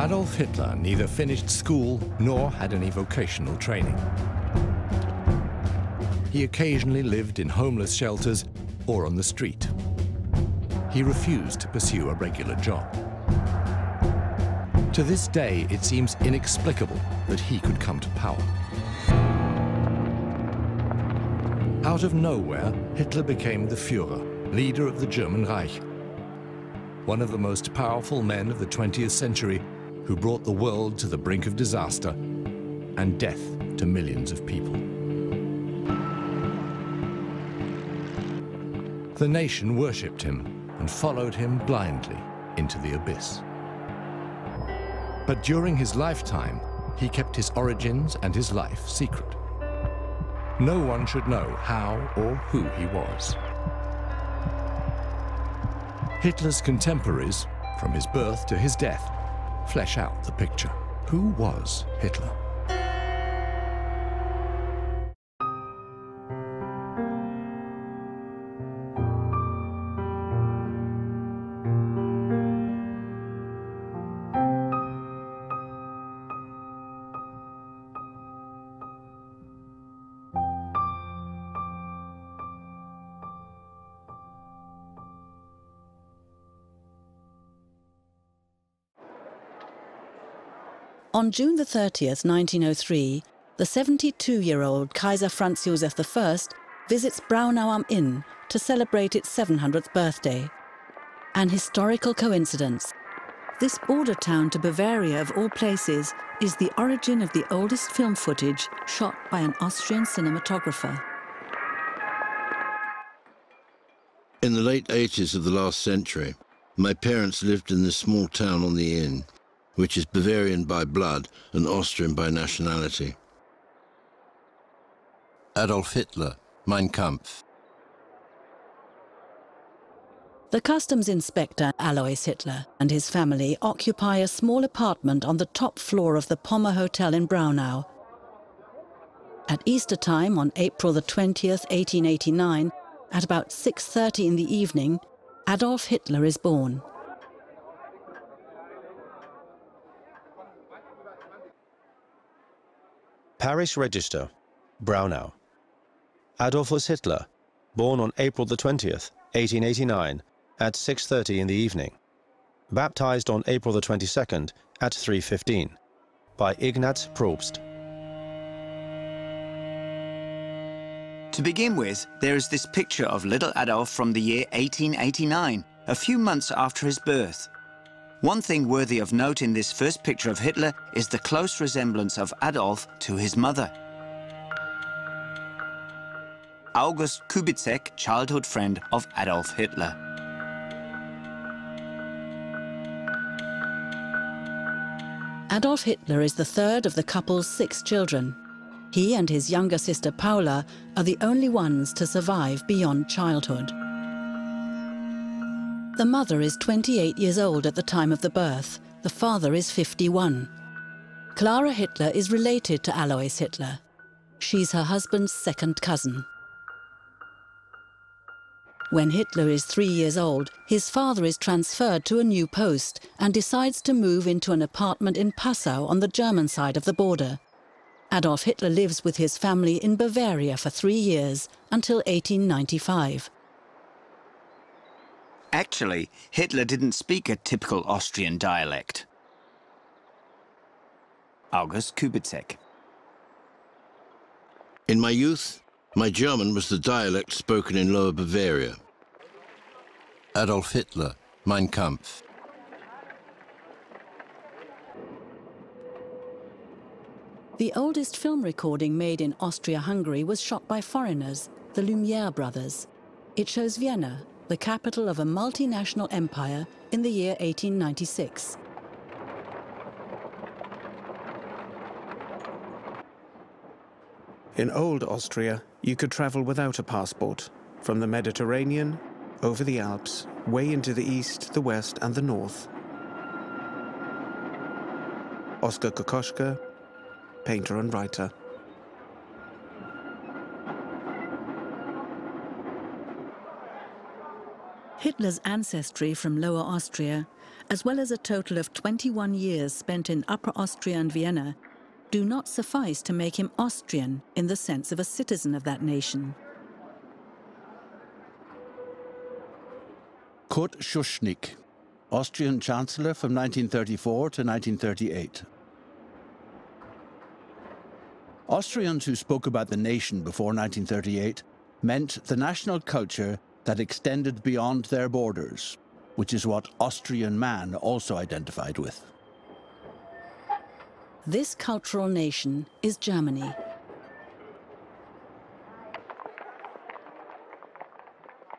Adolf Hitler neither finished school nor had any vocational training. He occasionally lived in homeless shelters or on the street. He refused to pursue a regular job. To this day, it seems inexplicable that he could come to power. Out of nowhere, Hitler became the Führer, leader of the German Reich, one of the most powerful men of the 20th century who brought the world to the brink of disaster and death to millions of people. The nation worshipped him and followed him blindly into the abyss. But during his lifetime, he kept his origins and his life secret. No one should know how or who he was. Hitler's contemporaries, from his birth to his death, flesh out the picture. Who was Hitler? On June the 30th, 1903, the 72-year-old Kaiser Franz Josef I visits Braunau am Inn to celebrate its 700th birthday. An historical coincidence. This border town to Bavaria, of all places, is the origin of the oldest film footage shot by an Austrian cinematographer. In the late 80s of the last century, my parents lived in this small town on the Inn, which is Bavarian by blood and Austrian by nationality. Adolf Hitler, Mein Kampf. The customs inspector Alois Hitler and his family occupy a small apartment on the top floor of the Pommer Hotel in Braunau. At Easter time on April the 20th, 1889, at about 6:30 in the evening, Adolf Hitler is born. Parish Register, Braunau. Adolphus Hitler, born on April the 20th, 1889, at 6:30 in the evening. Baptized on April the 22nd at 3:15 by Ignaz Probst. To begin with, there is this picture of little Adolf from the year 1889, a few months after his birth. One thing worthy of note in this first picture of Hitler is the close resemblance of Adolf to his mother. August Kubizek, childhood friend of Adolf Hitler. Adolf Hitler is the third of the couple's 6 children. He and his younger sister Paula are the only ones to survive beyond childhood. The mother is 28 years old at the time of the birth. The father is 51. Clara Hitler is related to Alois Hitler. She's her husband's second cousin. When Hitler is 3 years old, his father is transferred to a new post and decides to move into an apartment in Passau on the German side of the border. Adolf Hitler lives with his family in Bavaria for 3 years, until 1895. Actually, Hitler didn't speak a typical Austrian dialect. August Kubizek. In my youth, my German was the dialect spoken in Lower Bavaria. Adolf Hitler, Mein Kampf. The oldest film recording made in Austria-Hungary was shot by foreigners, the Lumiere brothers. It shows Vienna, the capital of a multinational empire, in the year 1896. In old Austria, you could travel without a passport, from the Mediterranean, over the Alps, way into the east, the west, and the north. Oskar Kokoschka, painter and writer. Hitler's ancestry from Lower Austria, as well as a total of 21 years spent in Upper Austria and Vienna, do not suffice to make him Austrian in the sense of a citizen of that nation. Kurt Schuschnigg, Austrian Chancellor from 1934 to 1938. Austrians who spoke about the nation before 1938 meant the national culture that extended beyond their borders, which is what Austrian man also identified with. This cultural nation is Germany.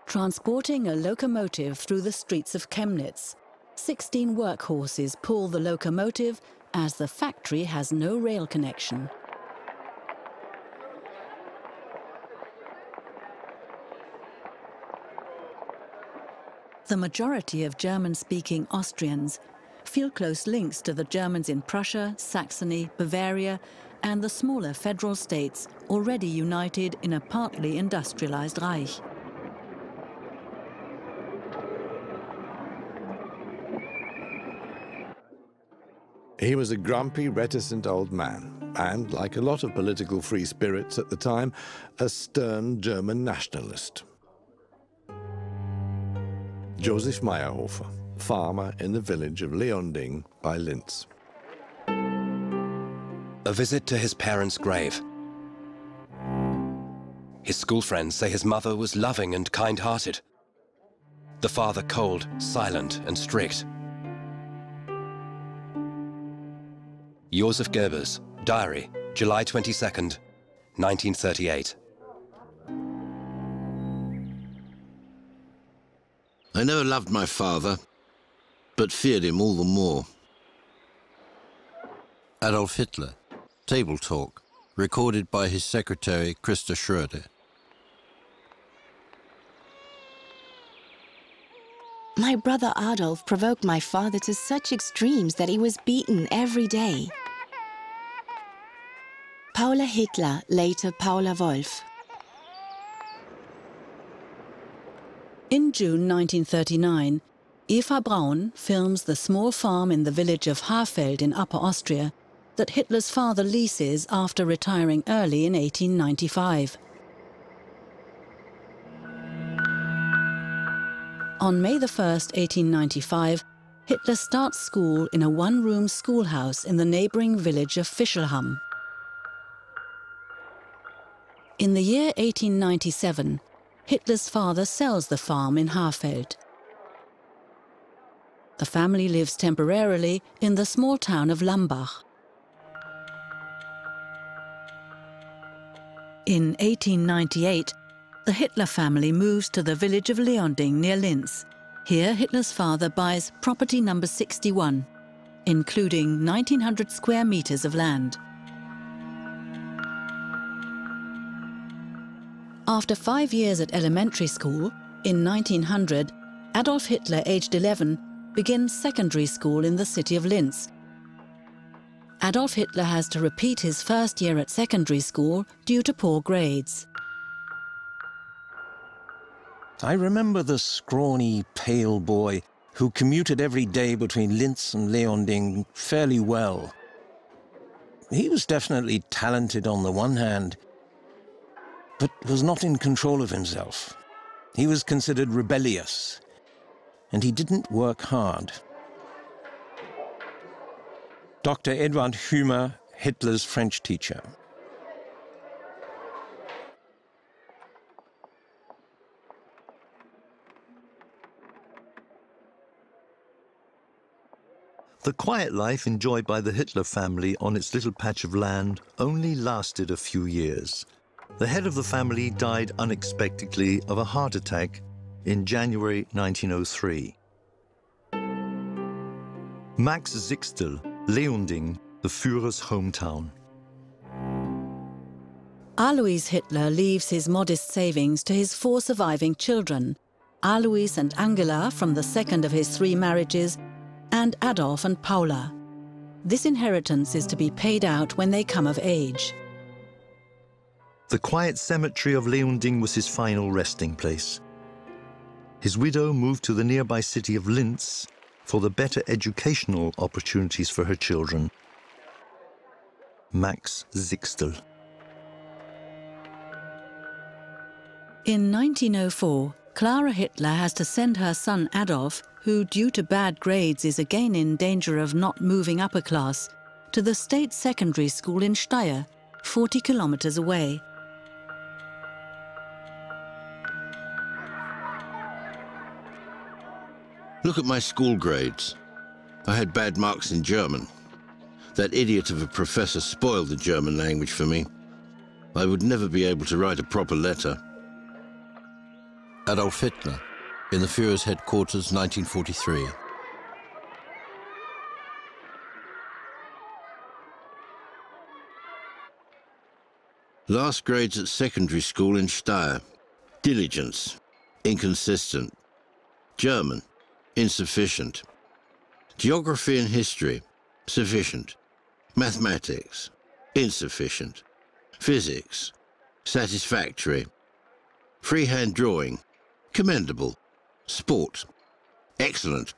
Transporting a locomotive through the streets of Chemnitz, 16 workhorses pull the locomotive as the factory has no rail connection. The majority of German-speaking Austrians feel close links to the Germans in Prussia, Saxony, Bavaria, and the smaller federal states already united in a partly industrialized Reich. He was a grumpy, reticent old man, and, like a lot of political free spirits at the time, a stern German nationalist. Joseph Meyerhofer, farmer in the village of Leonding by Linz. A visit to his parents' grave. His school friends say his mother was loving and kind-hearted. The father cold, silent and strict. Josef Goebbels, diary, July 22nd, 1938. I never loved my father, but feared him all the more. Adolf Hitler, Table Talk, recorded by his secretary, Christa Schröder. My brother Adolf provoked my father to such extremes that he was beaten every day. Paula Hitler, later Paula Wolf. In June 1939, Eva Braun films the small farm in the village of Hafeld in Upper Austria that Hitler's father leases after retiring early in 1895. On May 1, 1895, Hitler starts school in a one-room schoolhouse in the neighbouring village of Fischelham. In the year 1897, Hitler's father sells the farm in Hafeld. The family lives temporarily in the small town of Lambach. In 1898, the Hitler family moves to the village of Leonding near Linz. Here, Hitler's father buys property number 61, including 1,900 square meters of land. After 5 years at elementary school, in 1900, Adolf Hitler, aged 11, begins secondary school in the city of Linz. Adolf Hitler has to repeat his first year at secondary school due to poor grades. I remember the scrawny, pale boy who commuted every day between Linz and Leonding fairly well. He was definitely talented on the one hand, but was not in control of himself. He was considered rebellious, and he didn't work hard. Dr. Eduard Hümer, Hitler's French teacher. The quiet life enjoyed by the Hitler family on its little patch of land only lasted a few years. The head of the family died unexpectedly of a heart attack in January 1903. Max Sixtel, Leonding, the Führer's hometown. Alois Hitler leaves his modest savings to his 4 surviving children, Alois and Angela from the second of his 3 marriages, and Adolf and Paula. This inheritance is to be paid out when they come of age. The quiet cemetery of Leonding was his final resting place. His widow moved to the nearby city of Linz for the better educational opportunities for her children. Max Sixtel. In 1904, Clara Hitler has to send her son Adolf, who due to bad grades is again in danger of not moving upper class, to the state secondary school in Steyr, 40 kilometers away. Look at my school grades. I had bad marks in German. That idiot of a professor spoiled the German language for me. I would never be able to write a proper letter. Adolf Hitler, in the Führer's headquarters, 1943. Last grades at secondary school in Steyr. Diligence, inconsistent. German, insufficient. Geography and history, sufficient. Mathematics, insufficient. Physics, satisfactory. Freehand drawing, commendable. Sport, excellent.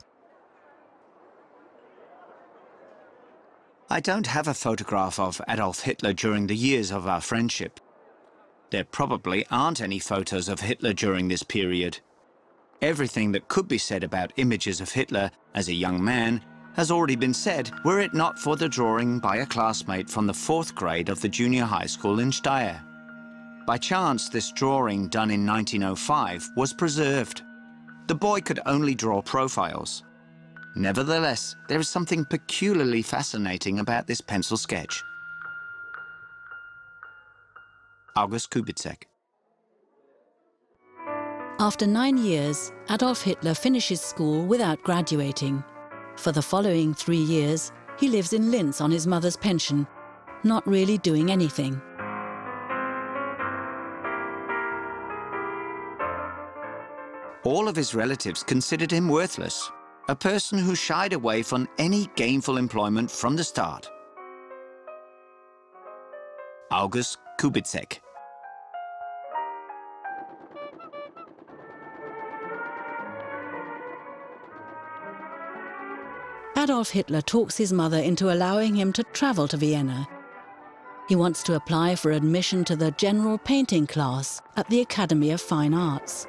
I don't have a photograph of Adolf Hitler during the years of our friendship. There probably aren't any photos of Hitler during this period. Everything that could be said about images of Hitler as a young man has already been said, were it not for the drawing by a classmate from the 4th grade of the junior high school in Steyr. By chance, this drawing, done in 1905, was preserved. The boy could only draw profiles. Nevertheless, there is something peculiarly fascinating about this pencil sketch. August Kubizek. After 9 years, Adolf Hitler finishes school without graduating. For the following 3 years, he lives in Linz on his mother's pension, not really doing anything. All of his relatives considered him worthless, a person who shied away from any gainful employment from the start. August Kubizek. Adolf Hitler talks his mother into allowing him to travel to Vienna. He wants to apply for admission to the general painting class at the Academy of Fine Arts.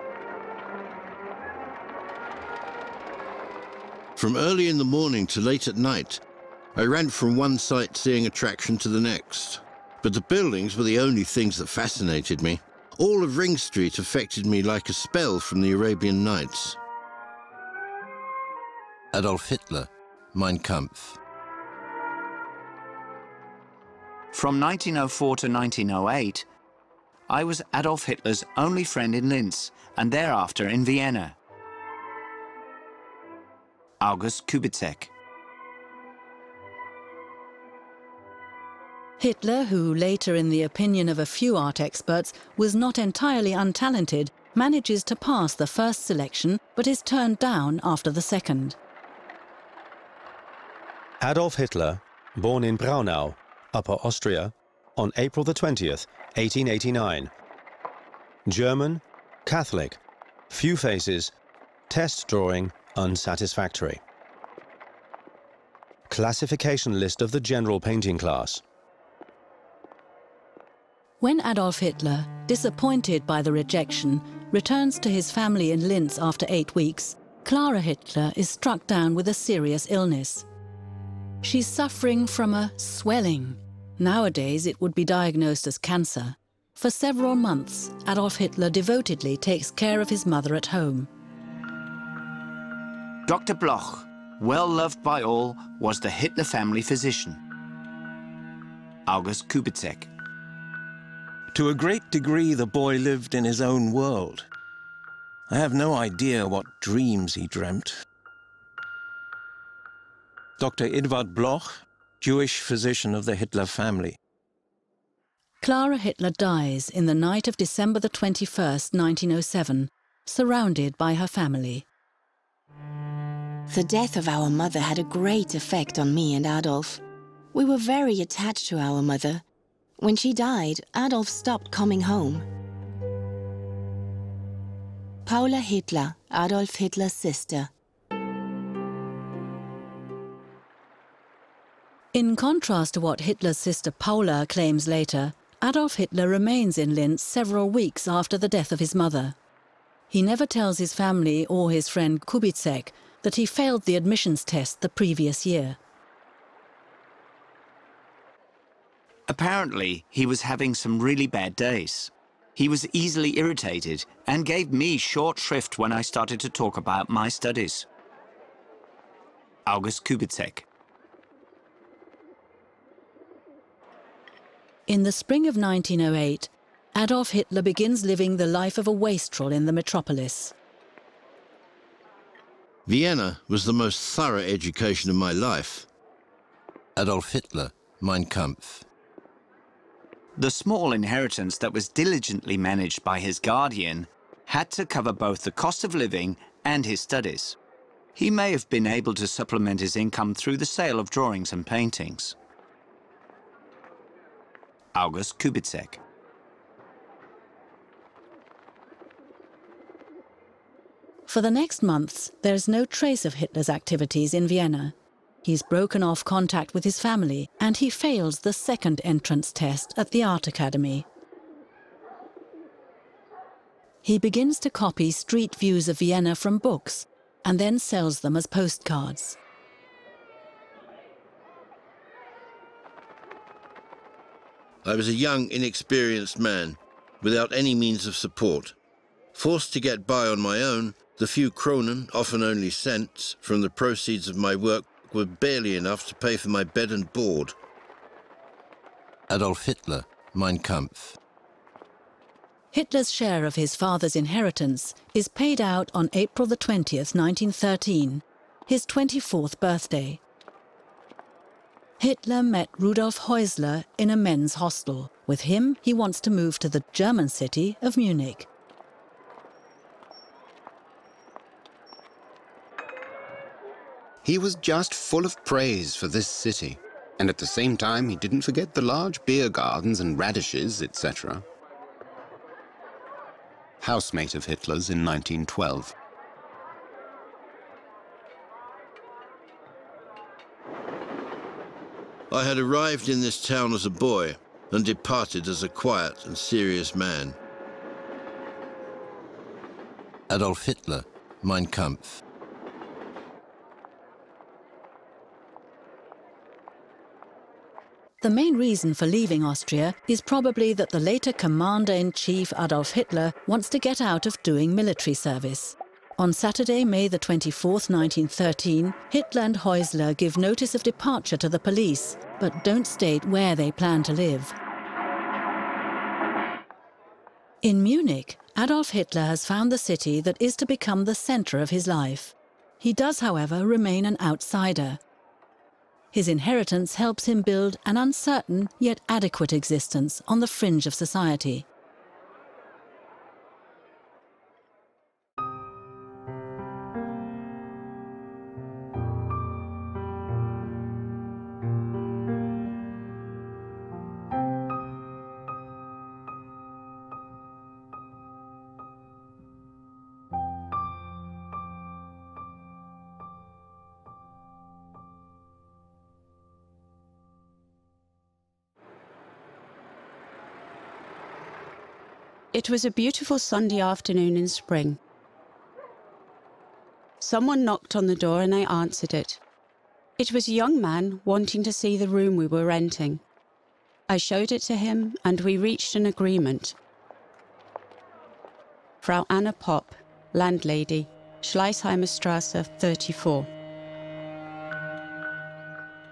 From early in the morning to late at night, I ran from one sightseeing attraction to the next. But the buildings were the only things that fascinated me. All of Ring Street affected me like a spell from the Arabian Nights. Adolf Hitler, Mein Kampf. From 1904 to 1908, I was Adolf Hitler's only friend in Linz and thereafter in Vienna. August Kubizek. Hitler, who later, in the opinion of a few art experts, was not entirely untalented, manages to pass the first selection but is turned down after the second. Adolf Hitler, born in Braunau, Upper Austria, on April the 20th, 1889. German, Catholic, few faces, test drawing unsatisfactory. Classification list of the general painting class. When Adolf Hitler, disappointed by the rejection, returns to his family in Linz after 8 weeks, Clara Hitler is struck down with a serious illness. She's suffering from a swelling. Nowadays, it would be diagnosed as cancer. For several months, Adolf Hitler devotedly takes care of his mother at home. Dr. Bloch, well loved by all, was the Hitler family physician. August Kubizek. To a great degree, the boy lived in his own world. I have no idea what dreams he dreamt. Dr. Edward Bloch, Jewish physician of the Hitler family. Clara Hitler dies in the night of December the 21st, 1907, surrounded by her family. The death of our mother had a great effect on me and Adolf. We were very attached to our mother. When she died, Adolf stopped coming home. Paula Hitler, Adolf Hitler's sister. In contrast to what Hitler's sister Paula claims later, Adolf Hitler remains in Linz several weeks after the death of his mother. He never tells his family or his friend Kubitschek that he failed the admissions test the previous year. Apparently, he was having some really bad days. He was easily irritated and gave me short shrift when I started to talk about my studies. August Kubitschek. In the spring of 1908, Adolf Hitler begins living the life of a wastrel in the metropolis. Vienna was the most thorough education of my life. Adolf Hitler, Mein Kampf. The small inheritance that was diligently managed by his guardian had to cover both the cost of living and his studies. He may have been able to supplement his income through the sale of drawings and paintings. August Kubitschek. For the next months, there is no trace of Hitler's activities in Vienna. He's broken off contact with his family, and he fails the second entrance test at the Art Academy. He begins to copy street views of Vienna from books, and then sells them as postcards. I was a young, inexperienced man, without any means of support. Forced to get by on my own, the few kronen, often only cents, from the proceeds of my work were barely enough to pay for my bed and board. Adolf Hitler, Mein Kampf. Hitler's share of his father's inheritance is paid out on April the 20th, 1913, his 24th birthday. Hitler met Rudolf Häusler in a men's hostel. With him, he wants to move to the German city of Munich. He was just full of praise for this city, and at the same time he didn't forget the large beer gardens and radishes, etc. Housemate of Hitler's in 1912. I had arrived in this town as a boy and departed as a quiet and serious man. Adolf Hitler, Mein Kampf. The main reason for leaving Austria is probably that the later Commander-in-Chief Adolf Hitler wants to get out of doing military service. On Saturday, May the 24th, 1913, Hitler and Häusler give notice of departure to the police, but don't state where they plan to live. In Munich, Adolf Hitler has found the city that is to become the centre of his life. He does, however, remain an outsider. His inheritance helps him build an uncertain yet adequate existence on the fringe of society. It was a beautiful Sunday afternoon in spring. Someone knocked on the door and I answered it. It was a young man wanting to see the room we were renting. I showed it to him and we reached an agreement. Frau Anna Popp, landlady, Schleißheimer Straße 34.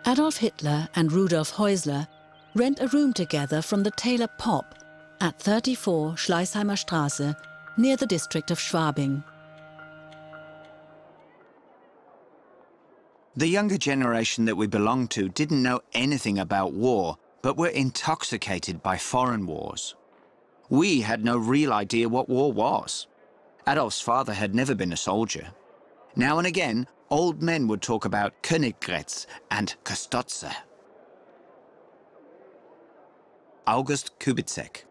Adolf Hitler and Rudolf Häusler rent a room together from the tailor Popp at 34 Schleißheimer Straße, near the district of Schwabing. The younger generation that we belonged to didn't know anything about war, but were intoxicated by foreign wars. We had no real idea what war was. Adolf's father had never been a soldier. Now and again, old men would talk about Königgrätz and Kostotze. August Kubitschek.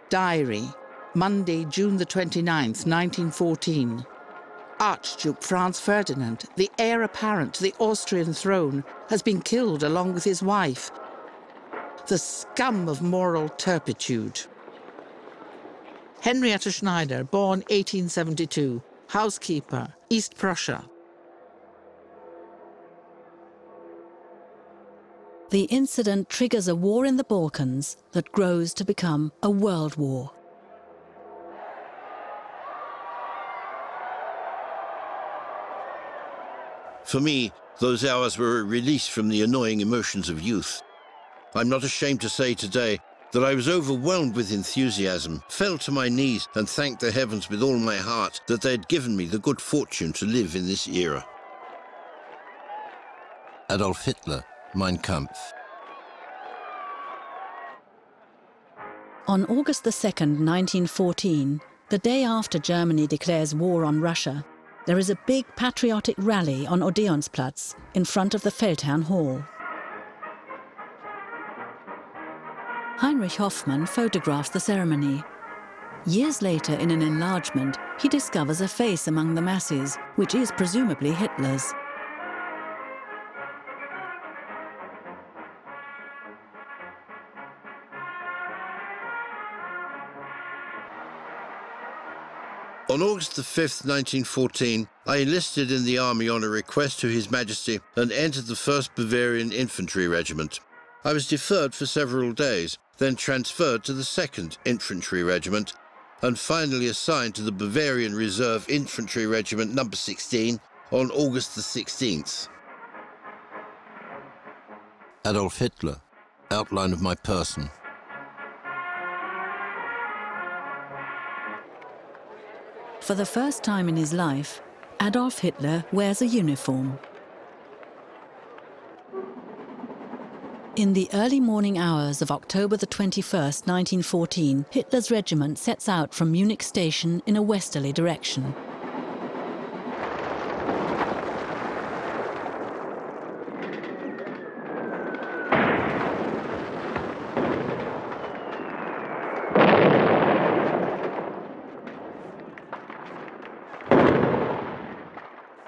Diary, Monday, June the 29th, 1914. Archduke Franz Ferdinand, the heir apparent to the Austrian throne, has been killed along with his wife. The scum of moral turpitude. Henrietta Schneider, born 1872, housekeeper, East Prussia. The incident triggers a war in the Balkans that grows to become a world war. For me, those hours were a release from the annoying emotions of youth. I'm not ashamed to say today that I was overwhelmed with enthusiasm, fell to my knees and thanked the heavens with all my heart that they had given me the good fortune to live in this era. Adolf Hitler, Mein Kampf. On August 2nd, 1914, the day after Germany declares war on Russia, there is a big patriotic rally on Odeonsplatz in front of the Feldherrn Hall. Heinrich Hoffmann photographs the ceremony. Years later, in an enlargement, he discovers a face among the masses, which is presumably Hitler's. On August 5th, 1914, I enlisted in the army on a request to His Majesty and entered the 1st Bavarian Infantry Regiment. I was deferred for several days, then transferred to the 2nd Infantry Regiment, and finally assigned to the Bavarian Reserve Infantry Regiment No. 16 on August the 16th. Adolf Hitler, outline of my person. For the first time in his life, Adolf Hitler wears a uniform. In the early morning hours of October the 21st, 1914, Hitler's regiment sets out from Munich station in a westerly direction.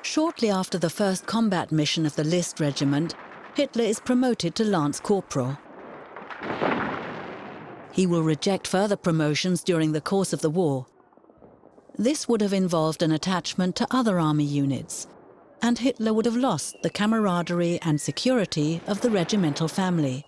Shortly after the first combat mission of the List Regiment, Hitler is promoted to Lance Corporal. He will reject further promotions during the course of the war. This would have involved an attachment to other army units, and Hitler would have lost the camaraderie and security of the regimental family.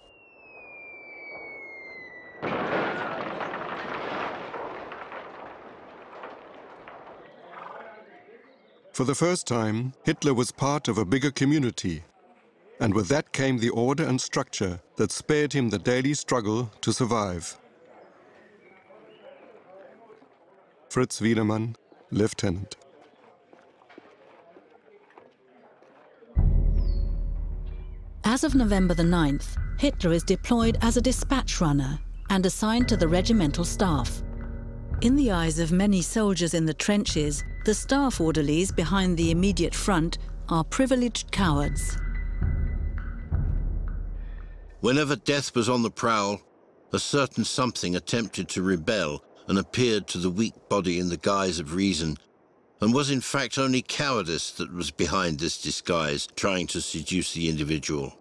For the first time, Hitler was part of a bigger community, and with that came the order and structure that spared him the daily struggle to survive. Fritz Wiedemann, Lieutenant. As of November the 9th, Hitler is deployed as a dispatch runner and assigned to the regimental staff. In the eyes of many soldiers in the trenches, the staff orderlies behind the immediate front are privileged cowards. Whenever death was on the prowl, a certain something attempted to rebel and appeared to the weak body in the guise of reason, and was in fact only cowardice that was behind this disguise, trying to seduce the individual.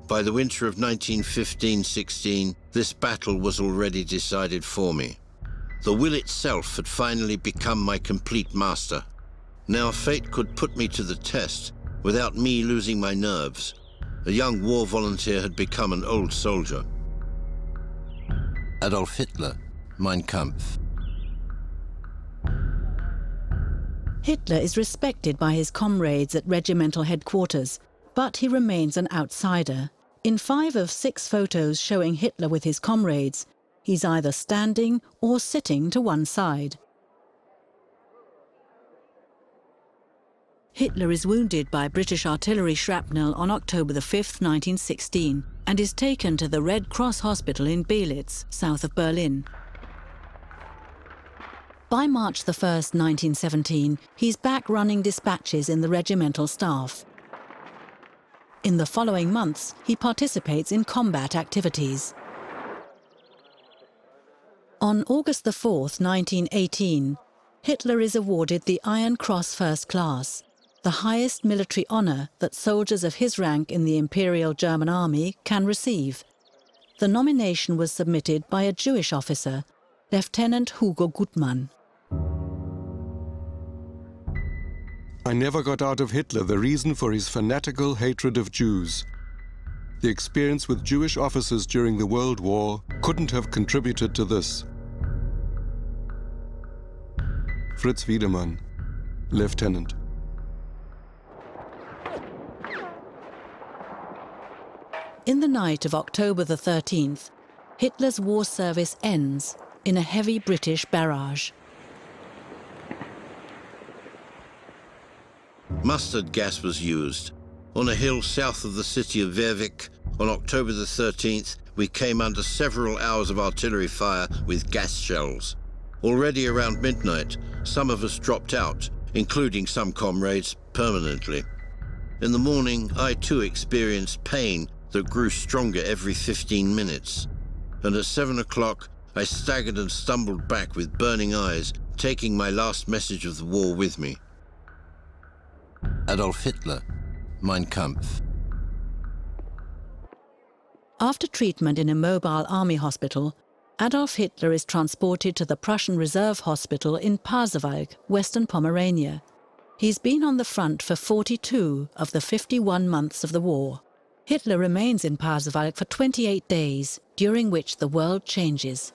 By the winter of 1915-16, this battle was already decided for me. The will itself had finally become my complete master. Now fate could put me to the test without me losing my nerves. A young war volunteer had become an old soldier. Adolf Hitler, Mein Kampf. Hitler is respected by his comrades at regimental headquarters, but he remains an outsider. In 5 of 6 photos showing Hitler with his comrades, he's either standing or sitting to one side. Hitler is wounded by British artillery shrapnel on October the 5th, 1916, and is taken to the Red Cross Hospital in Belitz, south of Berlin. By March the 1st, 1917, he's back running dispatches in the regimental staff. In the following months, he participates in combat activities. On August 4th, 1918, Hitler is awarded the Iron Cross First Class, the highest military honor that soldiers of his rank in the Imperial German Army can receive. The nomination was submitted by a Jewish officer, Lieutenant Hugo Gutmann. I never got out of Hitler the reason for his fanatical hatred of Jews. The experience with Jewish officers during the World War couldn't have contributed to this. Fritz Wiedemann, Lieutenant. In the night of October the 13th, Hitler's war service ends in a heavy British barrage. Mustard gas was used. On a hill south of the city of Wervik, on October the 13th, we came under several hours of artillery fire with gas shells. Already around midnight, some of us dropped out, including some comrades, permanently. In the morning, I too experienced pain that grew stronger every 15 minutes. And at 7 o'clock, I staggered and stumbled back with burning eyes, taking my last message of the war with me. Adolf Hitler, Mein Kampf. After treatment in a mobile army hospital, Adolf Hitler is transported to the Prussian Reserve Hospital in Pasewalk, Western Pomerania. He's been on the front for 42 of the 51 months of the war. Hitler remains in Pasewalk for 28 days, during which the world changes.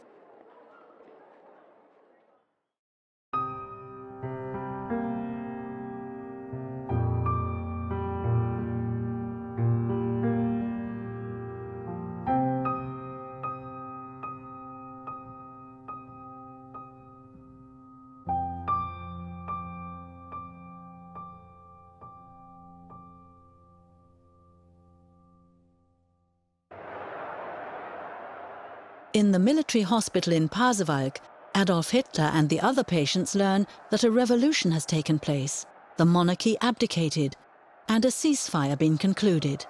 In the military hospital in Pasewalk, Adolf Hitler and the other patients learn that a revolution has taken place, the monarchy abdicated, and a ceasefire been concluded.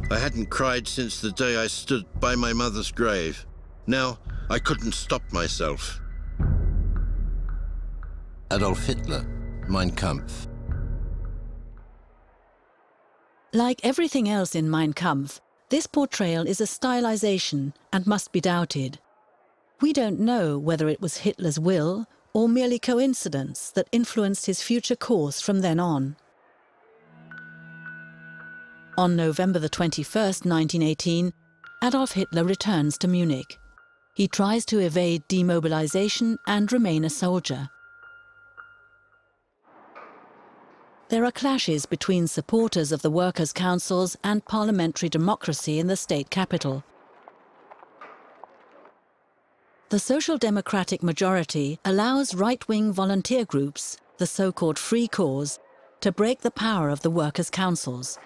I hadn't cried since the day I stood by my mother's grave. Now, I couldn't stop myself. Adolf Hitler, Mein Kampf. Like everything else in Mein Kampf, this portrayal is a stylization and must be doubted. We don't know whether it was Hitler's will or merely coincidence that influenced his future course from then on. On November the 21st, 1918, Adolf Hitler returns to Munich. He tries to evade demobilization and remain a soldier. There are clashes between supporters of the workers' councils and parliamentary democracy in the state capital. The Social Democratic majority allows right-wing volunteer groups, the so-called Free Corps, to break the power of the workers' councils.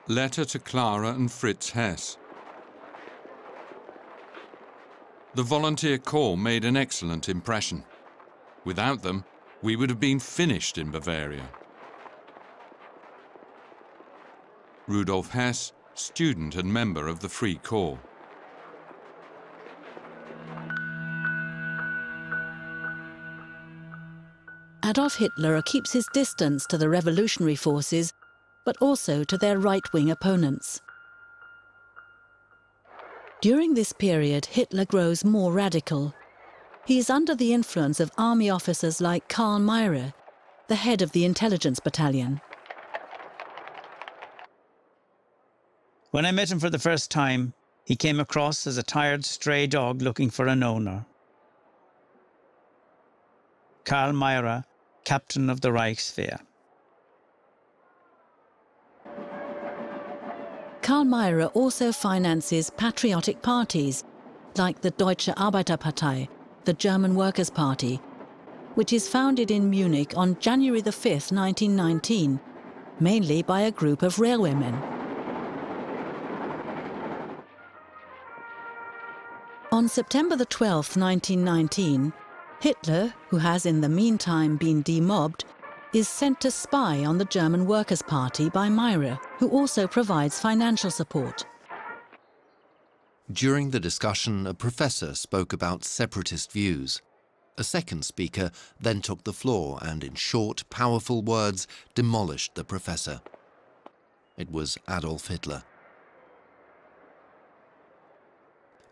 Letter to Clara and Fritz Hess. The volunteer corps made an excellent impression. Without them, we would have been finished in Bavaria. Rudolf Hess, student and member of the Free Corps. Adolf Hitler keeps his distance to the revolutionary forces, but also to their right-wing opponents. During this period, Hitler grows more radical. He is under the influence of army officers like Karl Mayr, the head of the intelligence battalion. When I met him for the first time, he came across as a tired stray dog looking for an owner. Karl Mayr, captain of the Reichswehr. Karl Mayr also finances patriotic parties, like the Deutsche Arbeiterpartei, the German Workers' Party, which is founded in Munich on January the 5th, 1919, mainly by a group of railwaymen. On September the 12th, 1919, Hitler, who has in the meantime been demobbed, is sent to spy on the German Workers' Party by Mayr, who also provides financial support. During the discussion, a professor spoke about separatist views. A second speaker then took the floor and, in short, powerful words, demolished the professor. It was Adolf Hitler.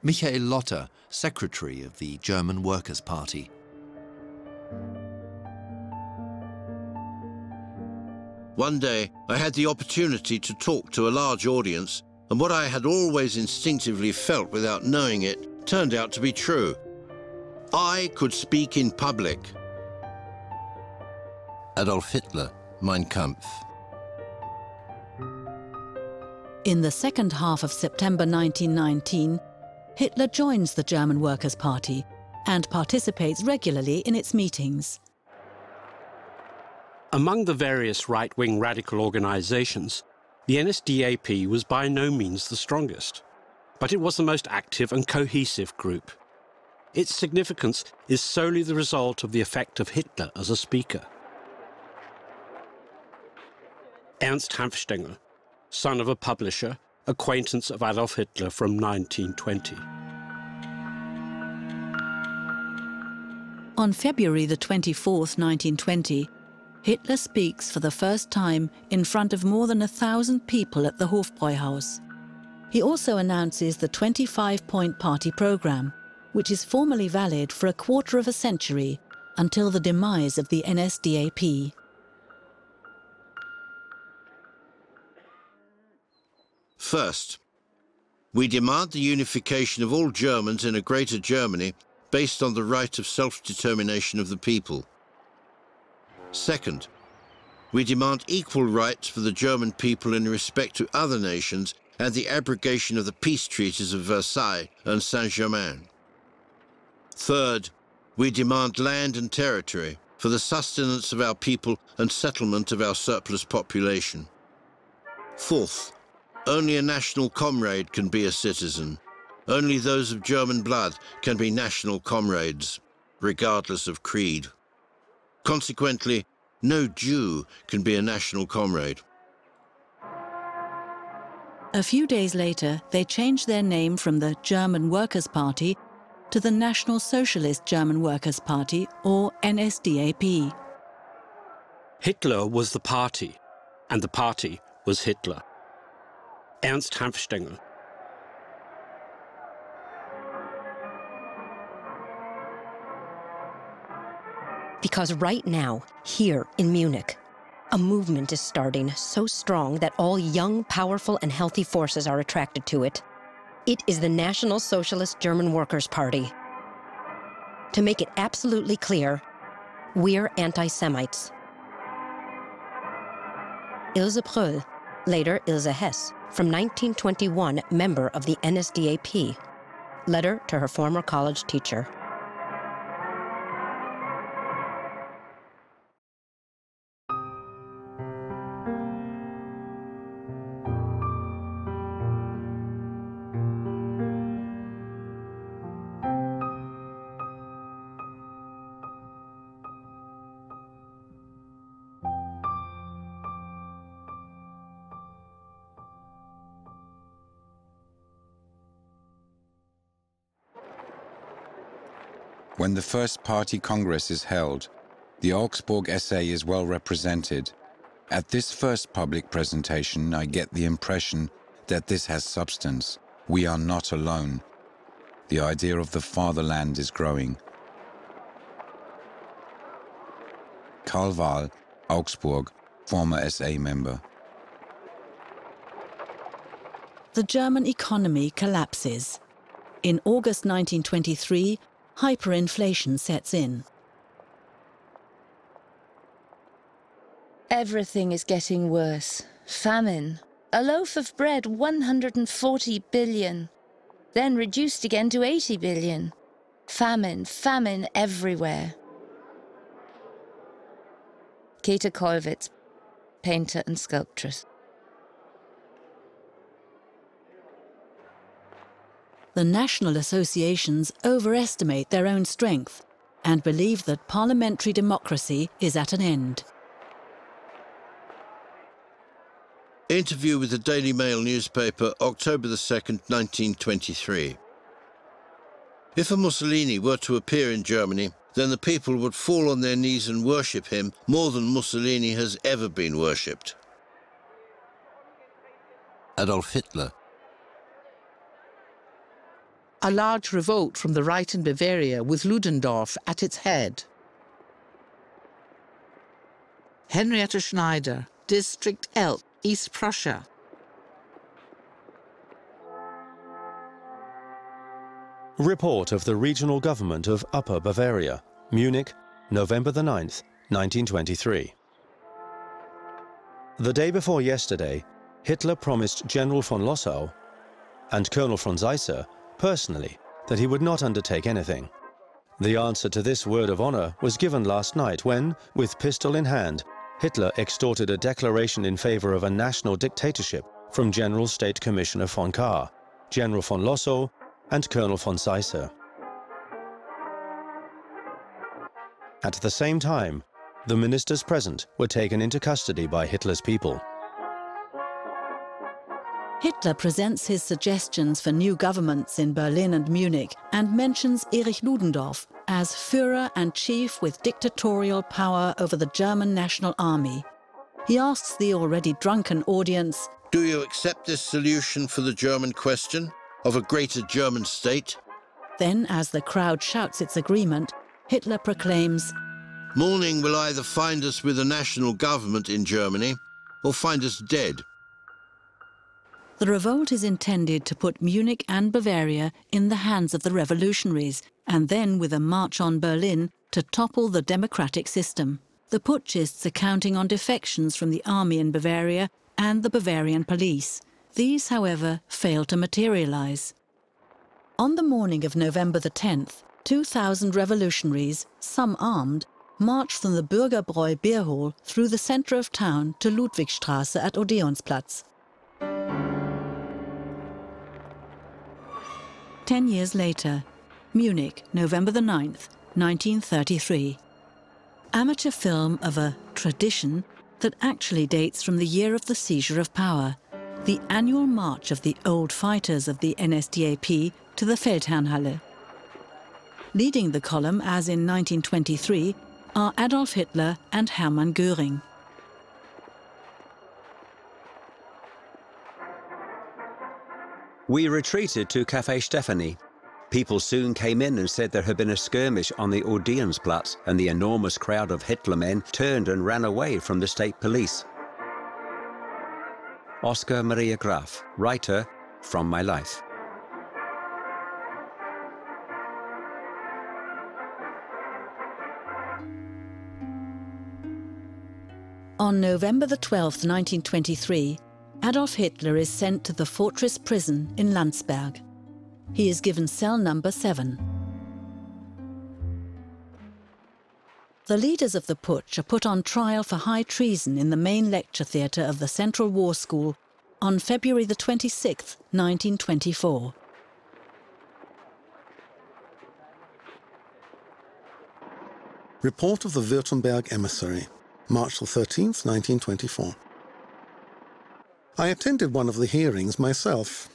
Michael Lotter, secretary of the German Workers' Party. One day, I had the opportunity to talk to a large audience, and what I had always instinctively felt without knowing it turned out to be true. I could speak in public. Adolf Hitler, Mein Kampf. In the second half of September 1919, Hitler joins the German Workers' Party and participates regularly in its meetings. Among the various right-wing radical organizations, the NSDAP was by no means the strongest, but it was the most active and cohesive group. Its significance is solely the result of the effect of Hitler as a speaker. Ernst Hanfstaengl, son of a publisher, acquaintance of Adolf Hitler from 1920. On February the 24th, 1920, Hitler speaks for the first time in front of more than 1,000 people at the Hofbräuhaus. He also announces the 25-point party program, which is formally valid for a quarter of a century until the demise of the NSDAP. First, we demand the unification of all Germans in a greater Germany based on the right of self-determination of the people. Second, we demand equal rights for the German people in respect to other nations and the abrogation of the peace treaties of Versailles and Saint-Germain. Third, we demand land and territory for the sustenance of our people and settlement of our surplus population. Fourth, only a national comrade can be a citizen. Only those of German blood can be national comrades, regardless of creed. Consequently, no Jew can be a national comrade. A few days later, they changed their name from the German Workers' Party to the National Socialist German Workers' Party, or NSDAP. Hitler was the party, and the party was Hitler. Ernst Hanfstaengl. Because right now, here in Munich, a movement is starting so strong that all young, powerful, and healthy forces are attracted to it. It is the National Socialist German Workers' Party. To make it absolutely clear, we're anti-Semites. Ilse Pröll, later Ilse Hess, from 1921, member of the NSDAP. Letter to her former college teacher. When the first party congress is held, the Augsburg SA is well represented. At this first public presentation, I get the impression that this has substance. We are not alone. The idea of the fatherland is growing. Karl Wahl, Augsburg, former SA member. The German economy collapses. In August 1923, hyperinflation sets in. Everything is getting worse. Famine. A loaf of bread, 140 billion. Then reduced again to 80 billion. Famine, famine everywhere. Käthe Kollwitz, painter and sculptress. The national associations overestimate their own strength and believe that parliamentary democracy is at an end. Interview with the Daily Mail newspaper, October the 2nd, 1923. If a Mussolini were to appear in Germany, then the people would fall on their knees and worship him more than Mussolini has ever been worshipped. Adolf Hitler. A large revolt from the right in Bavaria with Ludendorff at its head. Henrietta Schneider, District Elk, East Prussia. Report of the Regional Government of Upper Bavaria, Munich, November the 9th, 1923. The day before yesterday, Hitler promised General von Lossow and Colonel von Seisser personally that he would not undertake anything. The answer to this word of honor was given last night when, with pistol in hand, Hitler extorted a declaration in favor of a national dictatorship from General State Commissioner von Kahr, General von Lossow, and Colonel von Seisser. At the same time, the ministers present were taken into custody by Hitler's people. Hitler presents his suggestions for new governments in Berlin and Munich and mentions Erich Ludendorff as Führer and chief with dictatorial power over the German National Army. He asks the already drunken audience, "Do you accept this solution for the German question, of a greater German state?" Then, as the crowd shouts its agreement, Hitler proclaims, "Morning will either find us with a national government in Germany or find us dead." The revolt is intended to put Munich and Bavaria in the hands of the revolutionaries, and then with a march on Berlin to topple the democratic system. The putschists are counting on defections from the army in Bavaria and the Bavarian police. These, however, fail to materialize. On the morning of November the 10th, 2,000 revolutionaries, some armed, marched from the Bürgerbräu beer hall through the center of town to Ludwigstrasse at Odeonsplatz. 10 years later, Munich, November the 9th, 1933. Amateur film of a tradition that actually dates from the year of the seizure of power, the annual march of the old fighters of the NSDAP to the Feldherrnhalle. Leading the column, as in 1923, are Adolf Hitler and Hermann Göring. We retreated to Café Stephanie. People soon came in and said there had been a skirmish on the Odeonsplatz, and the enormous crowd of Hitler men turned and ran away from the state police. Oskar Maria Graf, writer, From My Life. On November the 12th, 1923, Adolf Hitler is sent to the fortress prison in Landsberg. He is given cell number 7. The leaders of the putsch are put on trial for high treason in the main lecture theatre of the Central War School on February the 26th, 1924. Report of the Württemberg Emissary, March the 13th, 1924. I attended one of the hearings myself,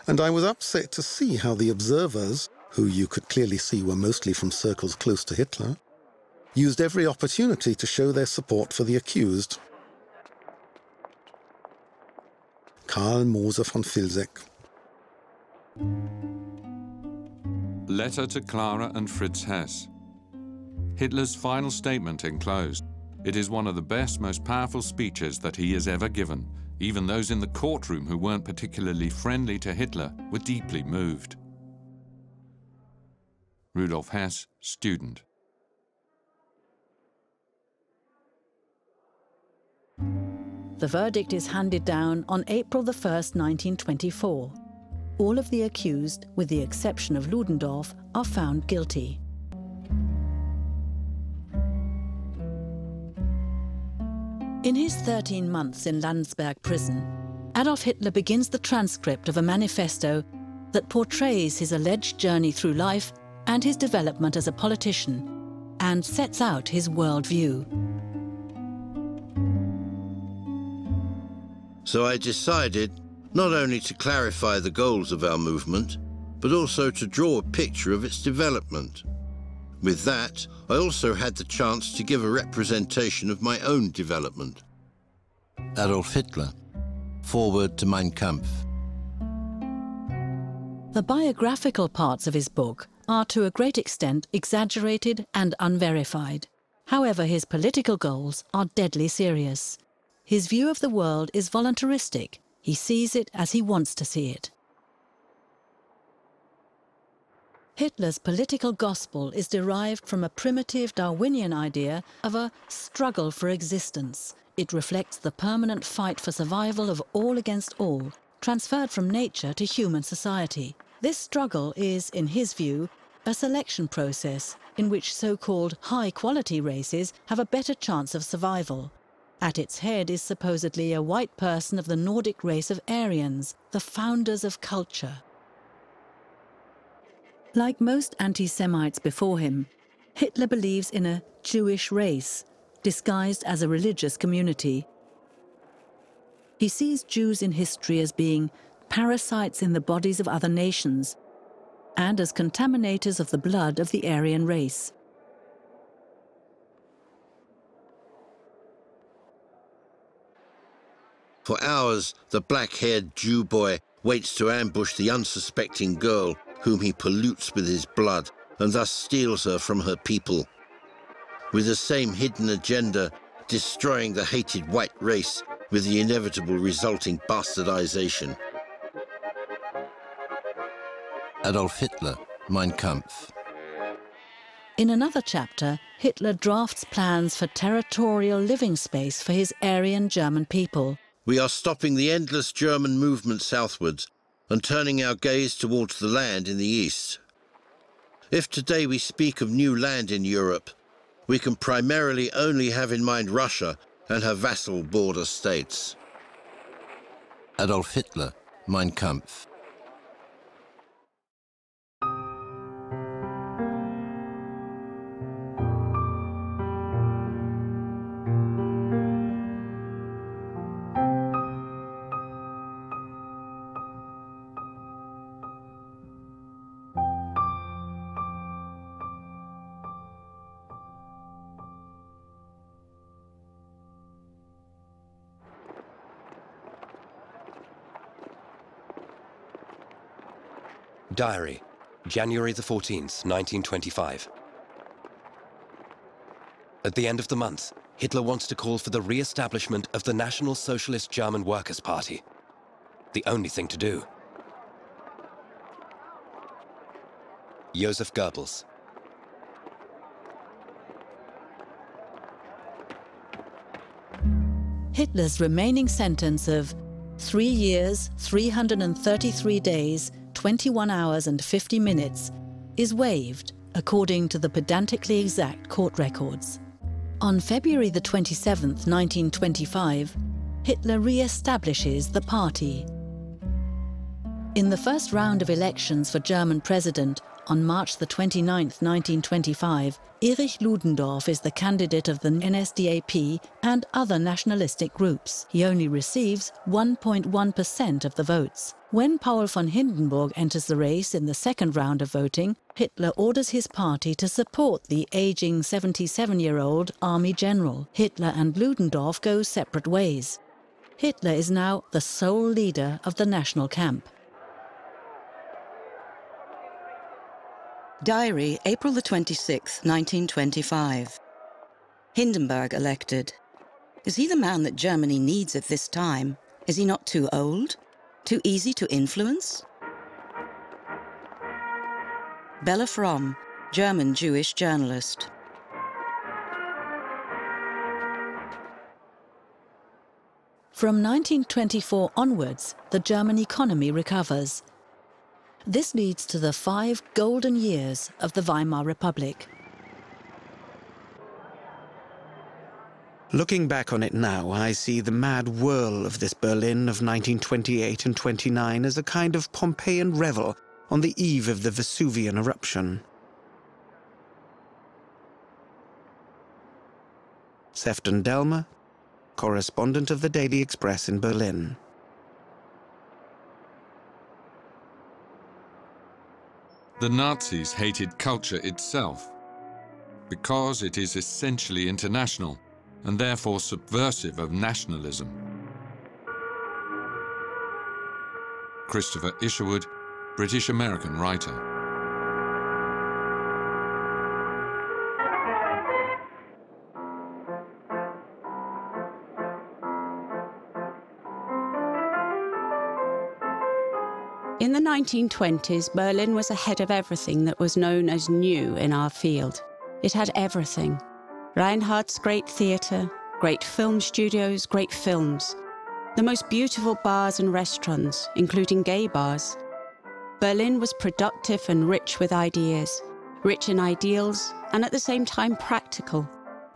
and I was upset to see how the observers, who you could clearly see were mostly from circles close to Hitler, used every opportunity to show their support for the accused. Karl Moser von Vilseck. Letter to Clara and Fritz Hess. Hitler's final statement enclosed. It is one of the best, most powerful speeches that he has ever given. Even those in the courtroom who weren't particularly friendly to Hitler were deeply moved. Rudolf Hess, student. The verdict is handed down on April the 1st, 1924. All of the accused, with the exception of Ludendorff, are found guilty. In his 13 months in Landsberg prison, Adolf Hitler begins the transcript of a manifesto that portrays his alleged journey through life and his development as a politician. and sets out his worldview. So I decided not only to clarify the goals of our movement, but also to draw a picture of its development. With that, I also had the chance to give a representation of my own development. Adolf Hitler, foreword to Mein Kampf. The biographical parts of his book are to a great extent exaggerated and unverified. However, his political goals are deadly serious. His view of the world is voluntaristic. He sees it as he wants to see it. Hitler's political gospel is derived from a primitive Darwinian idea of a struggle for existence. It reflects the permanent fight for survival of all against all, transferred from nature to human society. This struggle is, in his view, a selection process in which so-called high-quality races have a better chance of survival. At its head is supposedly a white person of the Nordic race of Aryans, the founders of culture. Like most anti-Semites before him, Hitler believes in a Jewish race, disguised as a religious community. He sees Jews in history as being parasites in the bodies of other nations, and as contaminators of the blood of the Aryan race. For hours, the black-haired Jew boy waits to ambush the unsuspecting girl whom he pollutes with his blood and thus steals her from her people. With the same hidden agenda, destroying the hated white race with the inevitable resulting bastardization. Adolf Hitler, Mein Kampf. In another chapter, Hitler drafts plans for territorial living space for his Aryan German people. We are stopping the endless German movement southwards and turning our gaze towards the land in the east. If today we speak of new land in Europe, we can primarily only have in mind Russia and her vassal border states. Adolf Hitler, Mein Kampf. Diary, January the 14th, 1925. At the end of the month, Hitler wants to call for the re-establishment of the National Socialist German Workers' Party. The only thing to do. Joseph Goebbels. Hitler's remaining sentence of 3 years, 333 days, 21 hours and 50 minutes is waived according to the pedantically exact court records. On February the 27th, 1925, Hitler re-establishes the party. In the first round of elections for German president on March the 29th, 1925, Erich Ludendorff is the candidate of the NSDAP and other nationalistic groups. He only receives 1.1% of the votes. When Paul von Hindenburg enters the race in the second round of voting, Hitler orders his party to support the aging 77-year-old army general. Hitler and Ludendorff go separate ways. Hitler is now the sole leader of the national camp. Diary, April the 26th, 1925. Hindenburg elected. Is he the man that Germany needs at this time? Is he not too old? Too easy to influence? Bella Fromm, German Jewish journalist. From 1924 onwards, the German economy recovers. This leads to the 5 golden years of the Weimar Republic. Looking back on it now, I see the mad whirl of this Berlin of 1928 and 29 as a kind of Pompeian revel on the eve of the Vesuvian eruption. Sefton Delmer, correspondent of the Daily Express in Berlin. The Nazis hated culture itself because it is essentially international and therefore subversive of nationalism. Christopher Isherwood, British-American writer. In the 1920s, Berlin was ahead of everything that was known as new in our field. It had everything. Reinhardt's great theatre, great film studios, great films. The most beautiful bars and restaurants, including gay bars. Berlin was productive and rich with ideas, rich in ideals, and at the same time practical,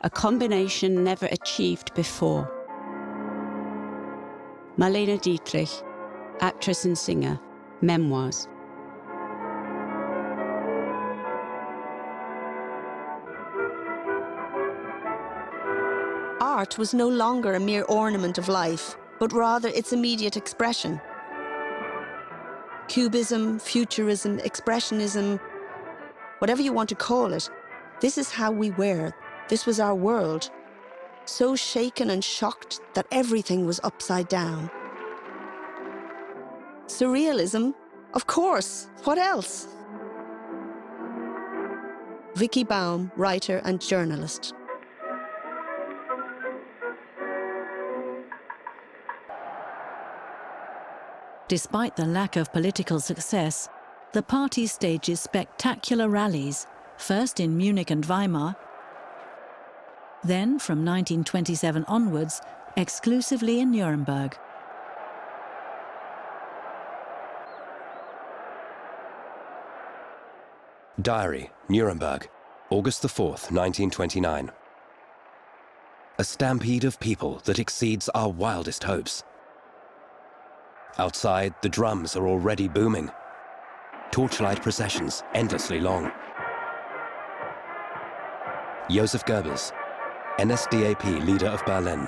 a combination never achieved before. Marlene Dietrich, actress and singer, memoirs. Art was no longer a mere ornament of life, but rather its immediate expression. Cubism, futurism, expressionism, whatever you want to call it, this is how we were. This was our world. So shaken and shocked that everything was upside down. Surrealism? Of course. What else? Vicky Baum, writer and journalist. Despite the lack of political success, the party stages spectacular rallies, first in Munich and Weimar, then from 1927 onwards, exclusively in Nuremberg. Diary, Nuremberg, August the 4th, 1929. A stampede of people that exceeds our wildest hopes. Outside, the drums are already booming. Torchlight processions, endlessly long. Joseph Goebbels, NSDAP leader of Berlin.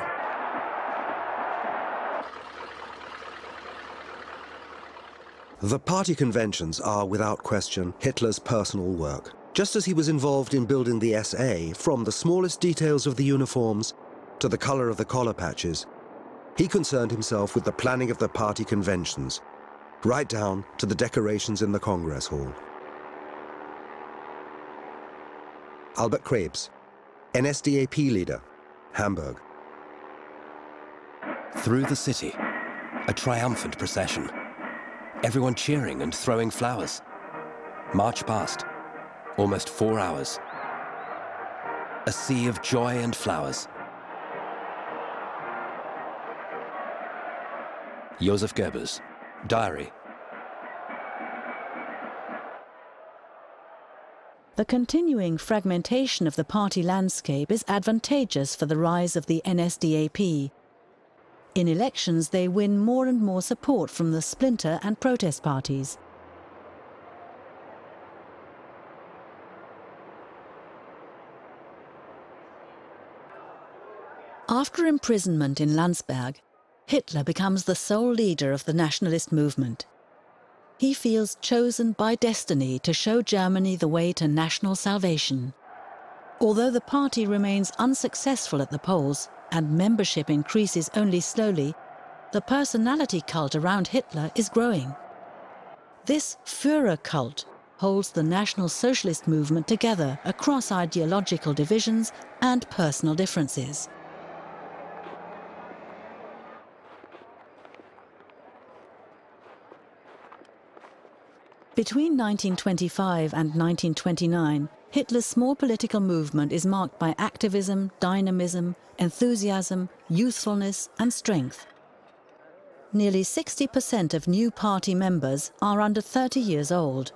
The party conventions are, without question, Hitler's personal work. Just as he was involved in building the SA, from the smallest details of the uniforms to the color of the collar patches, he concerned himself with the planning of the party conventions, right down to the decorations in the Congress Hall. Albert Krebs, NSDAP leader, Hamburg. Through the city, a triumphant procession. Everyone cheering and throwing flowers. March past, almost 4 hours. A sea of joy and flowers. Joseph Goebbels, diary. The continuing fragmentation of the party landscape is advantageous for the rise of the NSDAP. In elections, they win more and more support from the splinter and protest parties. After imprisonment in Landsberg, Hitler becomes the sole leader of the nationalist movement. He feels chosen by destiny to show Germany the way to national salvation. Although the party remains unsuccessful at the polls and membership increases only slowly, the personality cult around Hitler is growing. This Führer cult holds the National Socialist movement together across ideological divisions and personal differences. Between 1925 and 1929, Hitler's small political movement is marked by activism, dynamism, enthusiasm, youthfulness and strength. Nearly 60% of new party members are under 30 years old.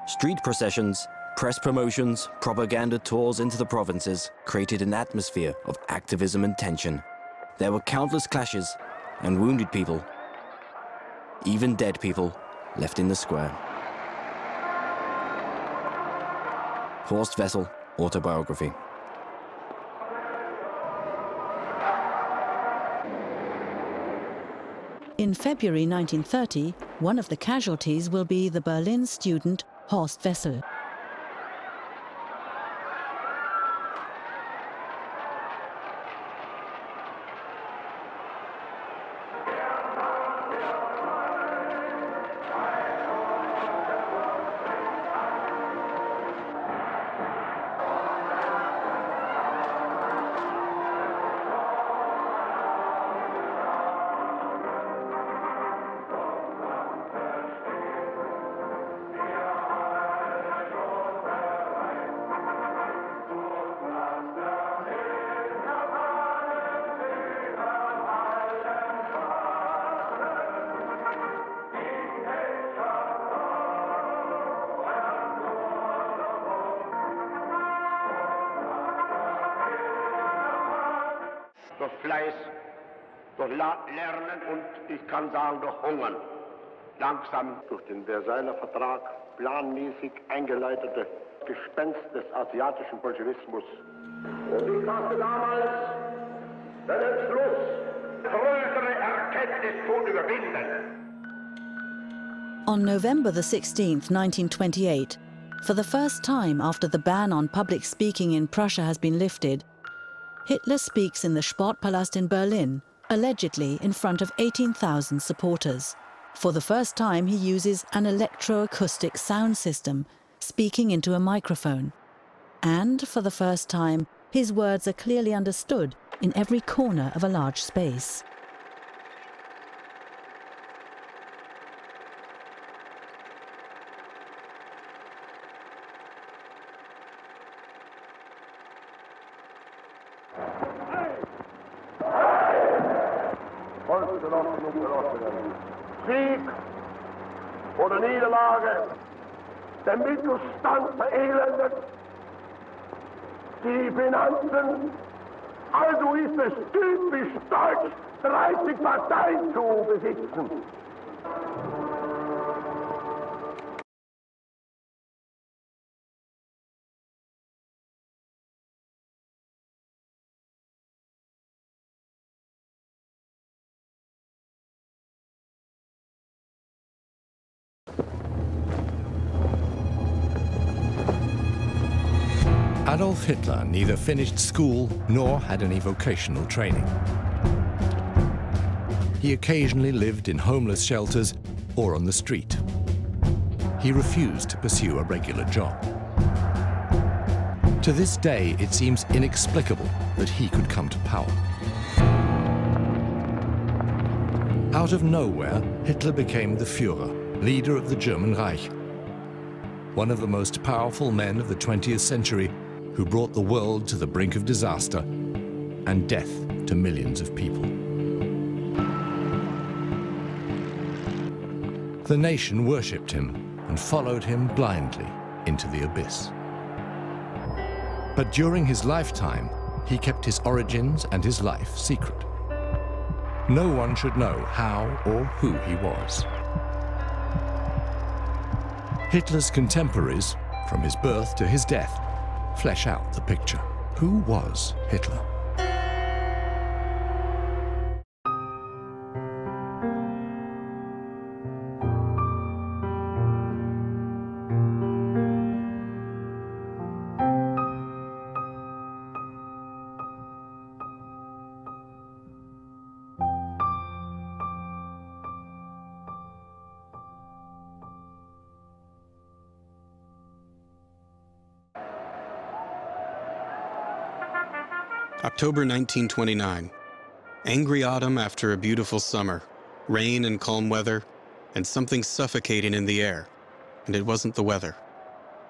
Street processions, press promotions, propaganda tours into the provinces created an atmosphere of activism and tension. There were countless clashes and wounded people, even dead people, left in the square. Horst Wessel, autobiography. In February 1930, one of the casualties will be the Berlin student Horst Wessel. Durch Fleiß, durch Lernen und ich kann sagen durch Hungern. Langsam durch den Versailler Vertrag planmäßig eingeleitete Gespenst des asiatischen Bolschewismus. Und ich fasste damals den Entschluss, größere Erkenntnis zu überwinden. On November the 16th, 1928, for the first time after the ban on public speaking in Prussia has been lifted, Hitler speaks in the Sportpalast in Berlin, allegedly in front of 18,000 supporters. For the first time, he uses an electroacoustic sound system, speaking into a microphone. And for the first time, his words are clearly understood in every corner of a large space. Sieg oder Niederlage, der Mittelstand verelendet, die Finanzen, also ist es typisch deutsch, 30 Parteien zu besitzen. Adolf Hitler neither finished school nor had any vocational training. He occasionally lived in homeless shelters or on the street. He refused to pursue a regular job. To this day, it seems inexplicable that he could come to power. Out of nowhere, Hitler became the Führer, leader of the German Reich, one of the most powerful men of the 20th century, who brought the world to the brink of disaster and death to millions of people. The nation worshipped him and followed him blindly into the abyss. But during his lifetime, he kept his origins and his life secret. No one should know how or who he was. Hitler's contemporaries, from his birth to his death, flesh out the picture. Who was Hitler? October 1929. Angry autumn after a beautiful summer. Rain and calm weather, and something suffocating in the air. And it wasn't the weather.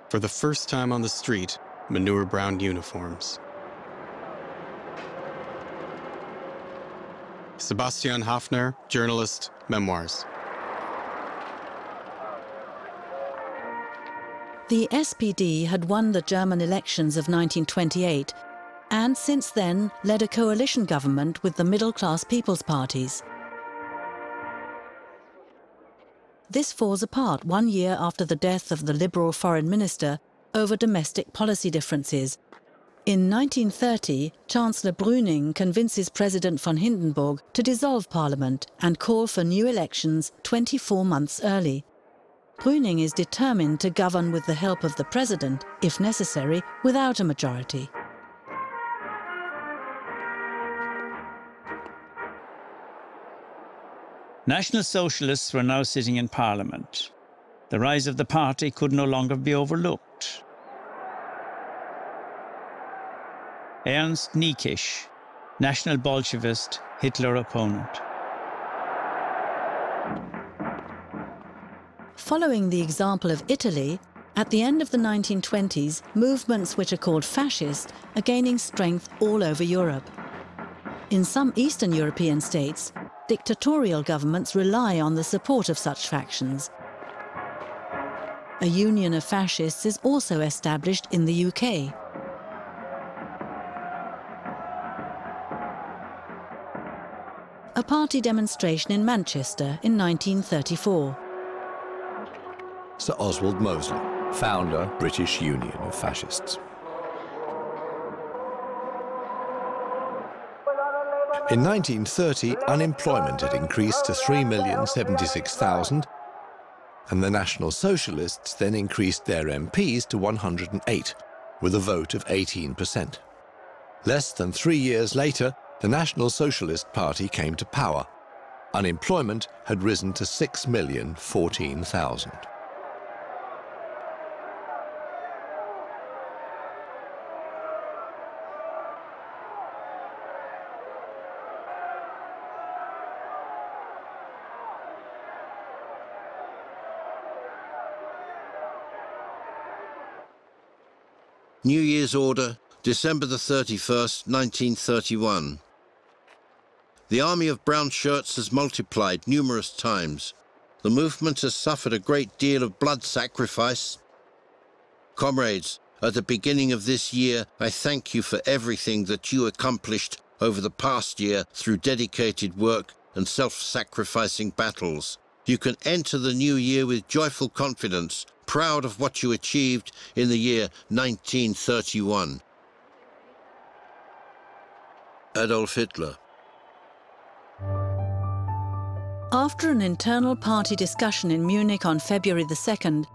For the first time on the street, manure-brown uniforms. Sebastian Hafner, journalist, Memoirs. The SPD had won the German elections of 1928 and since then led a coalition government with the middle-class people's parties. this falls apart 1 year after the death of the Liberal foreign minister over domestic policy differences. In 1930, Chancellor Brüning convinces President von Hindenburg to dissolve Parliament and call for new elections 24 months early. Brüning is determined to govern with the help of the President, if necessary, without a majority. National Socialists were now sitting in Parliament. The rise of the party could no longer be overlooked. Ernst Niekisch, National Bolshevist, Hitler opponent. Following the example of Italy, at the end of the 1920s, movements which are called fascist are gaining strength all over Europe. In some Eastern European states, dictatorial governments rely on the support of such factions. A union of fascists is also established in the UK. A party demonstration in Manchester in 1934. Sir Oswald Mosley, founder, British Union of Fascists. In 1930, unemployment had increased to 3,076,000, and the National Socialists then increased their MPs to 108, with a vote of 18%. Less than 3 years later, the National Socialist Party came to power. Unemployment had risen to 6,014,000. New Year's Order, December the 31st, 1931. The army of brown shirts has multiplied numerous times. The movement has suffered a great deal of blood sacrifice. Comrades, at the beginning of this year, I thank you for everything that you accomplished over the past year through dedicated work and self-sacrificing battles. You can enter the new year with joyful confidence, proud of what you achieved in the year 1931. Adolf Hitler. After an internal party discussion in Munich on February the 2nd,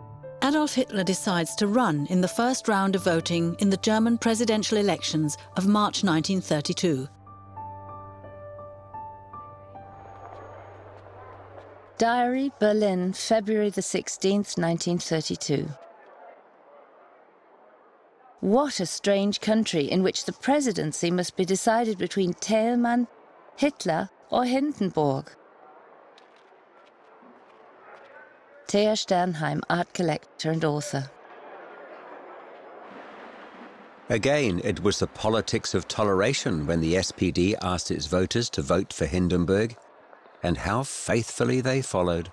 Adolf Hitler decides to run in the first round of voting in the German presidential elections of March 1932. Diary, Berlin, February the 16th, 1932. What a strange country in which the presidency must be decided between Thälmann, Hitler or Hindenburg. Thea Sternheim, art collector and author. Again, it was the politics of toleration when the SPD asked its voters to vote for Hindenburg, and how faithfully they followed.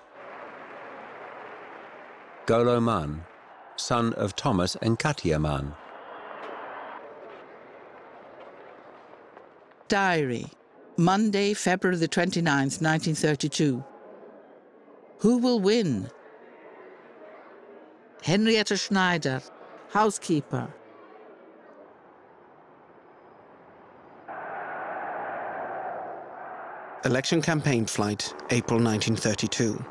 Golo Mann, son of Thomas and Katja Mann. Diary, Monday, February the 29th, 1932. Who will win? Henriette Schneider, housekeeper. Election campaign flight, April 1932.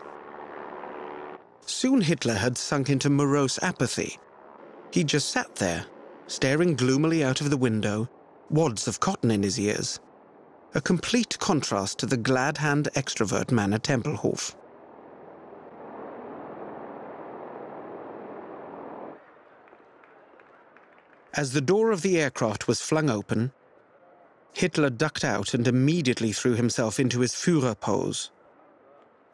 Soon Hitler had sunk into morose apathy. He just sat there, staring gloomily out of the window, wads of cotton in his ears. A complete contrast to the glad-hand extrovert man at Tempelhof. As the door of the aircraft was flung open, Hitler ducked out and immediately threw himself into his Führer pose.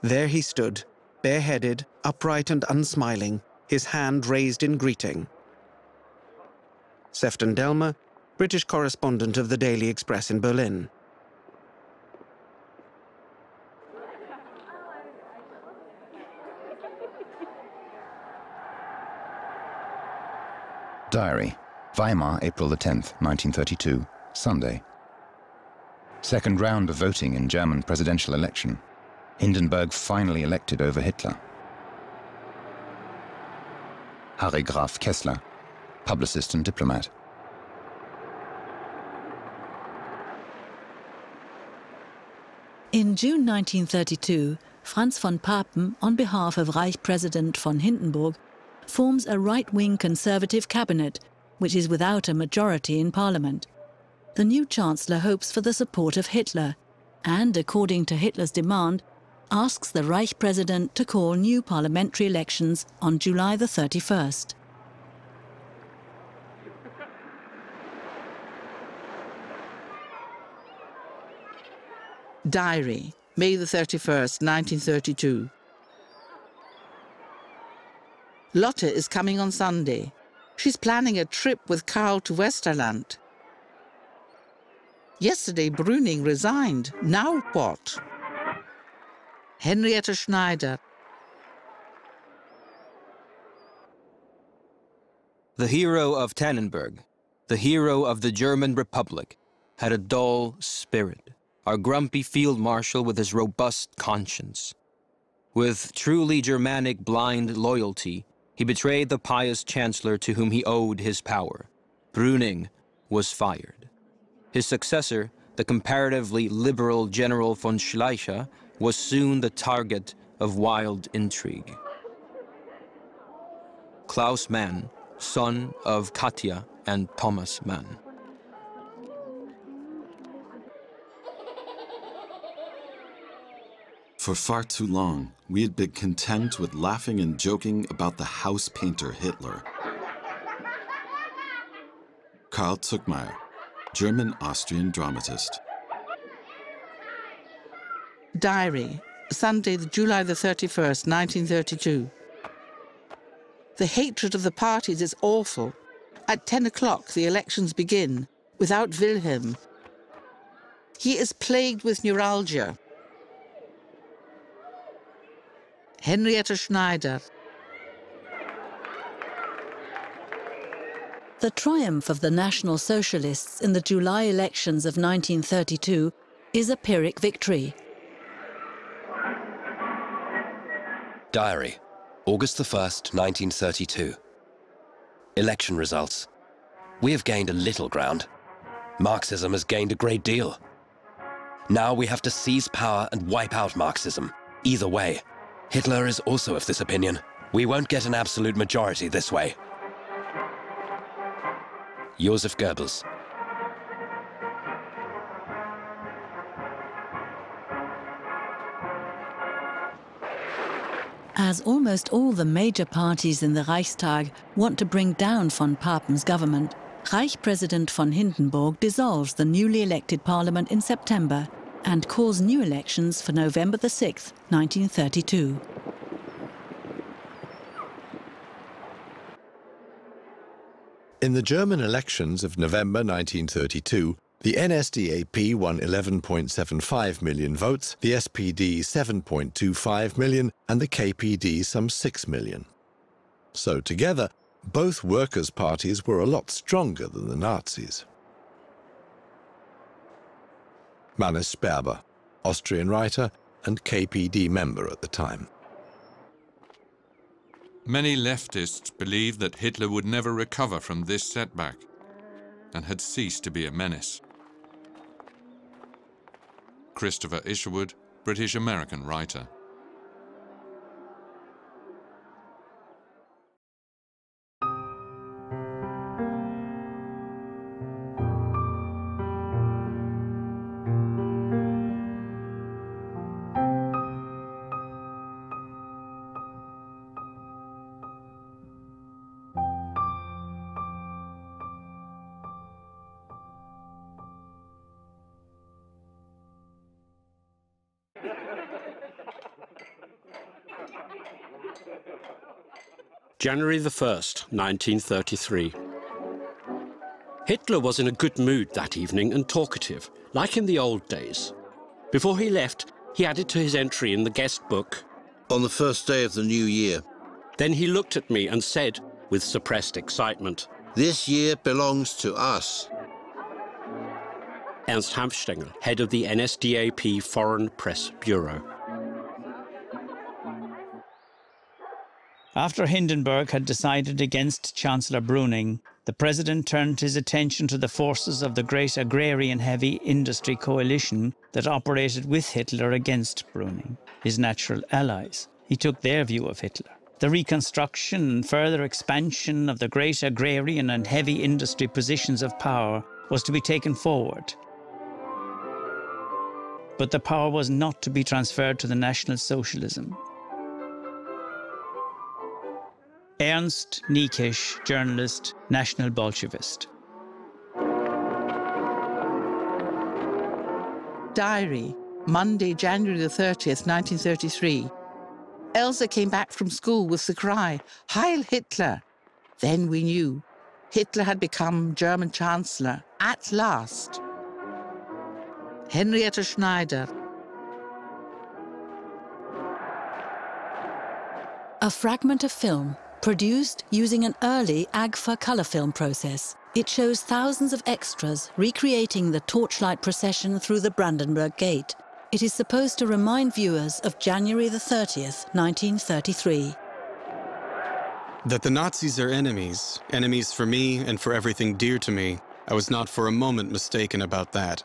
There he stood, bareheaded, upright and unsmiling, his hand raised in greeting. Sefton Delmer, British correspondent of the Daily Express in Berlin. Diary, Weimar, April the 10th, 1932, Sunday. Second round of voting in German presidential election. Hindenburg finally elected over Hitler. Harry Graf Kessler, publicist and diplomat. In June 1932, Franz von Papen, on behalf of Reich President von Hindenburg, forms a right-wing conservative cabinet, which is without a majority in parliament. The new chancellor hopes for the support of Hitler and, according to Hitler's demand, asks the Reich President to call new parliamentary elections on July the 31st. Diary, May the 31st, 1932. Lotte is coming on Sunday. She's planning a trip with Karl to Westerland. Yesterday, Brüning resigned. Now what? Henriette Schneider. The hero of Tannenberg, the hero of the German Republic, had a dull spirit. Our grumpy field marshal with his robust conscience. With truly Germanic blind loyalty, he betrayed the pious chancellor to whom he owed his power. Brüning was fired. His successor, the comparatively liberal General von Schleicher, was soon the target of wild intrigue. Klaus Mann, son of Katja and Thomas Mann. For far too long, we had been content with laughing and joking about the house painter Hitler. Karl Zuckmayer, German-Austrian dramatist. Diary, Sunday, July the 31st, 1932. The hatred of the parties is awful. At 10 o'clock, the elections begin, without Wilhelm. He is plagued with neuralgia. Henriette Schneider. The triumph of the National Socialists in the July elections of 1932 is a Pyrrhic victory. Diary, August the 1st, 1932. Election results. We have gained a little ground. Marxism has gained a great deal. Now we have to seize power and wipe out Marxism. Either way. Hitler is also of this opinion. We won't get an absolute majority this way. Joseph Goebbels. As almost all the major parties in the Reichstag want to bring down von Papen's government, Reich President von Hindenburg dissolves the newly elected parliament in September and calls new elections for November the 6th, 1932. In the German elections of November 1932, the NSDAP won 11.75 million votes, the SPD 7.25 million, and the KPD some 6 million. So together, both workers' parties were a lot stronger than the Nazis. Mannes Sperber, Austrian writer and KPD member at the time. Many leftists believed that Hitler would never recover from this setback and had ceased to be a menace. Christopher Isherwood, British-American writer. January the 1st, 1933. Hitler was in a good mood that evening and talkative, like in the old days. Before he left, he added to his entry in the guest book, "On the first day of the new year." Then he looked at me and said, with suppressed excitement, "This year belongs to us." Ernst Hanfstaengl, head of the NSDAP Foreign Press Bureau. After Hindenburg had decided against Chancellor Brüning, the president turned his attention to the forces of the great agrarian heavy industry coalition that operated with Hitler against Brüning, his natural allies. He took their view of Hitler. The reconstruction and further expansion of the great agrarian and heavy industry positions of power was to be taken forward. But the power was not to be transferred to the National Socialism. Ernst Niekisch, journalist, National Bolshevist. Diary, Monday, January the 30th, 1933. Elsa came back from school with the cry, "Heil Hitler!" Then we knew Hitler had become German Chancellor at last. Henriette Schneider. A fragment of film produced using an early Agfa colour film process. It shows thousands of extras recreating the torchlight procession through the Brandenburg Gate. It is supposed to remind viewers of January the 30th, 1933. That the Nazis are enemies, enemies for me and for everything dear to me, I was not for a moment mistaken about that.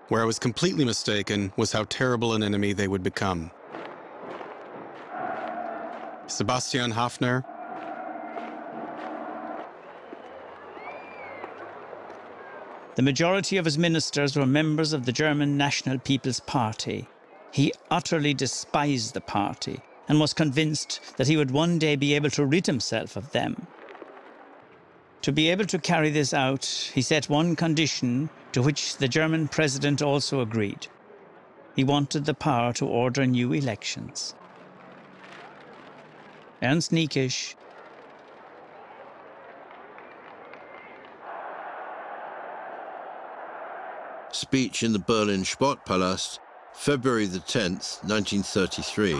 Where I was completely mistaken was how terrible an enemy they would become. Sebastian Haffner. The majority of his ministers were members of the German National People's Party. He utterly despised the party and was convinced that he would one day be able to rid himself of them. To be able to carry this out, he set one condition to which the German president also agreed. He wanted the power to order new elections. Ernst Niekisch. Speech in the Berlin Sportpalast, February the 10th, 1933.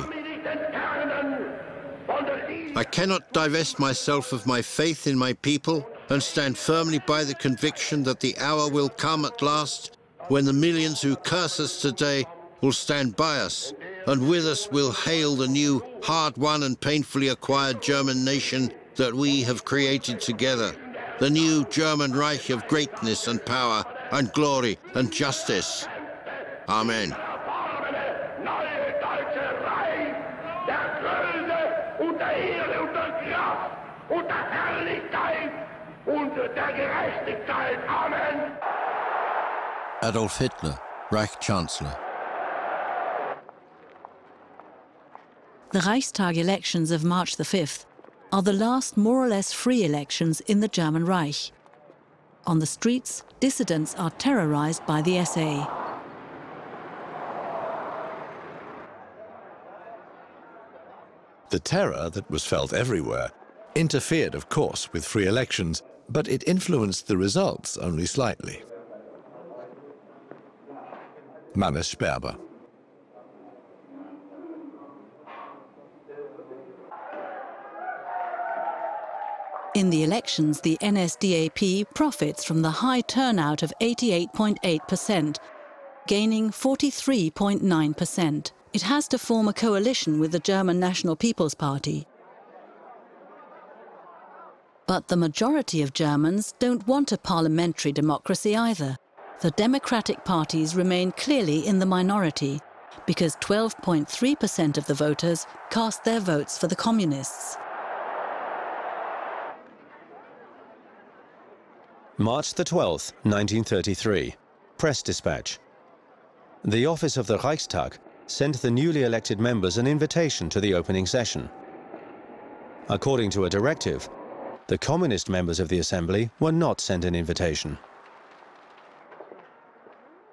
I cannot divest myself of my faith in my people and stand firmly by the conviction that the hour will come at last when the millions who curse us today will stand by us, and with us will hail the new, hard-won and painfully acquired German nation that we have created together, the new German Reich of greatness and power and glory and justice. Amen. Adolf Hitler, Reich Chancellor. The Reichstag elections of March the 5th are the last more or less free elections in the German Reich. On the streets, dissidents are terrorized by the SA. The terror that was felt everywhere interfered, of course, with free elections, but it influenced the results only slightly. Mannes Sperber. In the elections, the NSDAP profits from the high turnout of 88.8%, gaining 43.9%. It has to form a coalition with the German National People's Party. But the majority of Germans don't want a parliamentary democracy either. The democratic parties remain clearly in the minority, because 12.3% of the voters cast their votes for the communists. March the 12th, 1933. Press dispatch. The office of the Reichstag sent the newly elected members an invitation to the opening session. According to a directive, the communist members of the assembly were not sent an invitation.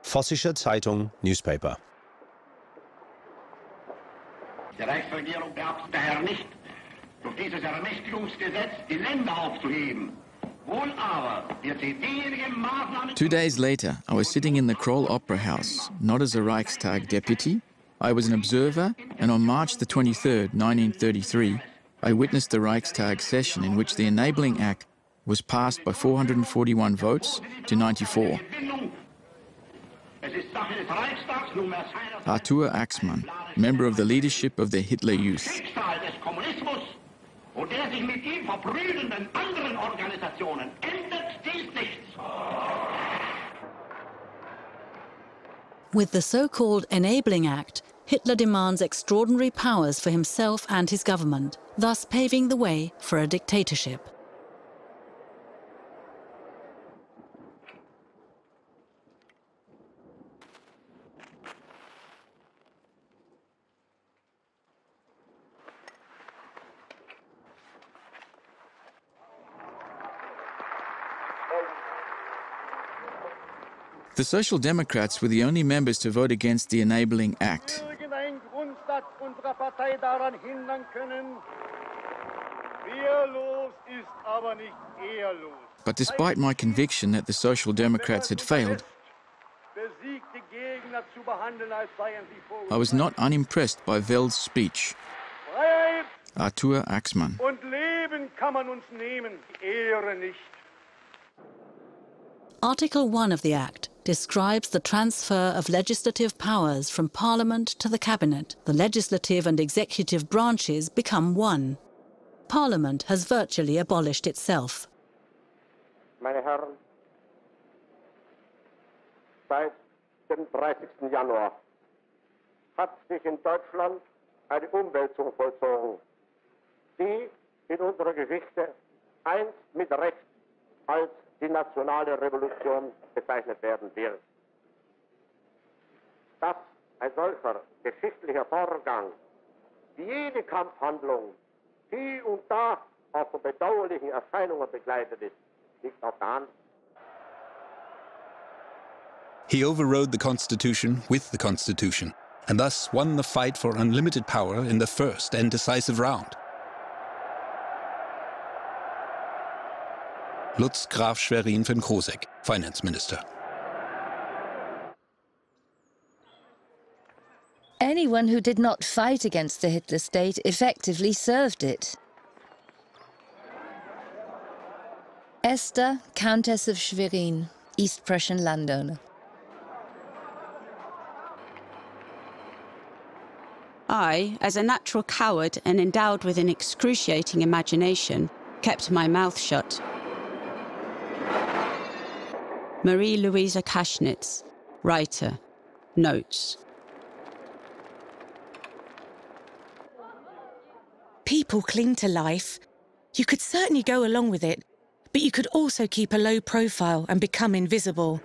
Vossische Zeitung newspaper. Der Reichsregierung beabsichtigt daher nicht, durch dieses Ermächtigungsgesetz die Länder aufzuheben. 2 days later, I was sitting in the Kroll Opera House, not as a Reichstag deputy. I was an observer, and on March the 23rd, 1933, I witnessed the Reichstag session in which the Enabling Act was passed by 441 votes to 94. Arthur Axmann, member of the leadership of the Hitler Youth. und der sich mit ihm verbrüdenden anderen Organisationen ändert dies nichts. With the so-called Enabling Act, Hitler demands extraordinary powers for himself and his government, thus paving the way for a dictatorship. The Social Democrats were the only members to vote against the Enabling Act. Irgendein Grundsatz unserer Partei daran hindern können. Wehrlos ist aber nicht ehrlos. But despite my conviction that the Social Democrats had failed, Besiegte Gegner zu behandeln, als seien sie Vogel. I was not unimpressed by Weld's speech. Freiheit Arthur Axmann. und Leben kann man uns nehmen, Ehre nicht. Article 1 of the Act describes the transfer of legislative powers from Parliament to the Cabinet. The legislative and executive branches become one. Parliament has virtually abolished itself. Meine Herren, seit dem 30. Januar hat sich in Deutschland eine Umwälzung vollzogen, die in unserer Geschichte einst mit Recht als die nationale Revolution bezeichnet werden wird. Dass ein solcher geschichtlicher Vorgang wie jede Kampfhandlung hier und da auch von bedauerlichen Erscheinungen begleitet ist, liegt auf der Hand. He overrode the Constitution with the Constitution, and thus won the fight for unlimited power in the first and decisive round. Lutz Graf Schwerin von Krosigk, Finance Minister. Anyone who did not fight against the Hitler state effectively served it. Esther, Countess of Schwerin, East Prussian landowner. I, as a natural coward and endowed with an excruciating imagination, kept my mouth shut. Marie-Louise Kaschnitz, writer, notes. People cling to life. You could certainly go along with it, but you could also keep a low profile and become invisible.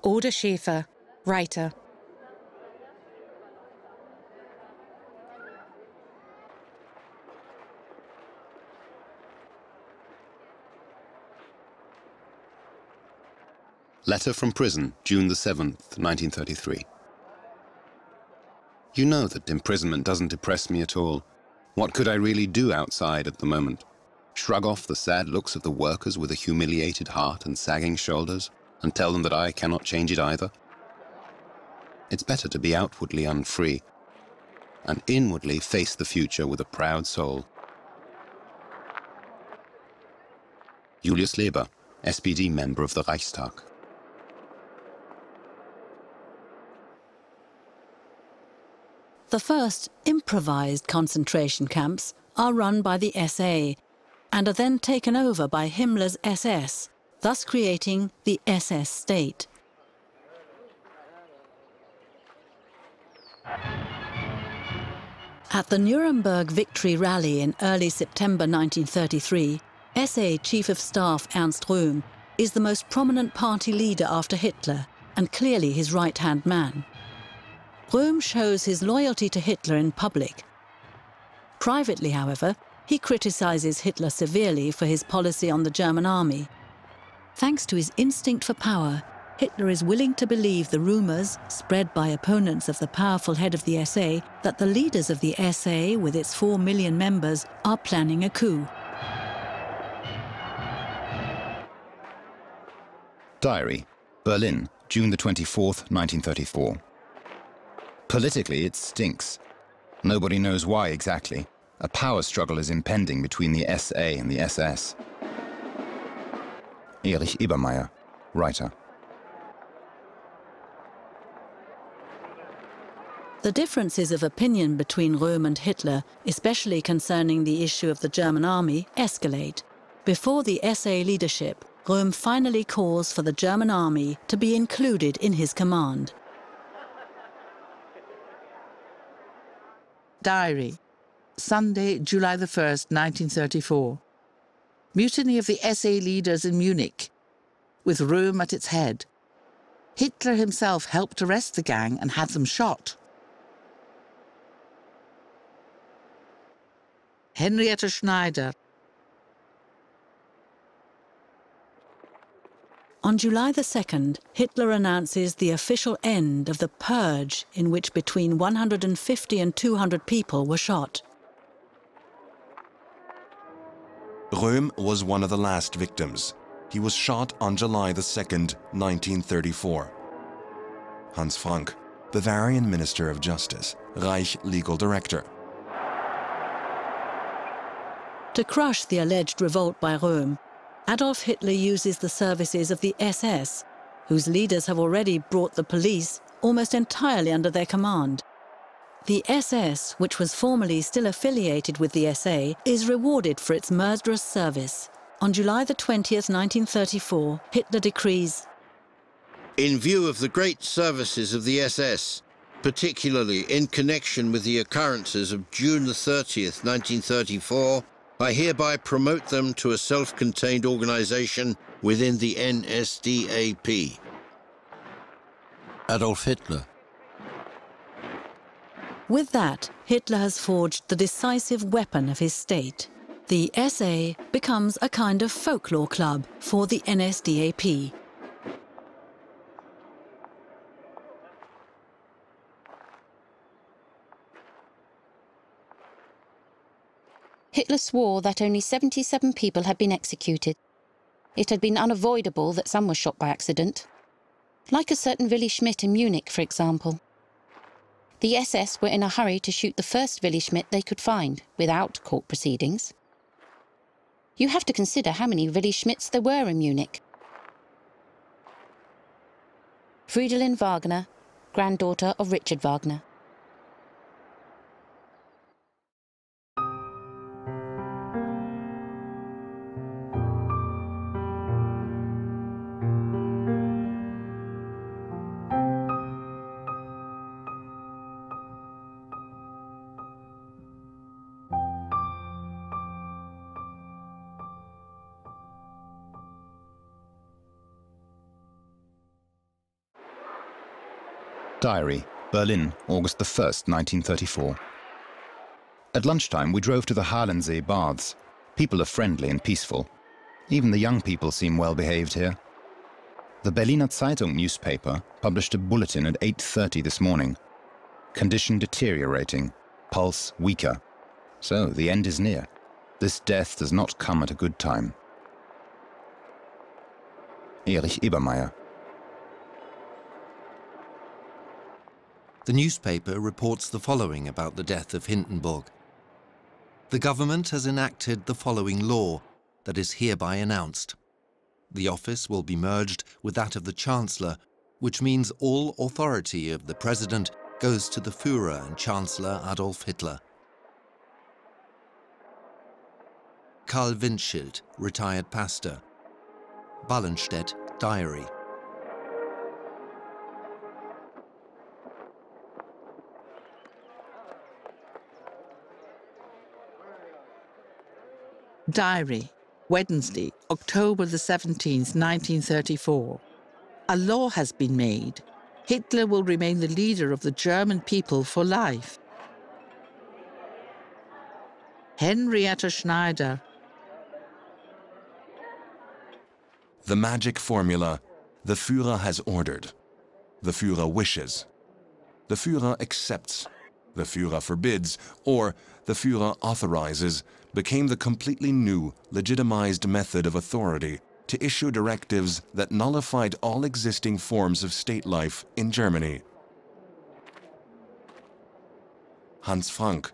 Alda Schäfer, writer. Letter from prison, June the 7th, 1933. You know that imprisonment doesn't depress me at all. What could I really do outside at the moment? Shrug off the sad looks of the workers with a humiliated heart and sagging shoulders, and tell them that I cannot change it either? It's better to be outwardly unfree, and inwardly face the future with a proud soul. Julius Leber, SPD member of the Reichstag. The first improvised concentration camps are run by the SA and are then taken over by Himmler's SS, thus creating the SS state. At the Nuremberg Victory Rally in early September 1933, SA Chief of Staff Ernst Röhm is the most prominent party leader after Hitler and clearly his right-hand man. Röhm shows his loyalty to Hitler in public. Privately, however, he criticizes Hitler severely for his policy on the German army. Thanks to his instinct for power, Hitler is willing to believe the rumors spread by opponents of the powerful head of the SA that the leaders of the SA, with its 4 million members, are planning a coup. Diary, Berlin, June the 24th, 1934. Politically, it stinks. Nobody knows why exactly. A power struggle is impending between the SA and the SS. Erich Ebermeier, writer. The differences of opinion between Röhm and Hitler, especially concerning the issue of the German army, escalate. Before the SA leadership, Röhm finally calls for the German army to be included in his command. Diary. Sunday, July the 1st, 1934. Mutiny of the SA leaders in Munich, with Röhm at its head. Hitler himself helped arrest the gang and had them shot. Henrietta Schneider. On July the 2nd, Hitler announces the official end of the purge in which between 150 and 200 people were shot. Röhm was one of the last victims. He was shot on July the 2nd, 1934. Hans Frank, Bavarian Minister of Justice, Reich Legal Director. To crush the alleged revolt by Röhm, Adolf Hitler uses the services of the SS, whose leaders have already brought the police almost entirely under their command. The SS, which was formerly still affiliated with the SA, is rewarded for its murderous service. On July the 20th, 1934, Hitler decrees, "In view of the great services of the SS, particularly in connection with the occurrences of June the 30th, 1934, I hereby promote them to a self-contained organization within the NSDAP." Adolf Hitler. With that, Hitler has forged the decisive weapon of his state. The SA becomes a kind of folklore club for the NSDAP. Hitler swore that only 77 people had been executed. It had been unavoidable that some were shot by accident. Like a certain Willy Schmidt in Munich, for example. The SS were in a hurry to shoot the first Willy Schmidt they could find, without court proceedings. You have to consider how many Willy Schmidts there were in Munich. Fridolin Wagner, granddaughter of Richard Wagner. Diary, Berlin, August the 1st, 1934. At lunchtime, we drove to the Halensee baths. People are friendly and peaceful. Even the young people seem well behaved here. The Berliner Zeitung newspaper published a bulletin at 8:30 this morning. Condition deteriorating, pulse weaker. So the end is near. This death does not come at a good time. Erich Ebermeier. The newspaper reports the following about the death of Hindenburg. The government has enacted the following law that is hereby announced. The office will be merged with that of the Chancellor, which means all authority of the President goes to the Führer and Chancellor Adolf Hitler. Karl Windschild, retired pastor. Ballenstedt, diary. Diary, Wednesday, October the 17th, 1934. A law has been made. Hitler will remain the leader of the German people for life. Henrietta Schneider. The magic formula, the Führer has ordered. The Führer wishes. The Führer accepts. The Führer forbids, or the Führer authorizes, became the completely new, legitimized method of authority to issue directives that nullified all existing forms of state life in Germany. Hans Frank.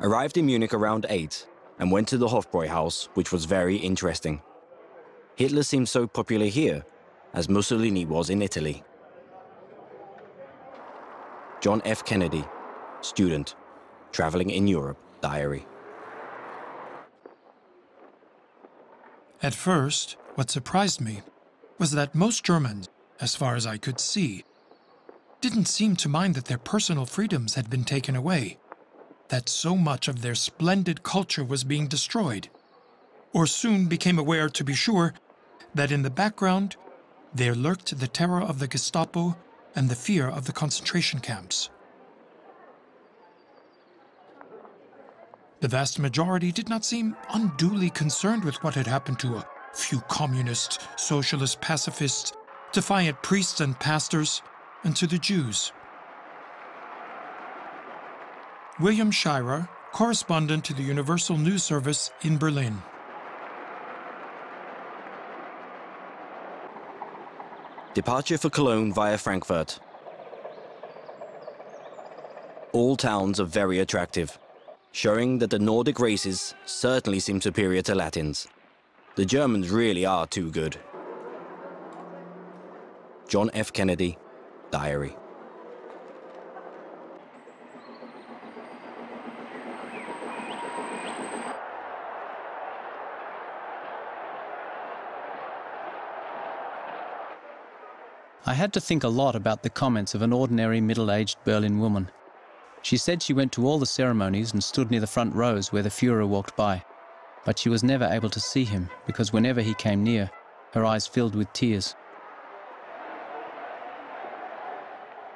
Arrived in Munich around 8. and went to the Hofbräuhaus, which was very interesting. Hitler seemed so popular here, as Mussolini was in Italy. John F. Kennedy, student, traveling in Europe, diary. At first, what surprised me was that most Germans, as far as I could see, didn't seem to mind that their personal freedoms had been taken away, that so much of their splendid culture was being destroyed, or soon became aware, to be sure, that in the background there lurked the terror of the Gestapo and the fear of the concentration camps. The vast majority did not seem unduly concerned with what had happened to a few communists, socialist pacifists, defiant priests and pastors, and to the Jews. William Shirer, correspondent to the Universal News Service in Berlin. Departure for Cologne via Frankfurt. All towns are very attractive, showing that the Nordic races certainly seem superior to Latins. The Germans really are too good. John F. Kennedy, diary. I had to think a lot about the comments of an ordinary middle-aged Berlin woman. She said she went to all the ceremonies and stood near the front rows where the Führer walked by, but she was never able to see him because whenever he came near, her eyes filled with tears.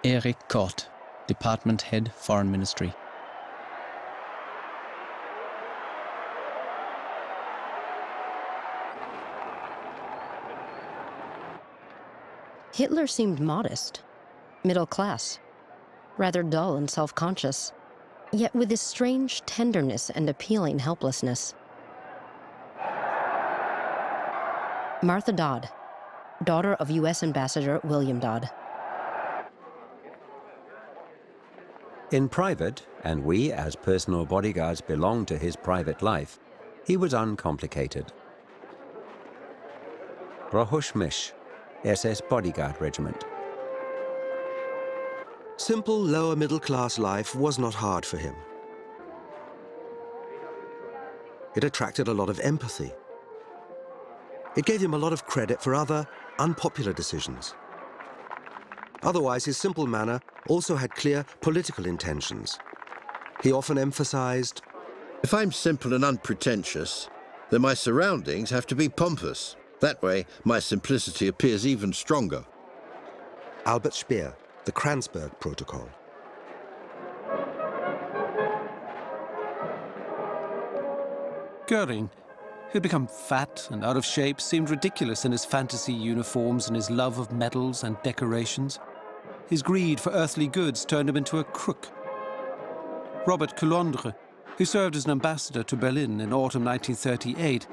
Erich Kott, Department Head, Foreign Ministry. Hitler seemed modest, middle class, rather dull and self-conscious, yet with this strange tenderness and appealing helplessness. Martha Dodd, daughter of U.S. Ambassador William Dodd. In private, and we as personal bodyguards belonged to his private life, he was uncomplicated. Rohush Mish, SS Bodyguard Regiment. Simple lower middle class life was not hard for him. It attracted a lot of empathy. It gave him a lot of credit for other unpopular decisions. Otherwise, his simple manner also had clear political intentions. He often emphasized, if I'm simple and unpretentious, then my surroundings have to be pompous. That way, my simplicity appears even stronger. Albert Speer, the Kranzberg Protocol. Goering, who'd become fat and out of shape, seemed ridiculous in his fantasy uniforms and his love of medals and decorations. His greed for earthly goods turned him into a crook. Robert Coulondre, who served as an ambassador to Berlin in autumn 1938,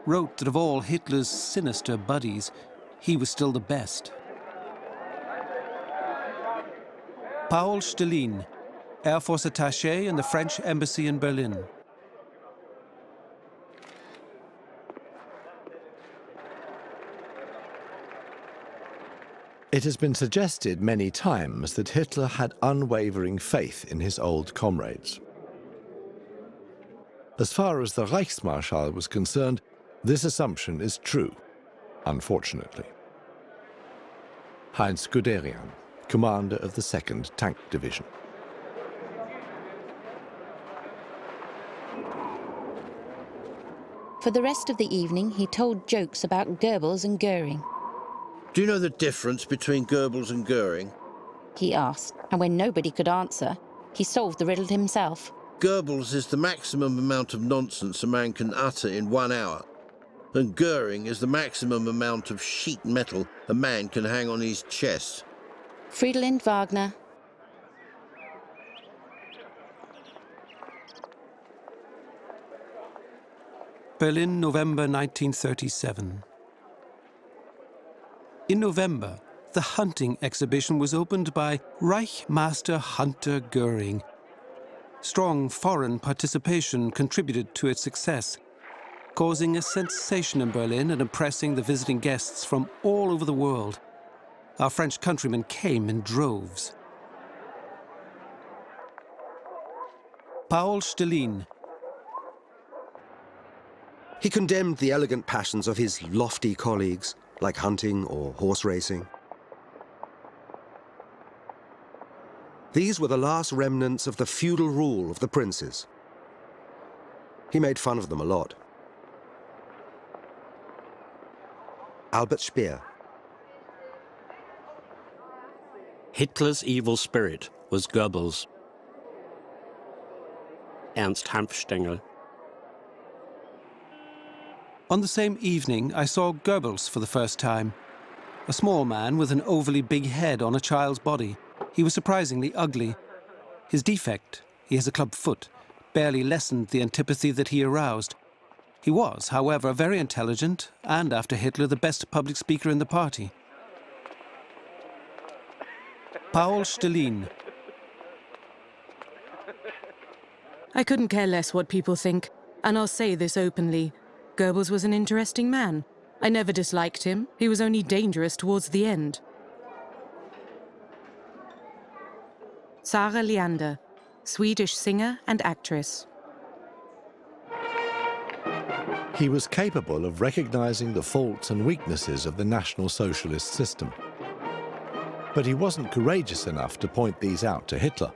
wrote that of all Hitler's sinister buddies, he was still the best. Paul Stelin, Air Force attaché in the French Embassy in Berlin. It has been suggested many times that Hitler had unwavering faith in his old comrades. As far as the Reichsmarschall was concerned, this assumption is true, unfortunately. Heinz Guderian, commander of the 2nd Tank Division. For the rest of the evening, he told jokes about Goebbels and Goering. Do you know the difference between Goebbels and Goering? He asked, and when nobody could answer, he solved the riddle himself. Goebbels is the maximum amount of nonsense a man can utter in 1 hour, and Goering is the maximum amount of sheet metal a man can hang on his chest. Fridolin Wagner. Berlin, November 1937. In November, the hunting exhibition was opened by Reichsmaster Hunter Goering. Strong foreign participation contributed to its success, causing a sensation in Berlin and impressing the visiting guests from all over the world. Our French countrymen came in droves. Paul Stalin. He condemned the elegant passions of his lofty colleagues, like hunting or horse racing. These were the last remnants of the feudal rule of the princes. He made fun of them a lot. Albert Speer. Hitler's evil spirit was Goebbels. Ernst Hanfstengel. On the same evening, I saw Goebbels for the first time. A small man with an overly big head on a child's body. He was surprisingly ugly. His defect, he has a club foot, barely lessened the antipathy that he aroused. He was, however, very intelligent, and after Hitler, the best public speaker in the party. Paul Stalin. I couldn't care less what people think, and I'll say this openly. Goebbels was an interesting man. I never disliked him. He was only dangerous towards the end. Sara Leander, Swedish singer and actress. He was capable of recognizing the faults and weaknesses of the National Socialist system. But he wasn't courageous enough to point these out to Hitler.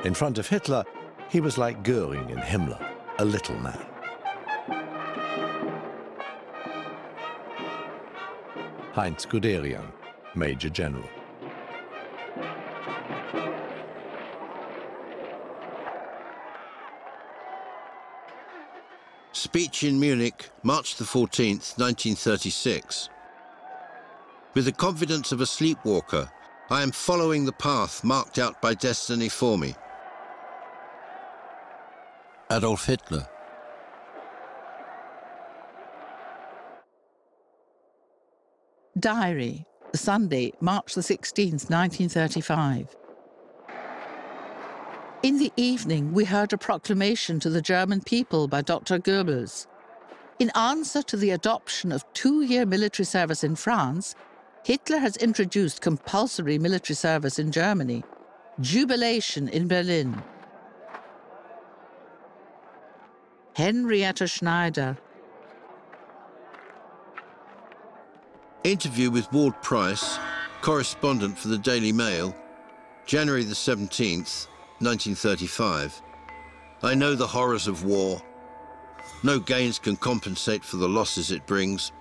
In front of Hitler, he was like Göring and Himmler, a little man. Heinz Guderian, Major General. Speech in Munich, March the 14th, 1936. With the confidence of a sleepwalker, I am following the path marked out by destiny for me. Adolf Hitler. Diary, Sunday, March the 16th, 1935. In the evening, we heard a proclamation to the German people by Dr. Goebbels. In answer to the adoption of 2-year military service in France, Hitler has introduced compulsory military service in Germany. Jubilation in Berlin. Henrietta Schneider. Interview with Ward Price, correspondent for the Daily Mail, January the 17th, 1935. I know the horrors of war. No gains can compensate for the losses it brings.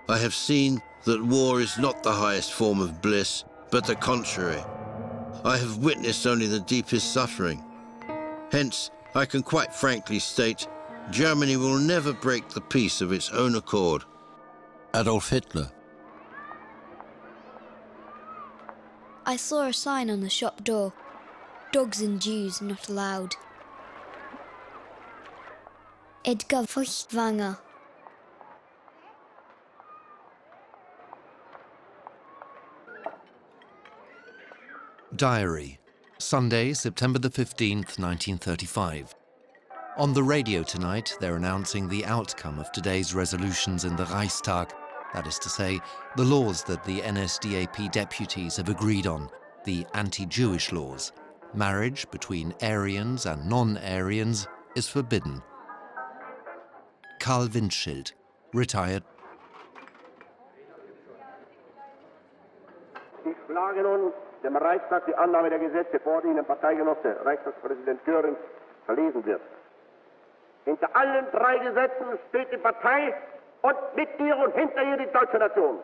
I have seen that war is not the highest form of bliss, but the contrary. I have witnessed only the deepest suffering. Hence, I can quite frankly state, Germany will never break the peace of its own accord. Adolf Hitler. I saw a sign on the shop door. Dogs and Jews not allowed. Edgar Feuchtwanger. Diary, Sunday, September the 15th, 1935. On the radio tonight, they're announcing the outcome of today's resolutions in the Reichstag, that is to say, the laws that the NSDAP deputies have agreed on, the anti-Jewish laws. Marriage between Aryans and non-Aryans is forbidden. Karl Windschild, retired. Ich schlage nun dem Reichstag die Annahme der Gesetze vor, die Ihnen Parteigenosse Reichstagspräsident Göring verlesen wird. Hinter allen 3 Gesetzen steht die Partei und mit ihr und hinter ihr die deutsche Nation.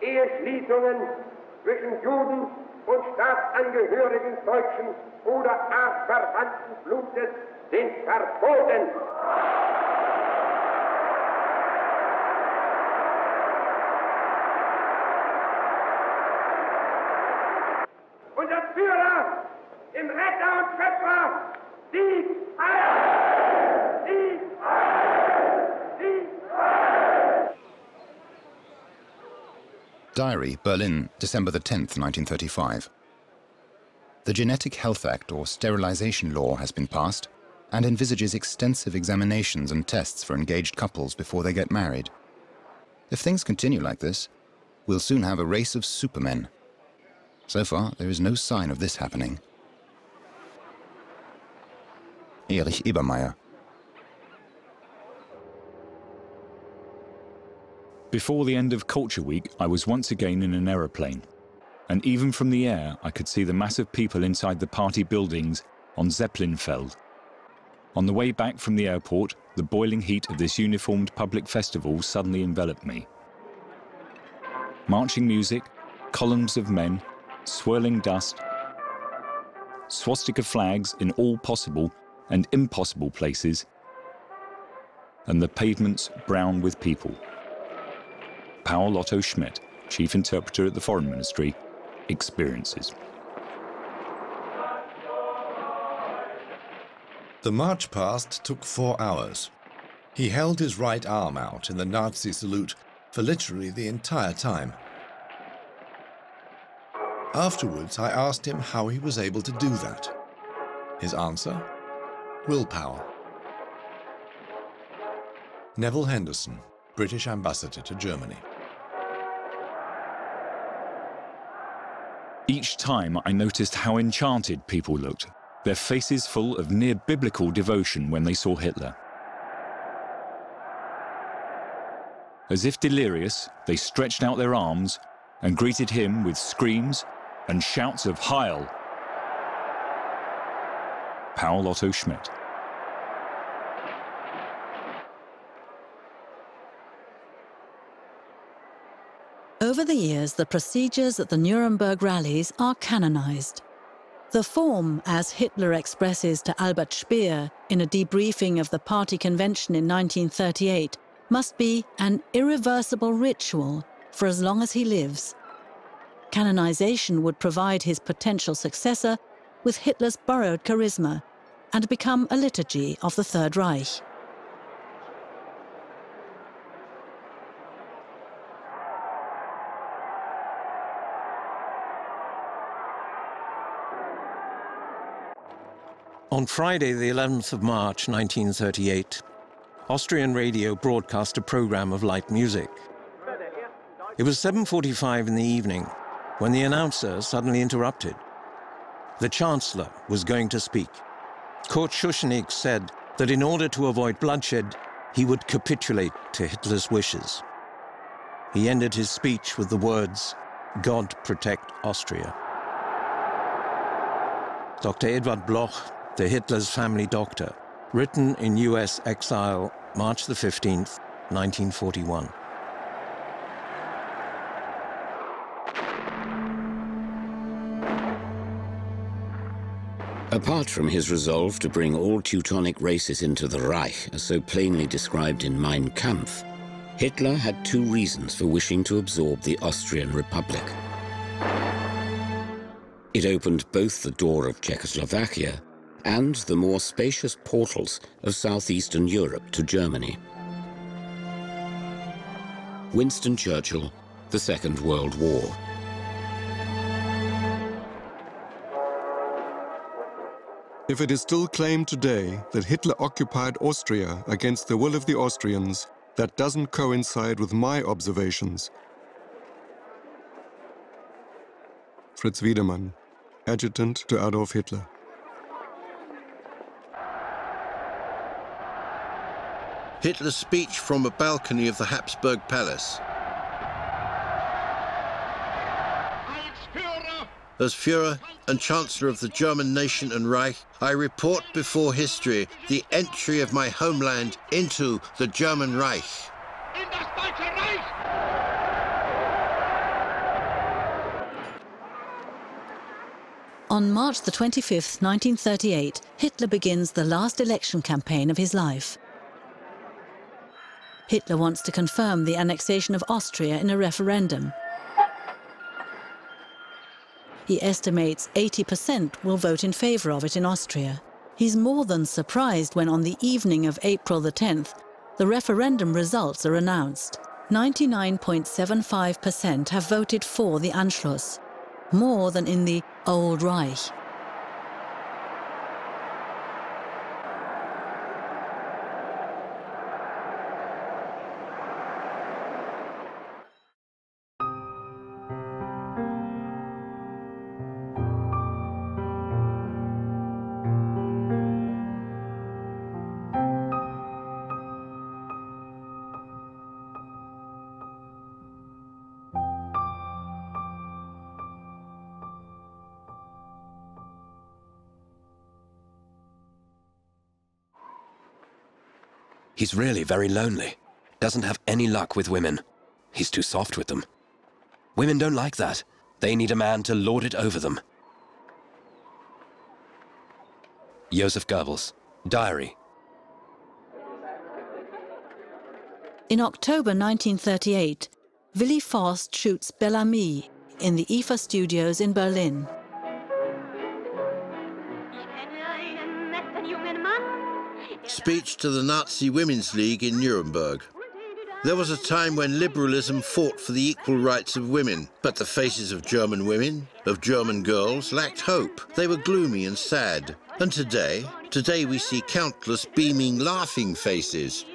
Eheschließungen zwischen Juden und Staatsangehörigen deutschen oder artverwandten Blutes sind verboten. Unser Führer im Retter und Schöpfer, Sieg Heil! Diary, Berlin, December the 10th, 1935. The Genetic Health Act, or sterilization law, has been passed and envisages extensive examinations and tests for engaged couples before they get married. If things continue like this, we'll soon have a race of supermen. So far, there is no sign of this happening. Erich Ebermeier. Before the end of Culture Week, I was once again in an aeroplane. And even from the air, I could see the mass of people inside the party buildings on Zeppelinfeld. On the way back from the airport, the boiling heat of this uniformed public festival suddenly enveloped me. Marching music, columns of men, swirling dust, swastika flags in all possible and impossible places, and the pavements brown with people. Paul Otto Schmidt, Chief Interpreter at the Foreign Ministry, experiences. The march past took 4 hours. He held his right arm out in the Nazi salute for literally the entire time. Afterwards, I asked him how he was able to do that. His answer? Willpower. Neville Henderson, British Ambassador to Germany. Each time I noticed how enchanted people looked, their faces full of near-biblical devotion when they saw Hitler. As if delirious, they stretched out their arms and greeted him with screams and shouts of Heil. Paul Otto Schmidt. Over the years, the procedures at the Nuremberg rallies are canonized. The form, as Hitler expresses to Albert Speer in a debriefing of the party convention in 1938, must be an irreversible ritual for as long as he lives. Canonization would provide his potential successor with Hitler's borrowed charisma and become a liturgy of the Third Reich. On Friday, the 11th of March, 1938, Austrian radio broadcast a program of light music. It was 7:45 in the evening when the announcer suddenly interrupted. The Chancellor was going to speak. Kurt Schuschnigg said that in order to avoid bloodshed, he would capitulate to Hitler's wishes. He ended his speech with the words, "God protect Austria." Dr. Edward Bloch, the Hitler's family doctor, written in US exile, March the 15th, 1941. Apart from his resolve to bring all Teutonic races into the Reich, as so plainly described in Mein Kampf, Hitler had 2 reasons for wishing to absorb the Austrian Republic. It opened both the door of Czechoslovakia and the more spacious portals of southeastern Europe to Germany. Winston Churchill, The Second World War. If it is still claimed today that Hitler occupied Austria against the will of the Austrians, that doesn't coincide with my observations. Fritz Wiedemann, Adjutant to Adolf Hitler. Hitler's speech from a balcony of the Habsburg Palace. As Führer and Chancellor of the German nation and Reich, I report before history the entry of my homeland into the German Reich. On March the 25th, 1938, Hitler begins the last election campaign of his life. Hitler wants to confirm the annexation of Austria in a referendum. He estimates 80% will vote in favour of it in Austria. He's more than surprised when on the evening of April the 10th, the referendum results are announced. 99.75% have voted for the Anschluss, more than in the Old Reich. He's really very lonely. Doesn't have any luck with women. He's too soft with them. Women don't like that. They need a man to lord it over them. Joseph Goebbels, Diary. In October 1938, Willy Forst shoots Bel Ami in the IFA studios in Berlin. Speech to the Nazi Women's League in Nuremberg. There was a time when liberalism fought for the equal rights of women, but the faces of German women, of German girls, lacked hope. They were gloomy and sad. And today we see countless beaming, laughing faces.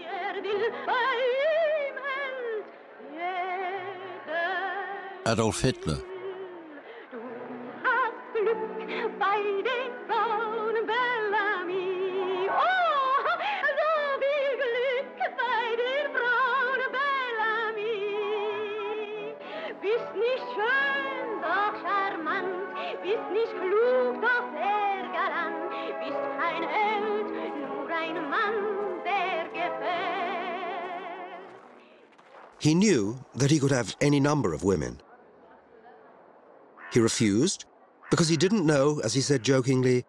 Adolf Hitler. He knew that he could have any number of women. He refused because he didn't know, as he said jokingly,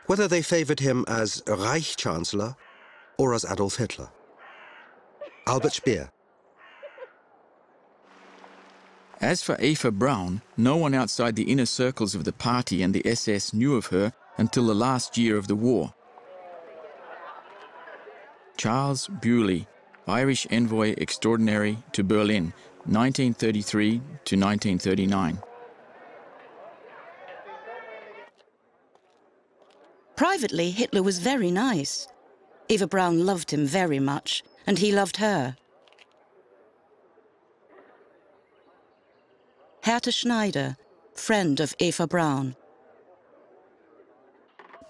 whether they favored him as a Reich Chancellor or as Adolf Hitler. Albert Speer. As for Eva Braun, no one outside the inner circles of the party and the SS knew of her until the last year of the war. Charles Bewley, Irish Envoy Extraordinary to Berlin, 1933 to 1939. Privately, Hitler was very nice. Eva Braun loved him very much, and he loved her. Hertha Schneider, friend of Eva Braun.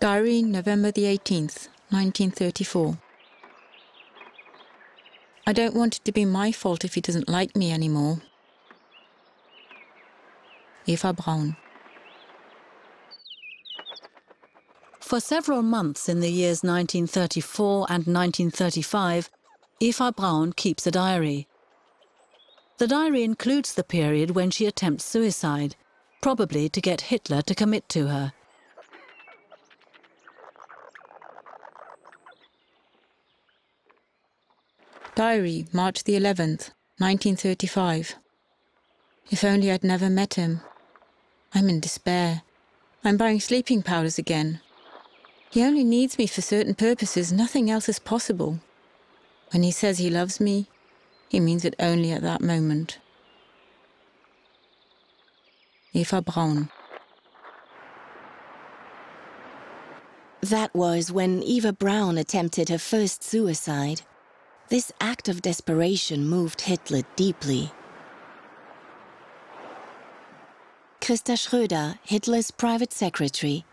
Diary, November the 18th, 1934. I don't want it to be my fault if he doesn't like me anymore. Eva Braun. For several months in the years 1934 and 1935, Eva Braun keeps a diary. The diary includes the period when she attempts suicide, probably to get Hitler to commit to her. Diary, March the 11th, 1935. If only I'd never met him. I'm in despair. I'm buying sleeping powders again. He only needs me for certain purposes. Nothing else is possible. When he says he loves me, he means it only at that moment. Eva Braun. That was when Eva Braun attempted her first suicide. This act of desperation moved Hitler deeply. Christa Schröder, Hitler's private secretary.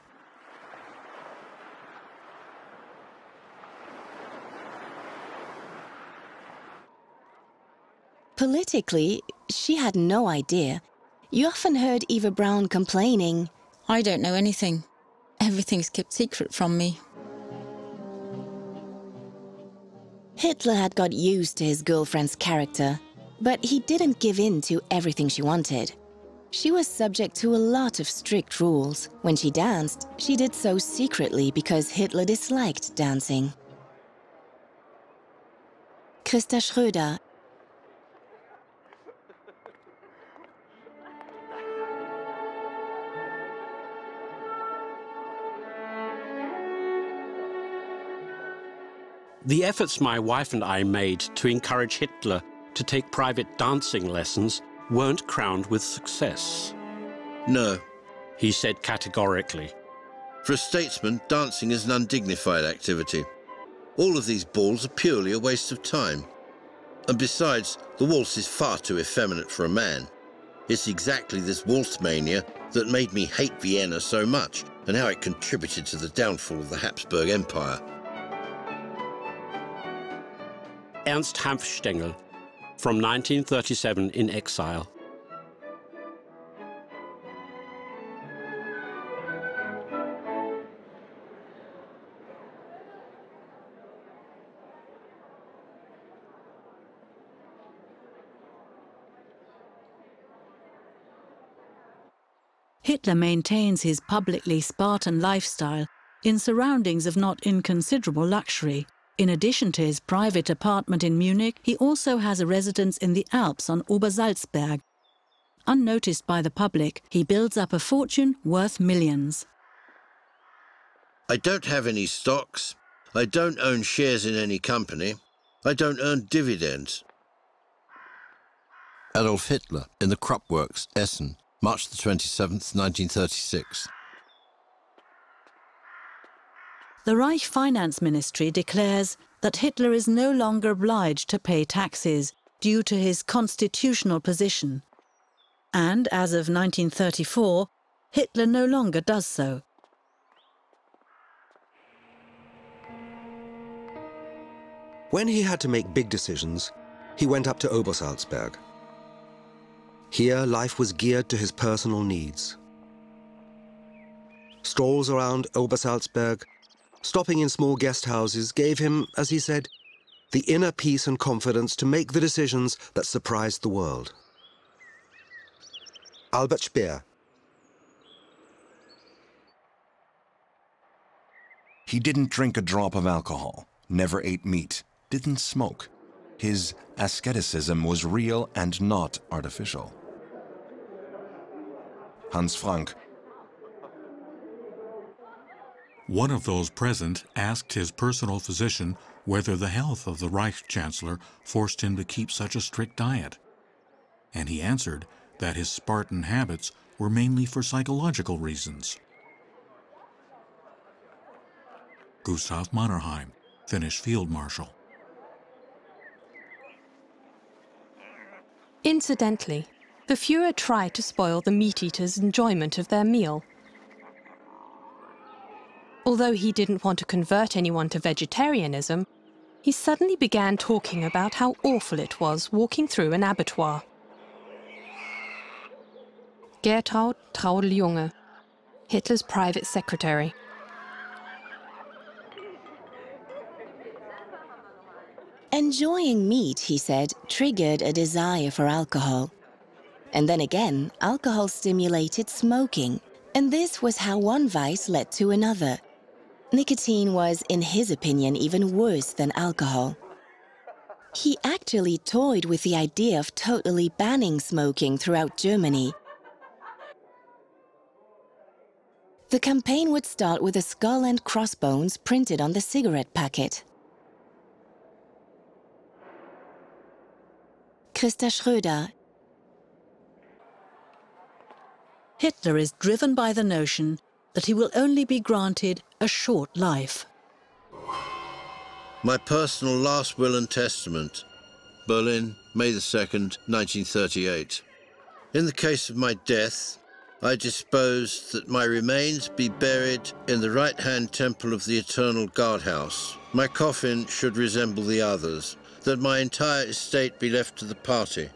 Politically, she had no idea. You often heard Eva Braun complaining, I don't know anything. Everything's kept secret from me. Hitler had got used to his girlfriend's character, but he didn't give in to everything she wanted. She was subject to a lot of strict rules. When she danced, she did so secretly because Hitler disliked dancing. Christa Schröder. The efforts my wife and I made to encourage Hitler to take private dancing lessons weren't crowned with success. No, he said categorically. For a statesman, dancing is an undignified activity. All of these balls are purely a waste of time. And besides, the waltz is far too effeminate for a man. It's exactly this waltz mania that made me hate Vienna so much, and how it contributed to the downfall of the Habsburg Empire. Ernst Hanfstengel, from 1937 in exile. Hitler maintains his publicly Spartan lifestyle in surroundings of not inconsiderable luxury. In addition to his private apartment in Munich, he also has a residence in the Alps on Obersalzberg. Unnoticed by the public, he builds up a fortune worth millions. I don't have any stocks. I don't own shares in any company. I don't earn dividends. Adolf Hitler in the Krupp Works, Essen, March the 27th, 1936. The Reich Finance Ministry declares that Hitler is no longer obliged to pay taxes due to his constitutional position. And as of 1934, Hitler no longer does so. When he had to make big decisions, he went up to Obersalzberg. Here, life was geared to his personal needs. Strolls around Obersalzberg, stopping in small guest houses, gave him, as he said, the inner peace and confidence to make the decisions that surprised the world. Albert Speer. He didn't drink a drop of alcohol, never ate meat, didn't smoke. His asceticism was real and not artificial. Hans Frank. One of those present asked his personal physician whether the health of the Reich Chancellor forced him to keep such a strict diet. And he answered that his Spartan habits were mainly for psychological reasons. Gustav Mannerheim, Finnish Field Marshal. Incidentally, the Fuhrer tried to spoil the meat-eaters' enjoyment of their meal. Although he didn't want to convert anyone to vegetarianism, he suddenly began talking about how awful it was walking through an abattoir. Gertraud Traudl-Junge, Hitler's private secretary. Enjoying meat, he said, triggered a desire for alcohol. And then again, alcohol stimulated smoking. And this was how one vice led to another. Nicotine was, in his opinion, even worse than alcohol. He actually toyed with the idea of totally banning smoking throughout Germany. The campaign would start with a skull and crossbones printed on the cigarette packet. Christa Schröder. Hitler is driven by the notion that he will only be granted a short life. My personal last will and testament, Berlin, May the 2nd, 1938. In the case of my death, I dispose that my remains be buried in the right-hand temple of the Eternal Guardhouse. My coffin should resemble the others, that my entire estate be left to the party.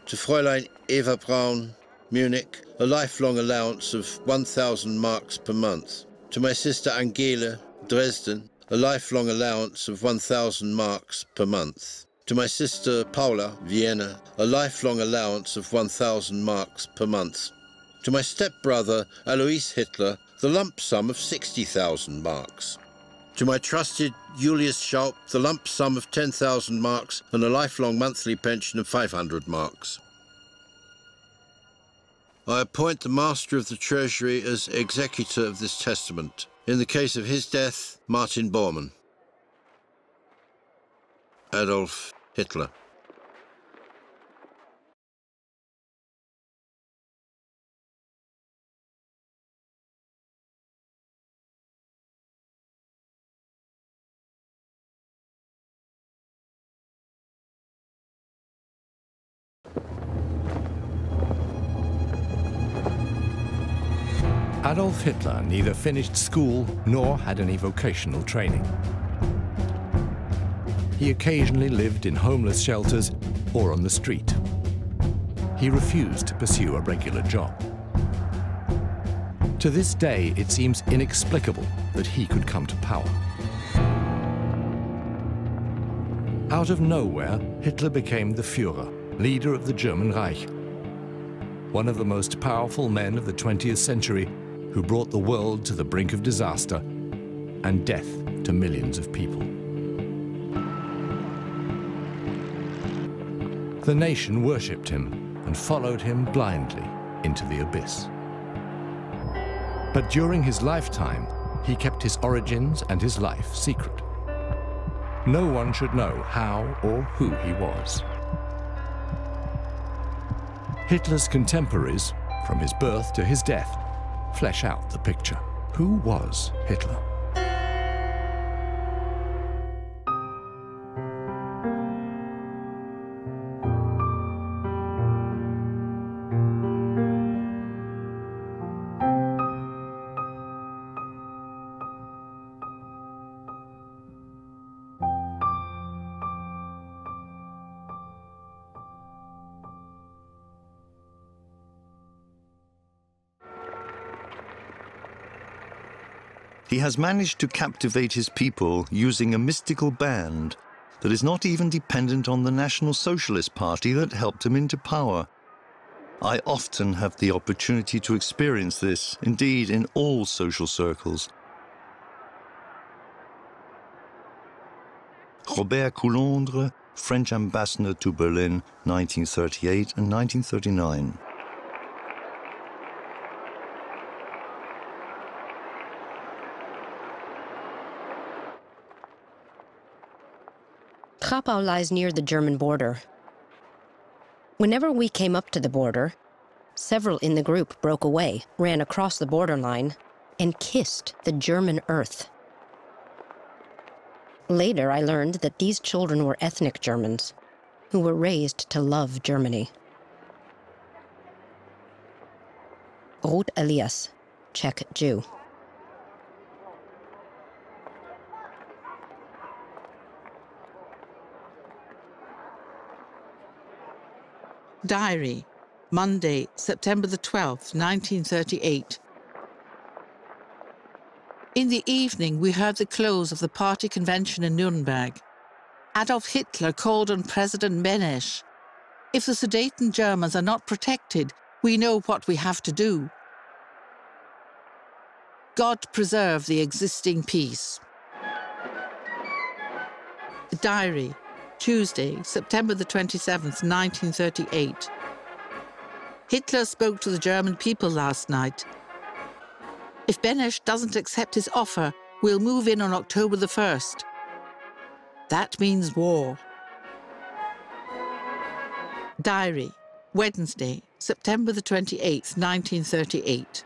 To Fräulein Eva Braun, Munich, a lifelong allowance of 1,000 marks per month. To my sister Angela, Dresden, a lifelong allowance of 1,000 marks per month. To my sister Paula, Vienna, a lifelong allowance of 1,000 marks per month. To my stepbrother Alois Hitler, the lump sum of 60,000 marks. To my trusted Julius Schaup, the lump sum of 10,000 marks and a lifelong monthly pension of 500 marks. I appoint the Master of the Treasury as executor of this testament. In the case of his death, Martin Bormann. Adolf Hitler. Adolf Hitler neither finished school nor had any vocational training. He occasionally lived in homeless shelters or on the street. He refused to pursue a regular job. To this day, it seems inexplicable that he could come to power. Out of nowhere, Hitler became the Führer, leader of the German Reich, one of the most powerful men of the 20th century who brought the world to the brink of disaster and death to millions of people. The nation worshipped him and followed him blindly into the abyss. But during his lifetime, he kept his origins and his life secret. No one should know how or who he was. Hitler's contemporaries, from his birth to his death, flesh out the picture. Who was Hitler? He has managed to captivate his people using a mystical band that is not even dependent on the National Socialist Party that helped him into power. I often have the opportunity to experience this, indeed in all social circles. Robert Coulondre, French ambassador to Berlin, 1938 and 1939. Krakow lies near the German border. Whenever we came up to the border, several in the group broke away, ran across the borderline, and kissed the German earth. Later, I learned that these children were ethnic Germans who were raised to love Germany. Ruth Elias, Czech Jew. Diary, Monday, September the 12th, 1938. In the evening, we heard the close of the party convention in Nuremberg. Adolf Hitler called on President Benesch. If the Sudeten Germans are not protected, we know what we have to do. God preserve the existing peace. Diary, Tuesday, September the 27th, 1938. Hitler spoke to the German people last night. If Benesch doesn't accept his offer, we'll move in on October the 1st. That means war. Diary, Wednesday, September the 28th, 1938.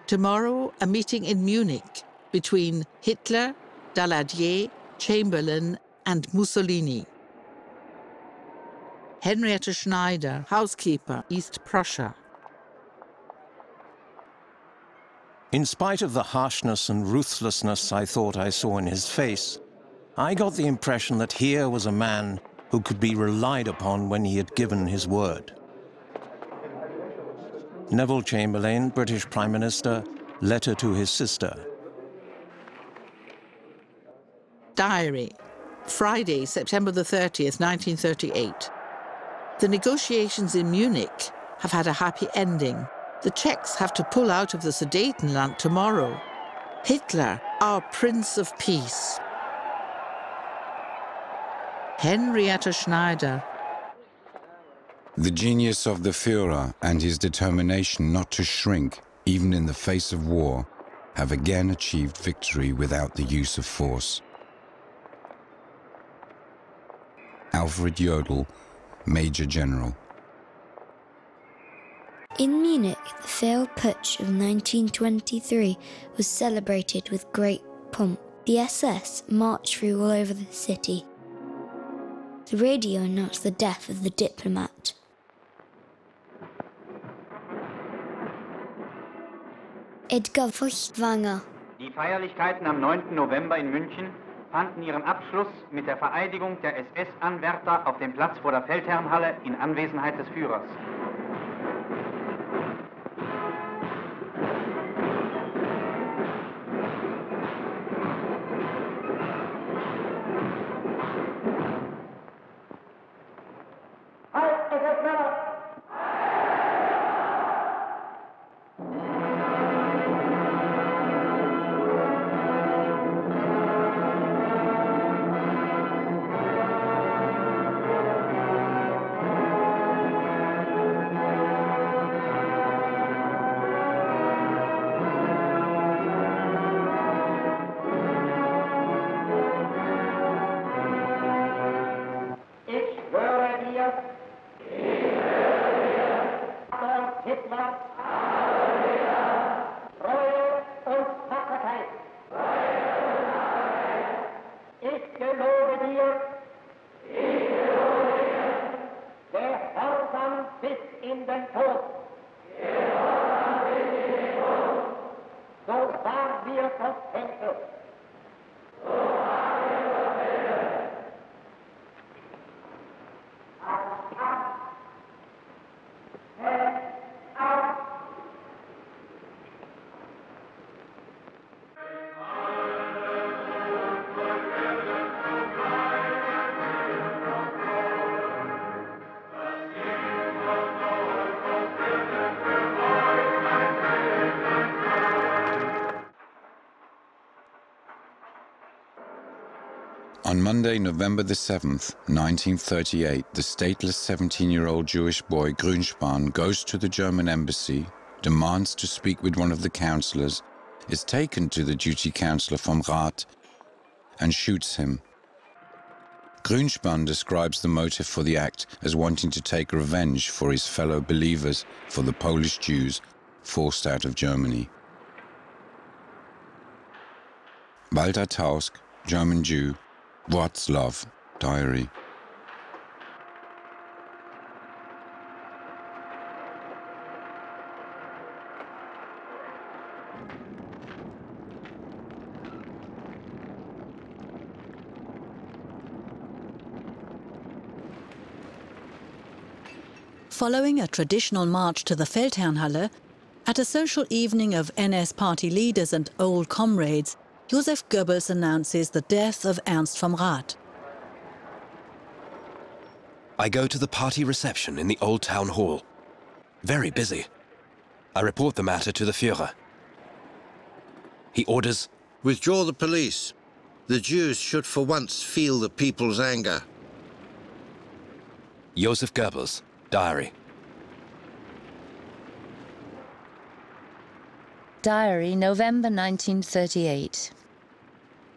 Tomorrow, a meeting in Munich between Hitler, Daladier, Chamberlain, and Mussolini. Henrietta Schneider, housekeeper, East Prussia. In spite of the harshness and ruthlessness I thought I saw in his face, I got the impression that here was a man who could be relied upon when he had given his word. Neville Chamberlain, British Prime Minister, letter to his sister. Diary, Friday, September the 30th, 1938. The negotiations in Munich have had a happy ending. The Czechs have to pull out of the Sudetenland tomorrow. Hitler, our Prince of Peace. Henrietta Schneider. The genius of the Führer and his determination not to shrink, even in the face of war, have again achieved victory without the use of force. Alfred Jodl, Major General. In Munich, the failed putsch of 1923 was celebrated with great pomp. The SS marched through all over the city. The radio announced the death of the diplomat. Edgar Feuchtwanger. Die Feierlichkeiten am 9. November in München fanden ihren Abschluss mit der Vereidigung der SS-Anwärter auf dem Platz vor der Feldherrnhalle in Anwesenheit des Führers. On Monday, November the 7th, 1938, the stateless 17-year-old Jewish boy Grünspan goes to the German embassy, demands to speak with one of the counselors, is taken to the duty counselor vom Rat, and shoots him. Grünspan describes the motive for the act as wanting to take revenge for his fellow believers, for the Polish Jews forced out of Germany. Walter Tausk, German Jew, Wroclaw, diary. Following a traditional march to the Feldherrnhalle, at a social evening of NS party leaders and old comrades, Joseph Goebbels announces the death of Ernst vom Rath. I go to the party reception in the Old Town Hall. Very busy. I report the matter to the Führer. He orders, "Withdraw the police. The Jews should for once feel the people's anger." Joseph Goebbels, diary. Diary, November 1938.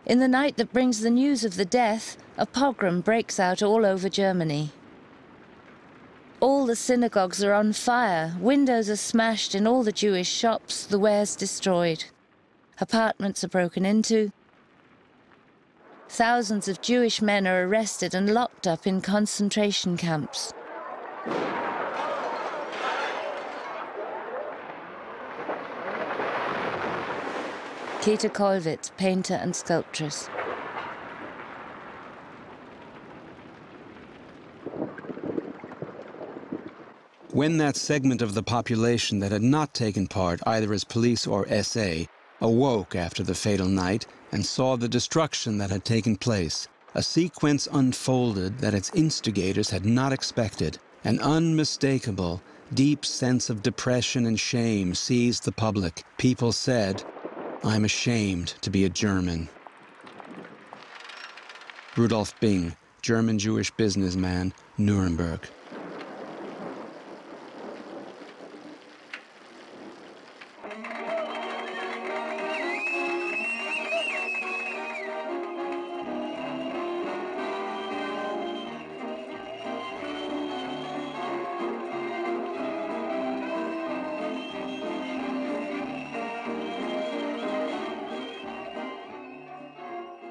In the night that brings the news of the death, a pogrom breaks out all over Germany. All the synagogues are on fire, windows are smashed in all the Jewish shops, the wares destroyed. Apartments are broken into. Thousands of Jewish men are arrested and locked up in concentration camps. Käthe Kollwitz, painter and sculptress. When that segment of the population that had not taken part either as police or SA awoke after the fatal night and saw the destruction that had taken place, a sequence unfolded that its instigators had not expected. An unmistakable, deep sense of depression and shame seized the public. People said, "I'm ashamed to be a German." Rudolf Bing, German Jewish businessman, Nuremberg.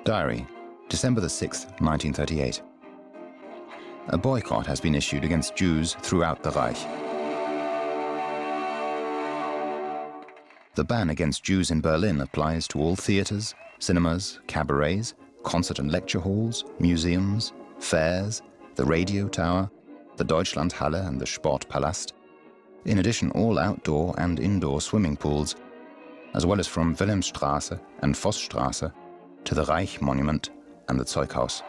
Diary, December the 6th, 1938. A boycott has been issued against Jews throughout the Reich. The ban against Jews in Berlin applies to all theatres, cinemas, cabarets, concert and lecture halls, museums, fairs, the radio tower, the Deutschlandhalle and the Sportpalast. In addition, all outdoor and indoor swimming pools, as well as from Wilhelmstraße and Vossstraße to the Reich Monument and the Zeughaus.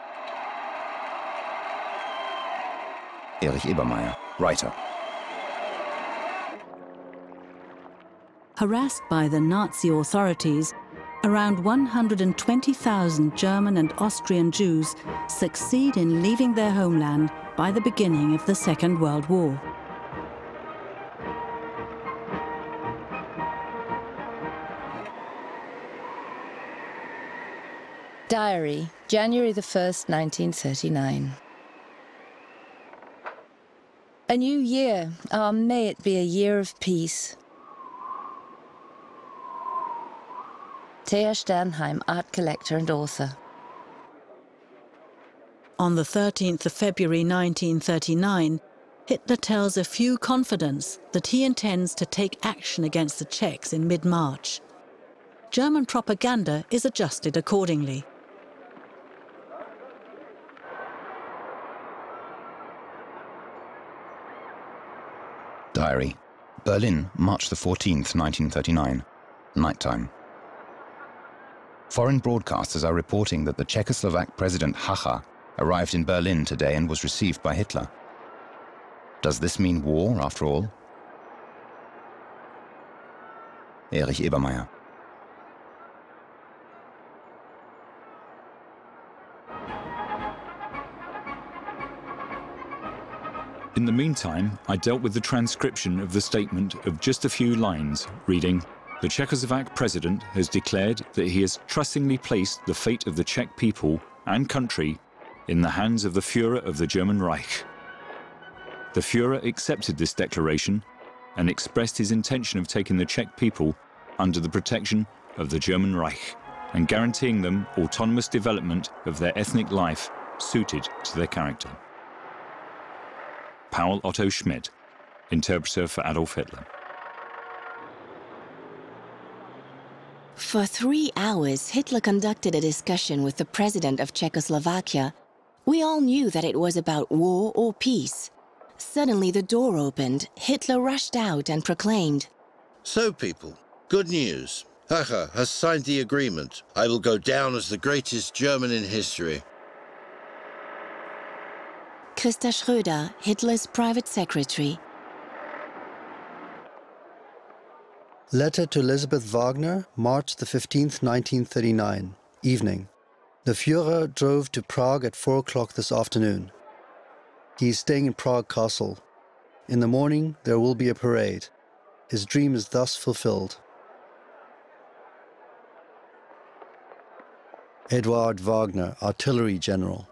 Erich Ebermeier, writer. Harassed by the Nazi authorities, around 120,000 German and Austrian Jews succeed in leaving their homeland by the beginning of the Second World War. Diary, January the 1st, 1939. A new year. Ah, may it be a year of peace. Thea Sternheim, art collector and author. On the 13th of February 1939, Hitler tells a few confidants that he intends to take action against the Czechs in mid-March. German propaganda is adjusted accordingly. Diary. Berlin, March the 14th, 1939. Nighttime. Foreign broadcasters are reporting that the Czechoslovak President Hacha arrived in Berlin today and was received by Hitler. Does this mean war, after all? Erich Ebermeier. In the meantime, I dealt with the transcription of the statement of just a few lines, reading, "The Czechoslovak president has declared that he has trustingly placed the fate of the Czech people and country in the hands of the Führer of the German Reich." The Führer accepted this declaration and expressed his intention of taking the Czech people under the protection of the German Reich and guaranteeing them autonomous development of their ethnic life suited to their character. Paul Otto Schmidt, interpreter for Adolf Hitler. For 3 hours, Hitler conducted a discussion with the president of Czechoslovakia. We all knew that it was about war or peace. Suddenly the door opened. Hitler rushed out and proclaimed, "So, people, good news. Hacha has signed the agreement. I will go down as the greatest German in history." Christa Schröder, Hitler's private secretary. Letter to Elizabeth Wagner, March the 15th, 1939, evening. The Führer drove to Prague at 4 o'clock this afternoon. He is staying in Prague Castle. In the morning, there will be a parade. His dream is thus fulfilled. Eduard Wagner, Artillery General.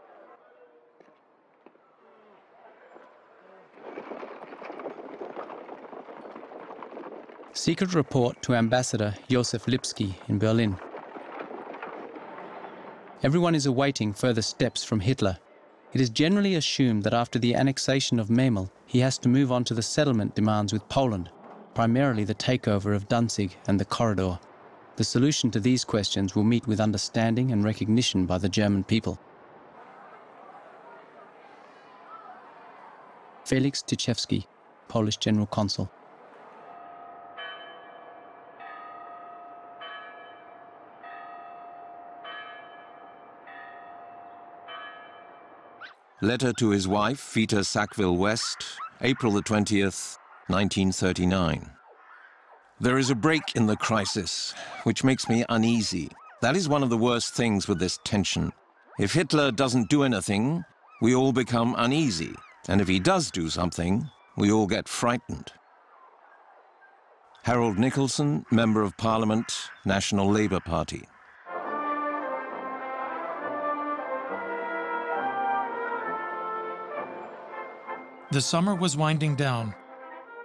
Secret report to Ambassador Josef Lipski in Berlin. Everyone is awaiting further steps from Hitler. It is generally assumed that after the annexation of Memel, he has to move on to the settlement demands with Poland, primarily the takeover of Danzig and the corridor. The solution to these questions will meet with understanding and recognition by the German people. Felix Tyszewski, Polish General Consul. Letter to his wife, Vita Sackville-West, April the 20th, 1939. There is a break in the crisis, which makes me uneasy. That is one of the worst things with this tension. If Hitler doesn't do anything, we all become uneasy. And if he does do something, we all get frightened. Harold Nicholson, Member of Parliament, National Labour Party. The summer was winding down.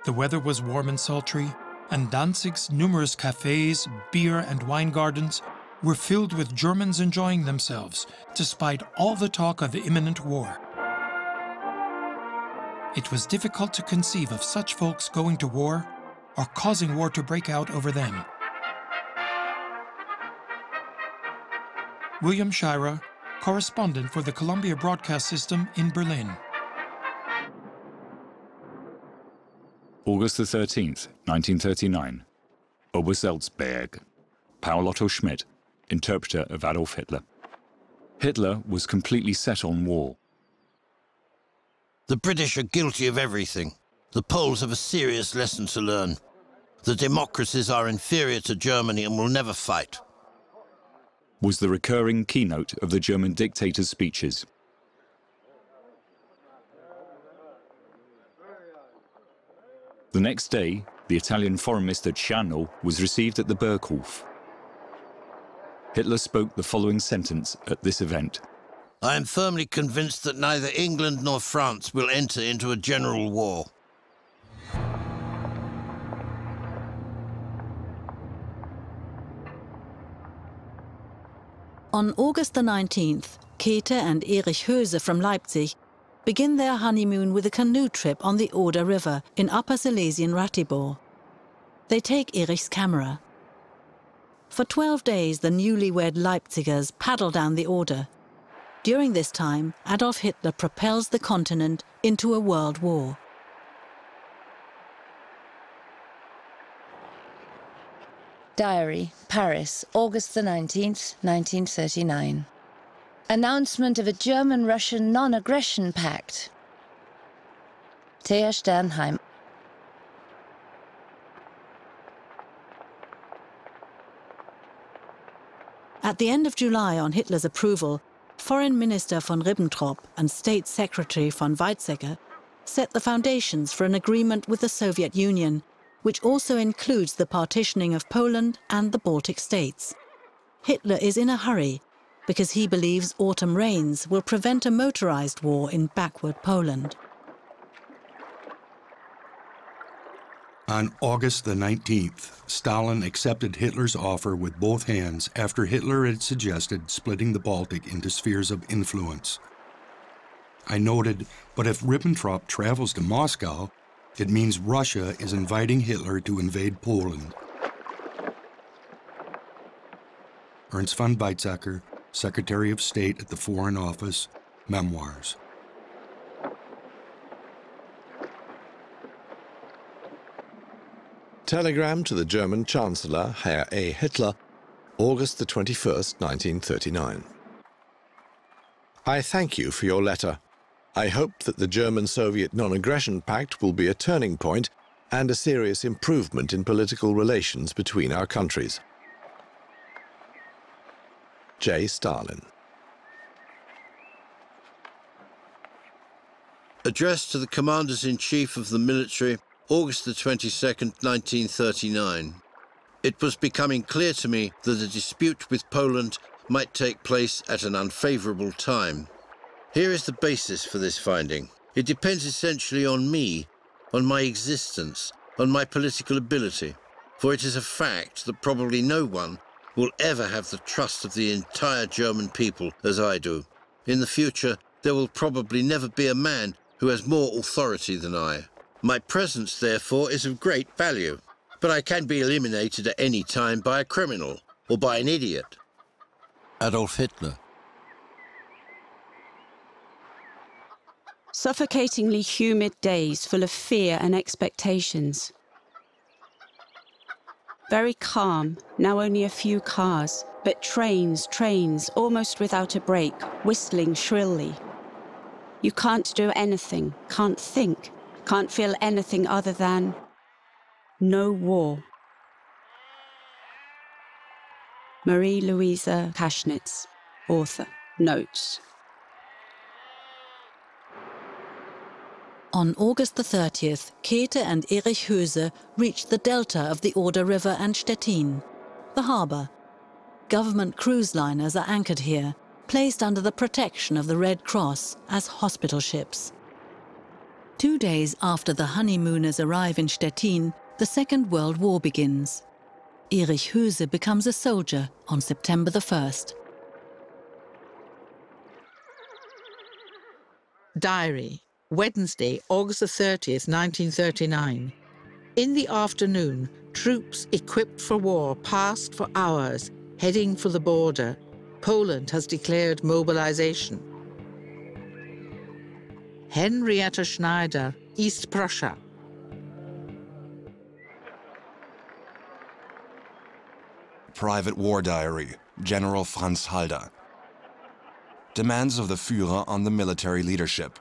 The weather was warm and sultry, and Danzig's numerous cafes, beer and wine gardens were filled with Germans enjoying themselves, despite all the talk of imminent war. It was difficult to conceive of such folks going to war or causing war to break out over them. William Shirer, correspondent for the Columbia Broadcast System in Berlin. August the 13th, 1939. Obersalzberg. Paul Otto Schmidt, interpreter of Adolf Hitler. Hitler was completely set on war. The British are guilty of everything. The Poles have a serious lesson to learn. The democracies are inferior to Germany and will never fight. Was the recurring keynote of the German dictator's speeches. The next day, the Italian Foreign Minister Ciano was received at the Burghof. Hitler spoke the following sentence at this event. I am firmly convinced that neither England nor France will enter into a general war. On August the 19th, Käthe and Erich Höse from Leipzig begin their honeymoon with a canoe trip on the Oder River in Upper Silesian Ratibor. They take Erich's camera. For 12 days, the newlywed Leipzigers paddle down the Oder. During this time, Adolf Hitler propels the continent into a world war. Diary, Paris, August the 19th, 1939. Announcement of a German-Russian non-aggression pact. Thea Sternheim. At the end of July, on Hitler's approval, Foreign Minister von Ribbentrop and State Secretary von Weizsäcker set the foundations for an agreement with the Soviet Union, which also includes the partitioning of Poland and the Baltic states. Hitler is in a hurry because he believes autumn rains will prevent a motorized war in backward Poland. On August the 19th, Stalin accepted Hitler's offer with both hands after Hitler had suggested splitting the Baltic into spheres of influence. I noted, but if Ribbentrop travels to Moscow, it means Russia is inviting Hitler to invade Poland. Ernst von Weizsäcker, Secretary of State at the Foreign Office, Memoirs. Telegram to the German Chancellor, Herr A. Hitler, August the 21st, 1939. I thank you for your letter. I hope that the German-Soviet non-aggression pact will be a turning point and a serious improvement in political relations between our countries. J. Stalin. Address to the Commanders-in-Chief of the military, August the 22nd, 1939. It was becoming clear to me that a dispute with Poland might take place at an unfavorable time. Here is the basis for this finding. It depends essentially on me, on my existence, on my political ability, for it is a fact that probably no one will ever have the trust of the entire German people as I do. In the future, there will probably never be a man who has more authority than I. My presence, therefore, is of great value, but I can be eliminated at any time by a criminal or by an idiot. Adolf Hitler. Suffocatingly humid days full of fear and expectations. Very calm, now only a few cars, but trains, almost without a break, whistling shrilly. You can't do anything, can't think, can't feel anything other than no war. Marie-Louise Kaschnitz, author, notes. On August the 30th, Käthe and Erich Höse reached the delta of the Oder River and Stettin, the harbour. Government cruise liners are anchored here, placed under the protection of the Red Cross as hospital ships. 2 days after the honeymooners arrive in Stettin, the Second World War begins. Erich Höse becomes a soldier on September the 1st. Diary. Wednesday, August the 30th, 1939. In the afternoon, troops equipped for war passed for hours, heading for the border. Poland has declared mobilization. Henrietta Schneider, East Prussia. Private War Diary, General Franz Halder. Demands of the Führer on the military leadership.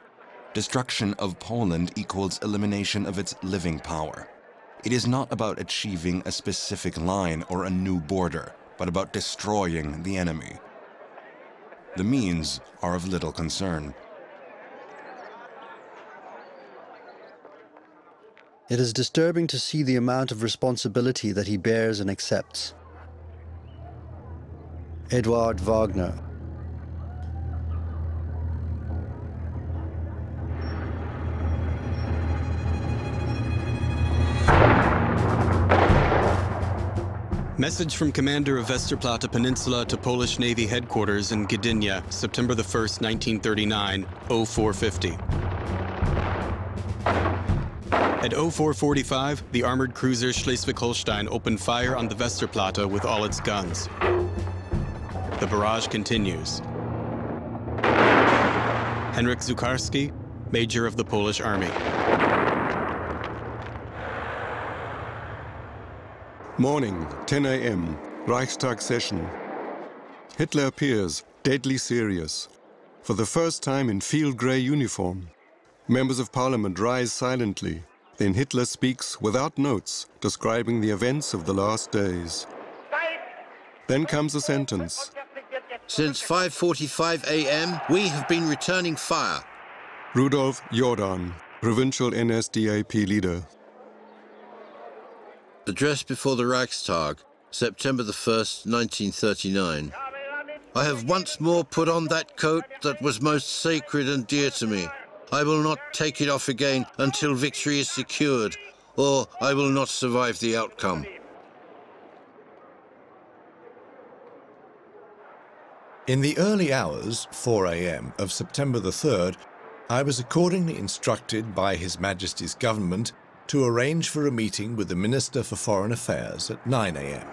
Destruction of Poland equals elimination of its living power. It is not about achieving a specific line or a new border, but about destroying the enemy. The means are of little concern. It is disturbing to see the amount of responsibility that he bears and accepts. Eduard Wagner. Message from Commander of Westerplatte Peninsula to Polish Navy Headquarters in Gdynia, September the 1st, 1939, 0450. At 0445, the armored cruiser Schleswig-Holstein opened fire on the Westerplatte with all its guns. The barrage continues. Henryk Zukarski, Major of the Polish Army. Morning, 10 a.m., Reichstag session. Hitler appears, deadly serious, for the first time in field grey uniform. Members of Parliament rise silently. Then Hitler speaks without notes, describing the events of the last days. Then comes a sentence. Since 5:45 a.m., we have been returning fire. Rudolf Jordan, provincial NSDAP leader. Address before the Reichstag, September the 1st, 1939. I have once more put on that coat that was most sacred and dear to me. I will not take it off again until victory is secured, or I will not survive the outcome. In the early hours, 4 a.m., of September the 3rd, I was accordingly instructed by His Majesty's government to arrange for a meeting with the Minister for Foreign Affairs at 9 a.m.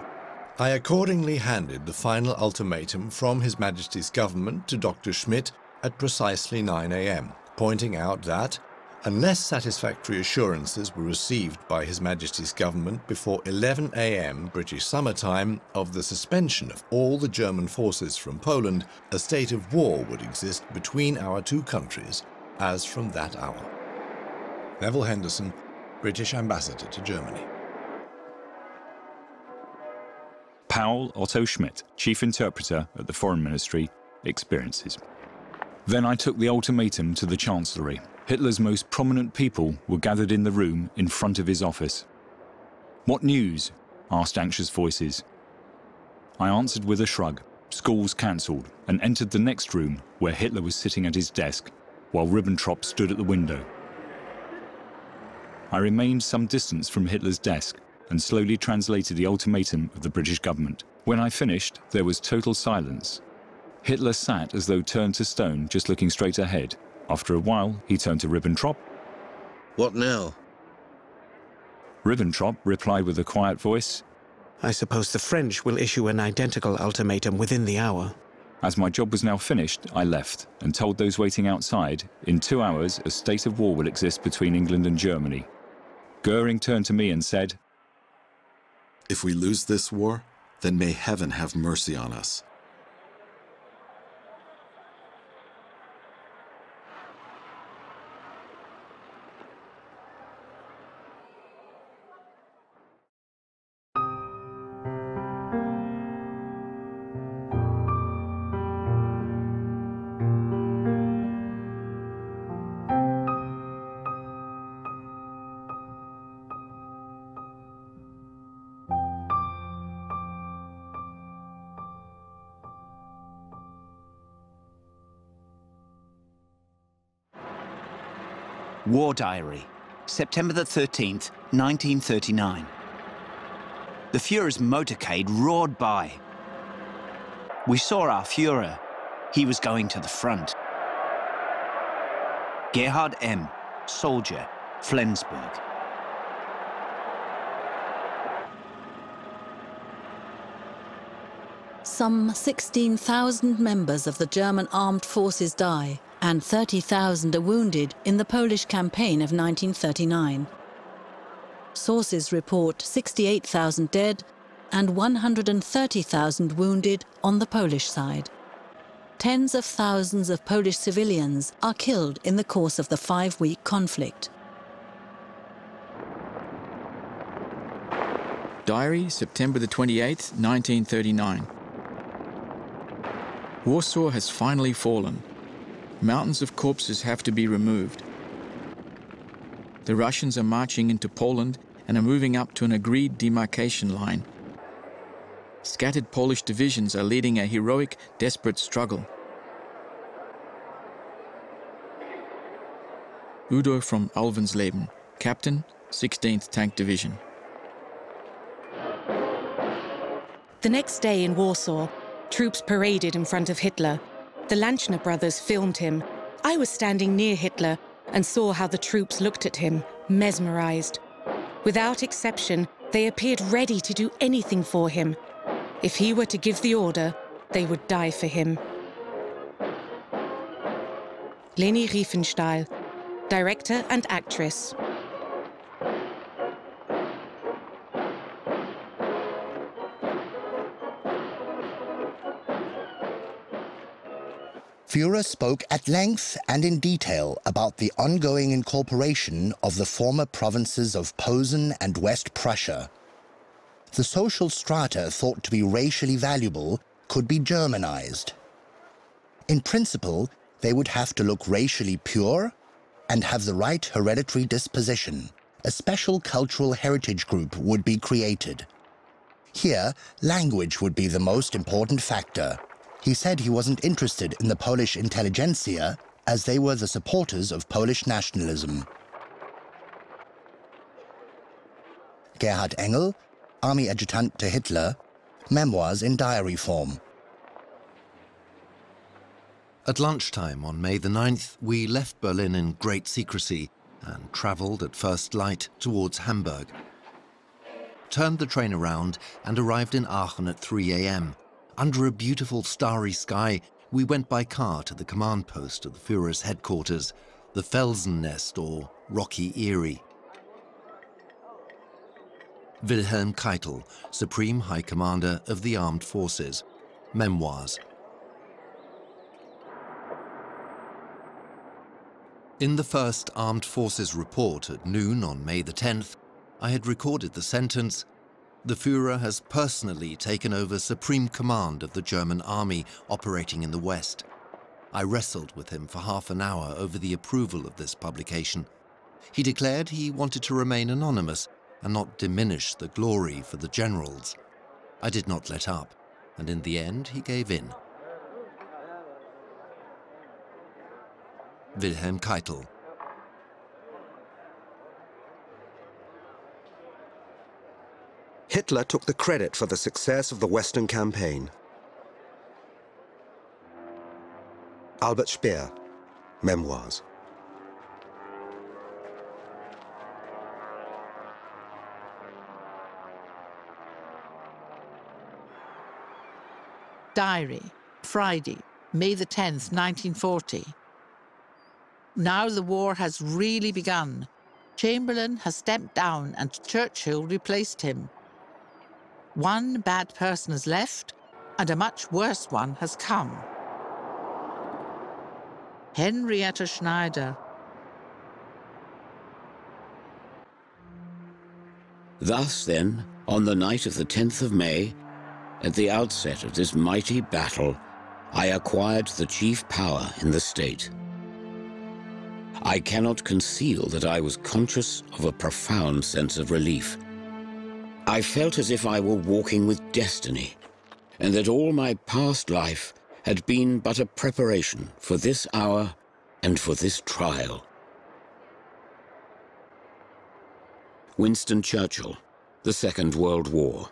I accordingly handed the final ultimatum from His Majesty's government to Dr. Schmidt at precisely 9 a.m., pointing out that, unless satisfactory assurances were received by His Majesty's government before 11 a.m. British summer time of the suspension of all the German forces from Poland, a state of war would exist between our two countries as from that hour. Neville Henderson, British Ambassador to Germany. Paul Otto Schmidt, Chief Interpreter at the Foreign Ministry, experiences. Then I took the ultimatum to the Chancellery. Hitler's most prominent people were gathered in the room in front of his office. "What news?" asked anxious voices. I answered with a shrug. Schools cancelled, and entered the next room where Hitler was sitting at his desk, while Ribbentrop stood at the window. I remained some distance from Hitler's desk and slowly translated the ultimatum of the British government. When I finished, there was total silence. Hitler sat as though turned to stone, just looking straight ahead. After a while, he turned to Ribbentrop. "What now?" Ribbentrop replied with a quiet voice, "I suppose the French will issue an identical ultimatum within the hour." As my job was now finished, I left and told those waiting outside, in 2 hours, a state of war will exist between England and Germany. Goering turned to me and said, "If we lose this war, then may heaven have mercy on us." War Diary, September the 13th, 1939. The Führer's motorcade roared by. We saw our Führer. He was going to the front. Gerhard M., soldier, Flensburg. Some 16,000 members of the German armed forces die, and 30,000 are wounded in the Polish campaign of 1939. Sources report 68,000 dead and 130,000 wounded on the Polish side. Tens of thousands of Polish civilians are killed in the course of the 5-week conflict. Diary, September the 28th, 1939. Warsaw has finally fallen. Mountains of corpses have to be removed. The Russians are marching into Poland and are moving up to an agreed demarcation line. Scattered Polish divisions are leading a heroic, desperate struggle. Udo from Alvensleben, Captain, 16th Tank Division. The next day in Warsaw, troops paraded in front of Hitler. The Lanchner brothers filmed him. I was standing near Hitler and saw how the troops looked at him, mesmerized. Without exception, they appeared ready to do anything for him. If he were to give the order, they would die for him. Leni Riefenstahl, director and actress. Führer spoke at length and in detail about the ongoing incorporation of the former provinces of Posen and West Prussia. The social strata thought to be racially valuable could be Germanized. In principle, they would have to look racially pure and have the right hereditary disposition. A special cultural heritage group would be created. Here, language would be the most important factor. He said he wasn't interested in the Polish intelligentsia, as they were the supporters of Polish nationalism. Gerhard Engel, Army Adjutant to Hitler, memoirs in diary form. At lunchtime on May the 9th, we left Berlin in great secrecy and travelled at first light towards Hamburg. Turned the train around and arrived in Aachen at 3 a.m. Under a beautiful starry sky, we went by car to the command post of the Führer's headquarters, the Felsennest or Rocky Eyrie. Wilhelm Keitel, Supreme High Commander of the Armed Forces. Memoirs. In the first Armed Forces report at noon on May the 10th, I had recorded the sentence, "The Führer has personally taken over supreme command of the German army operating in the West." I wrestled with him for half an hour over the approval of this publication. He declared he wanted to remain anonymous and not diminish the glory for the generals. I did not let up, and in the end he gave in. Wilhelm Keitel. Hitler took the credit for the success of the Western campaign. Albert Speer, Memoirs. Diary, Friday, May the 10th, 1940. Now the war has really begun. Chamberlain has stepped down and Churchill replaced him. One bad person has left, and a much worse one has come. Henrietta Schneider. Thus, then, on the night of the 10th of May, at the outset of this mighty battle, I acquired the chief power in the state. I cannot conceal that I was conscious of a profound sense of relief. I felt as if I were walking with destiny, and that all my past life had been but a preparation for this hour and for this trial. Winston Churchill, The Second World War.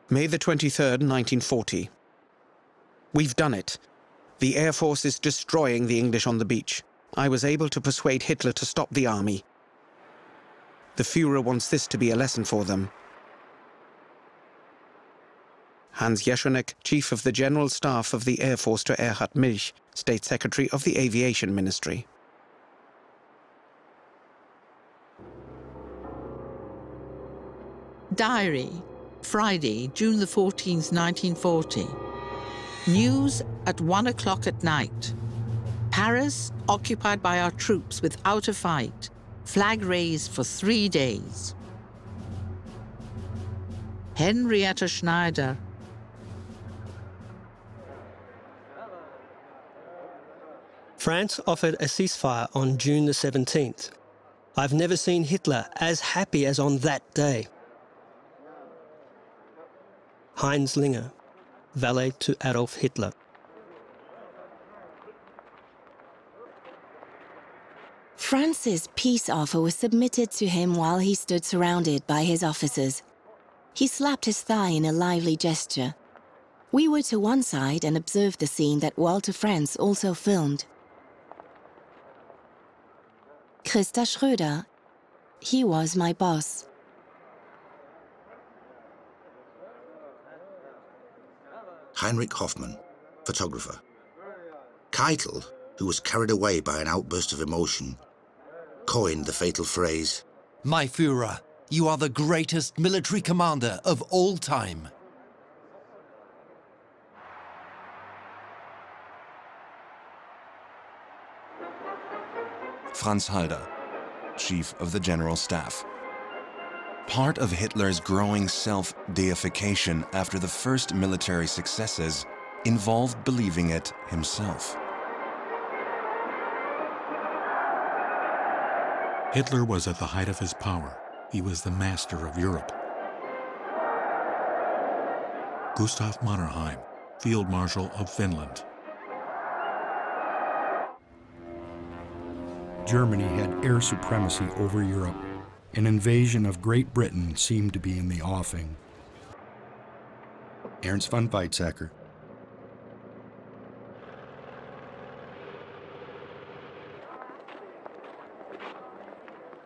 May the 23rd, 1940. We've done it. The Air Force is destroying the English on the beach. I was able to persuade Hitler to stop the army. The Führer wants this to be a lesson for them. Hans Jeschonek, Chief of the General Staff of the Air Force to Erhard Milch, State Secretary of the Aviation Ministry. Diary, Friday, June the 14th, 1940. News at 1 o'clock at night. Paris occupied by our troops without a fight. Flag raised for 3 days. Henrietta Schneider. France offered a ceasefire on June the 17th. I've never seen Hitler as happy as on that day. Heinz Linger, valet to Adolf Hitler. France's peace offer was submitted to him while he stood surrounded by his officers. He slapped his thigh in a lively gesture. We were to one side and observed the scene that Walter Franz also filmed. Christa Schröder. He was my boss. Heinrich Hoffmann, photographer. Keitel, who was carried away by an outburst of emotion, coined the fatal phrase, "My Führer, you are the greatest military commander of all time." Franz Halder, Chief of the General Staff. Part of Hitler's growing self-deification after the first military successes involved believing it himself. Hitler was at the height of his power. He was the master of Europe. Gustav Mannerheim, Field Marshal of Finland. Germany had air supremacy over Europe. An invasion of Great Britain seemed to be in the offing. Ernst von Weizsäcker.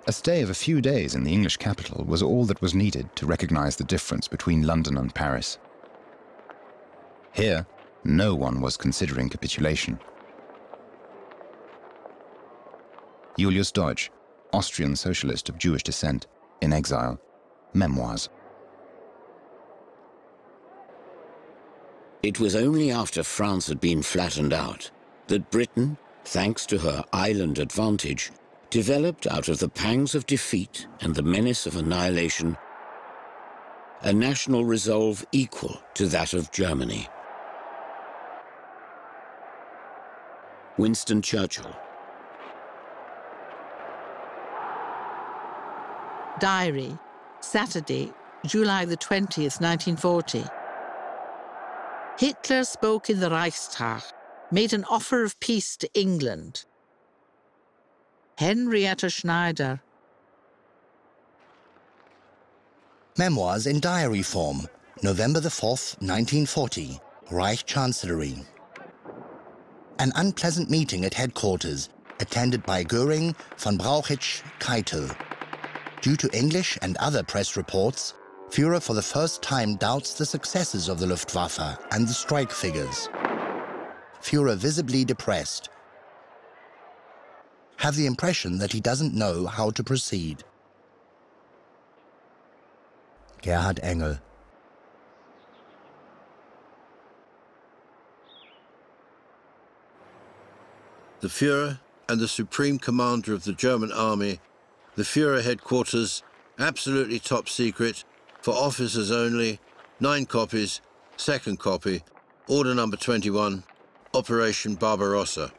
A stay of a few days in the English capital was all that was needed to recognize the difference between London and Paris. Here, no one was considering capitulation. Julius Deutsch, Austrian socialist of Jewish descent, in exile, Memoirs. It was only after France had been flattened out that Britain, thanks to her island advantage, developed out of the pangs of defeat and the menace of annihilation a national resolve equal to that of Germany. Winston Churchill. Diary, Saturday, July the 20th, 1940. Hitler spoke in the Reichstag, made an offer of peace to England. Henrietta Schneider. Memoirs in diary form, November the 4th, 1940, Reich Chancellery. An unpleasant meeting at headquarters, attended by Göring, von Brauchitsch, Keitel. Due to English and other press reports, Führer for the first time doubts the successes of the Luftwaffe and the strike figures. Führer visibly depressed. Have the impression that he doesn't know how to proceed. Gerhard Engel. The Führer and the Supreme Commander of the German Army, the Führer headquarters, absolutely top secret, for officers only, 9 copies, second copy, order number 21, Operation Barbarossa.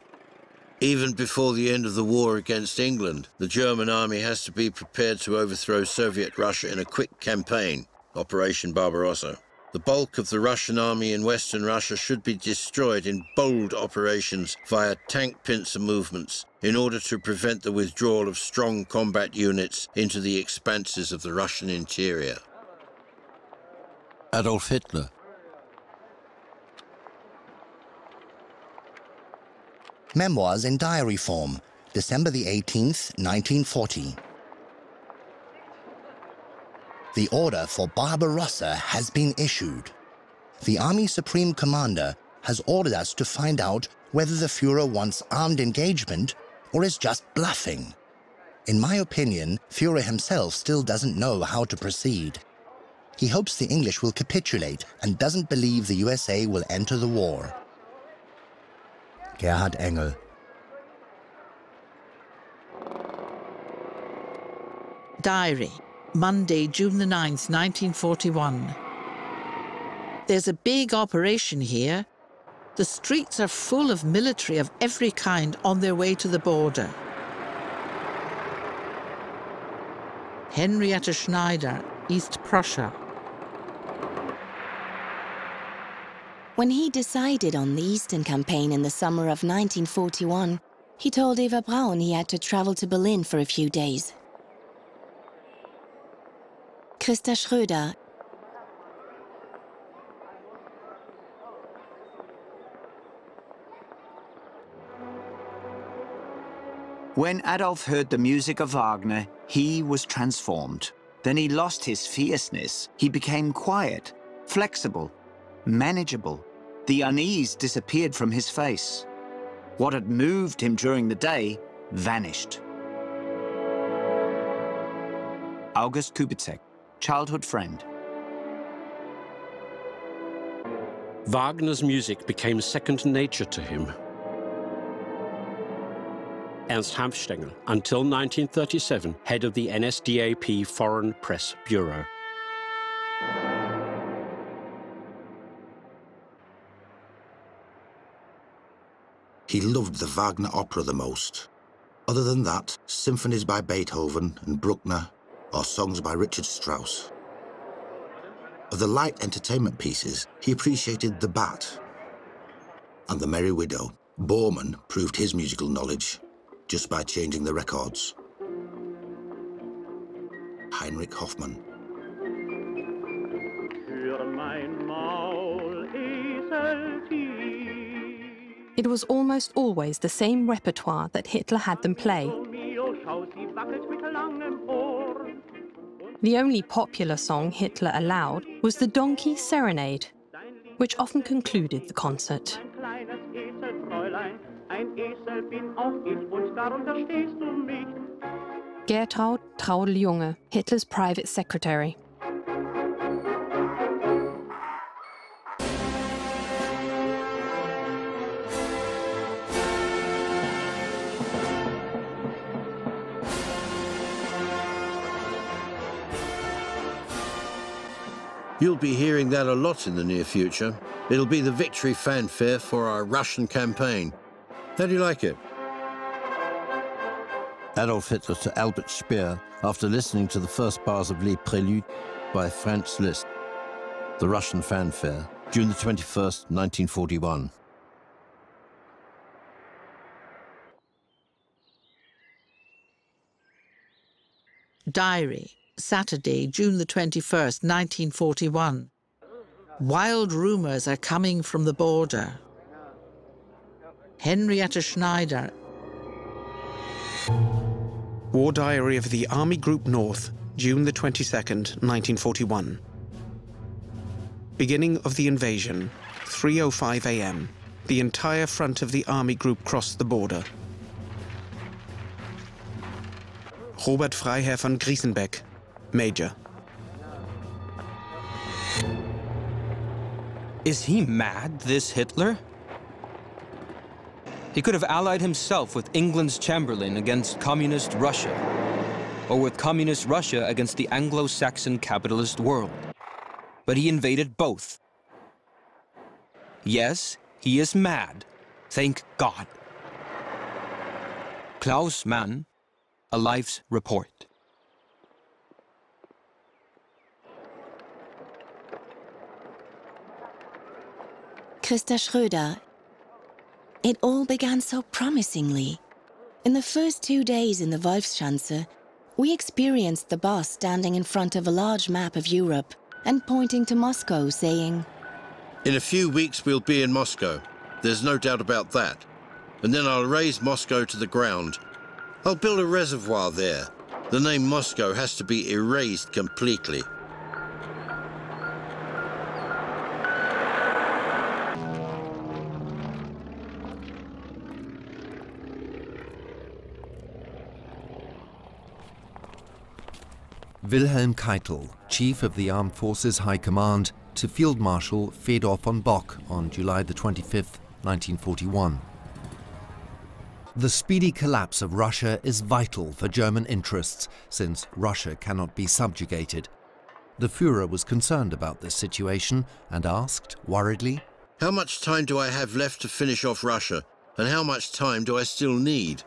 Even before the end of the war against England, the German army has to be prepared to overthrow Soviet Russia in a quick campaign, Operation Barbarossa. The bulk of the Russian army in Western Russia should be destroyed in bold operations via tank pincer movements in order to prevent the withdrawal of strong combat units into the expanses of the Russian interior. Adolf Hitler. Memoirs in diary form, December the 18th, 1940. The order for Barbarossa has been issued. The Army Supreme Commander has ordered us to find out whether the Führer wants armed engagement or is just bluffing. In my opinion, Führer himself still doesn't know how to proceed. He hopes the English will capitulate and doesn't believe the USA will enter the war. Gerhard Engel. Diary, Monday, June the 9th, 1941. There's a big operation here. The streets are full of military of every kind on their way to the border. Henrietta Schneider, East Prussia. When he decided on the Eastern Campaign in the summer of 1941, he told Eva Braun he had to travel to Berlin for a few days. Christa Schröder. When Adolf heard the music of Wagner, he was transformed. Then he lost his fierceness. He became quiet, flexible, manageable. The unease disappeared from his face. What had moved him during the day vanished. August Kubizek, childhood friend. Wagner's music became second nature to him. Ernst Hanfstengel, until 1937, head of the NSDAP Foreign Press Bureau. He loved the Wagner opera the most. Other than that, symphonies by Beethoven and Bruckner, or songs by Richard Strauss. Of the light entertainment pieces, he appreciated The Bat and The Merry Widow. Bormann proved his musical knowledge just by changing the records. Heinrich Hoffmann. It was almost always the same repertoire that Hitler had them play. The only popular song Hitler allowed was the Donkey Serenade, which often concluded the concert. Gertraud Traudl-Junge, Hitler's private secretary. You'll be hearing that a lot in the near future. It'll be the victory fanfare for our Russian campaign. How do you like it? Adolf Hitler to Albert Speer after listening to the first bars of Les Préludes by Franz Liszt. The Russian fanfare, June the 21st, 1941. Diary, Saturday, June the 21st, 1941. Wild rumors are coming from the border. Henrietta Schneider. War Diary of the Army Group North, June the 22nd, 1941. Beginning of the invasion, 3:05 a.m. The entire front of the Army Group crossed the border. Robert Freiherr von Griesenbeck, Major. Is he mad, this Hitler? He could have allied himself with England's Chamberlain against communist Russia, or with communist Russia against the Anglo-Saxon capitalist world. But he invaded both. Yes, he is mad. Thank God. Klaus Mann, A Life's Report. Christa Schröder. It all began so promisingly. In the first 2 days in the Wolfschanze, we experienced the boss standing in front of a large map of Europe and pointing to Moscow, saying, In a few weeks we'll be in Moscow. There's no doubt about that. And then I'll raise Moscow to the ground. I'll build a reservoir there. The name Moscow has to be erased completely. Wilhelm Keitel, Chief of the Armed Forces High Command, to Field Marshal Fedor von Bock on July the 25th, 1941. The speedy collapse of Russia is vital for German interests, since Russia cannot be subjugated. The Führer was concerned about this situation and asked, worriedly, "How much time do I have left to finish off Russia? And how much time do I still need?"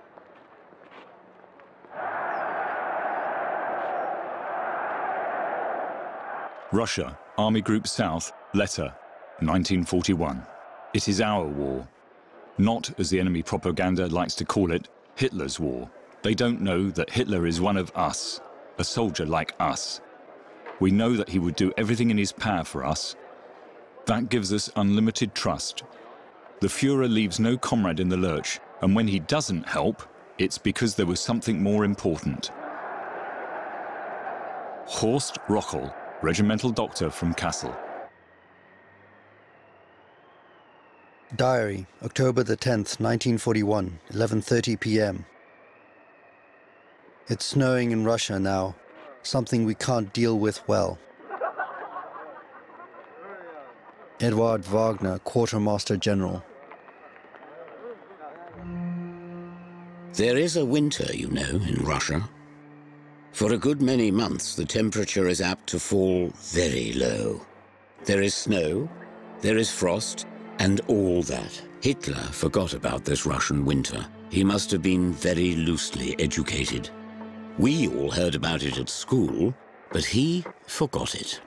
Russia, Army Group South, letter, 1941. It is our war. Not, as the enemy propaganda likes to call it, Hitler's war. They don't know that Hitler is one of us, a soldier like us. We know that he would do everything in his power for us. That gives us unlimited trust. The Führer leaves no comrade in the lurch, and when he doesn't help, it's because there was something more important. Horst Rochel, regimental doctor from Kassel. Diary, October the 10th, 1941, 11:30 p.m. It's snowing in Russia now, something we can't deal with well. Eduard Wagner, Quartermaster General. There is a winter, you know, in Russia. For a good many months, the temperature is apt to fall very low. There is snow, there is frost, and all that. Hitler forgot about this Russian winter. He must have been very loosely educated. We all heard about it at school, but he forgot it.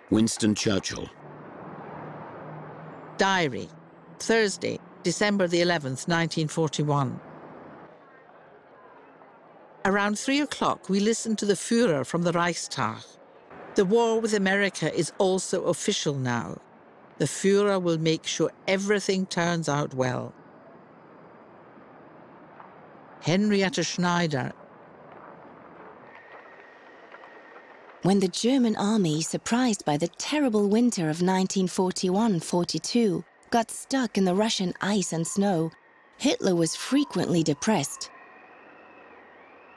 Winston Churchill. Diary, Thursday, December the 11th, 1941. Around 3 o'clock, we listened to the Führer from the Reichstag. The war with America is also official now. The Führer will make sure everything turns out well. Henrietta Schneider. When the German army, surprised by the terrible winter of 1941-42, got stuck in the Russian ice and snow, Hitler was frequently depressed.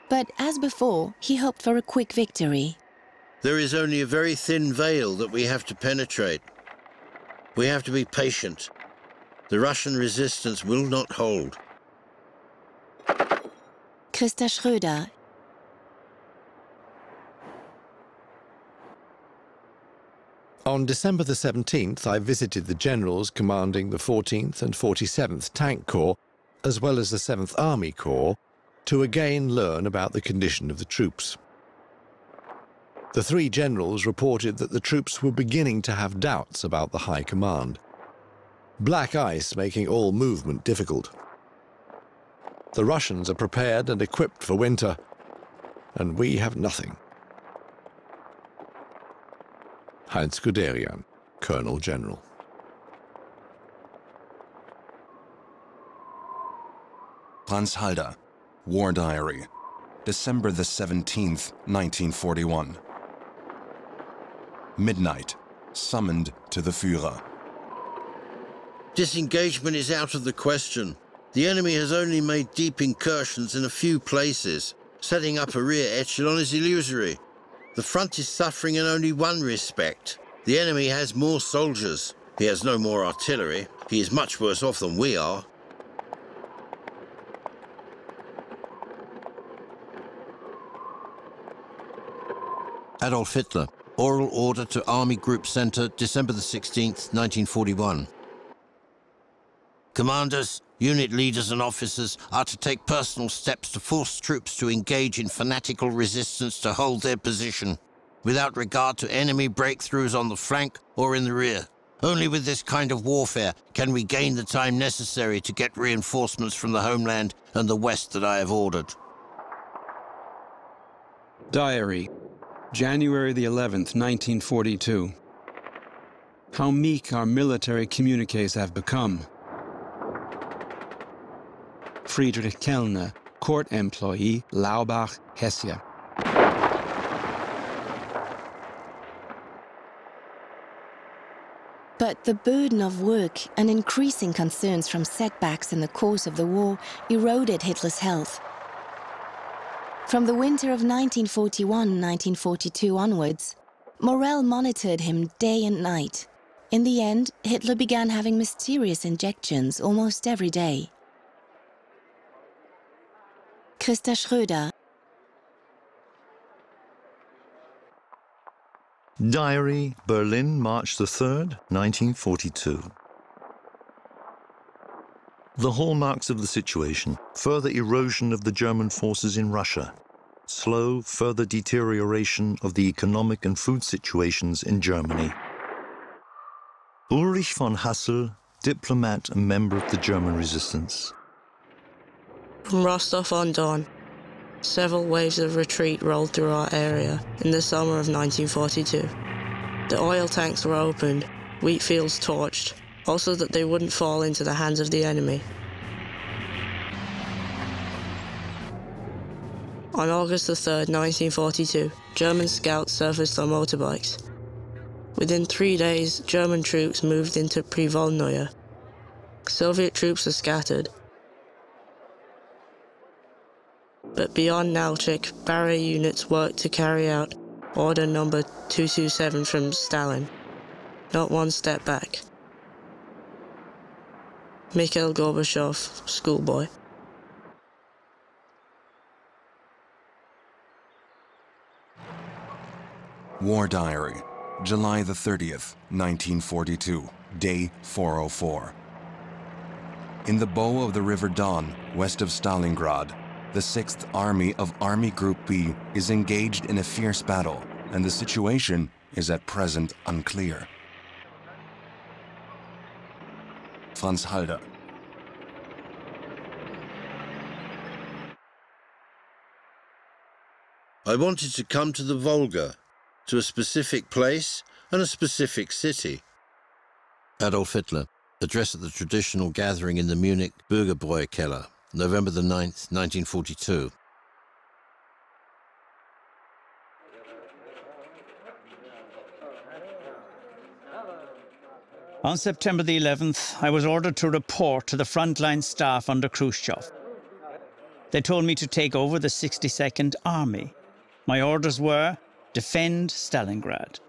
But as before, he hoped for a quick victory. There is only a very thin veil that we have to penetrate. We have to be patient. The Russian resistance will not hold. Christa Schröder. On December the 17th, I visited the generals commanding the 14th and 47th Tank Corps, as well as the 7th Army Corps, to again learn about the condition of the troops. The three generals reported that the troops were beginning to have doubts about the high command. Black ice making all movement difficult. The Russians are prepared and equipped for winter, and we have nothing. Heinz Guderian, Colonel General. Franz Halder, War Diary, December the 17th, 1941. Midnight, summoned to the Führer. Disengagement is out of the question. The enemy has only made deep incursions in a few places. Setting up a rear echelon is illusory. The front is suffering in only one respect. The enemy has more soldiers. He has no more artillery. He is much worse off than we are. Adolf Hitler. Oral order to Army Group Center, December the 16th, 1941. Commanders, unit leaders and officers are to take personal steps to force troops to engage in fanatical resistance to hold their position, without regard to enemy breakthroughs on the flank or in the rear. Only with this kind of warfare can we gain the time necessary to get reinforcements from the homeland and the West that I have ordered. Diary, January the 11th, 1942. How meek our military communiques have become. Friedrich Kellner, court employee, Laubach, Hesse. But the burden of work and increasing concerns from setbacks in the course of the war eroded Hitler's health. From the winter of 1941-1942 onwards, Morell monitored him day and night. In the end, Hitler began having mysterious injections almost every day. Christa Schröder. Diary, Berlin, March the 3rd, 1942. The hallmarks of the situation: further erosion of the German forces in Russia, slow further deterioration of the economic and food situations in Germany. Ulrich von Hassel, diplomat and member of the German resistance. From Rostov-on-Don, several waves of retreat rolled through our area in the summer of 1942. The oil tanks were opened, wheat fields torched, also that they wouldn't fall into the hands of the enemy. On August the 3rd, 1942, German scouts surfaced on motorbikes. Within 3 days, German troops moved into Privolnoye. Soviet troops were scattered. But beyond Nalchik, barrier units worked to carry out Order number 227 from Stalin. Not one step back. Mikhail Gorbachev, schoolboy. War Diary, July the 30th, 1942, day 404. In the bow of the River Don, west of Stalingrad, the 6th Army of Army Group B is engaged in a fierce battle, and the situation is at present unclear. Franz Halder. I wanted to come to the Volga, to a specific place and a specific city. Adolf Hitler, address at the traditional gathering in the Munich Bürgerbräukeller, November the 9th, 1942. On September the 11th, I was ordered to report to the frontline staff under Khrushchev. They told me to take over the 62nd Army. My orders were, defend Stalingrad.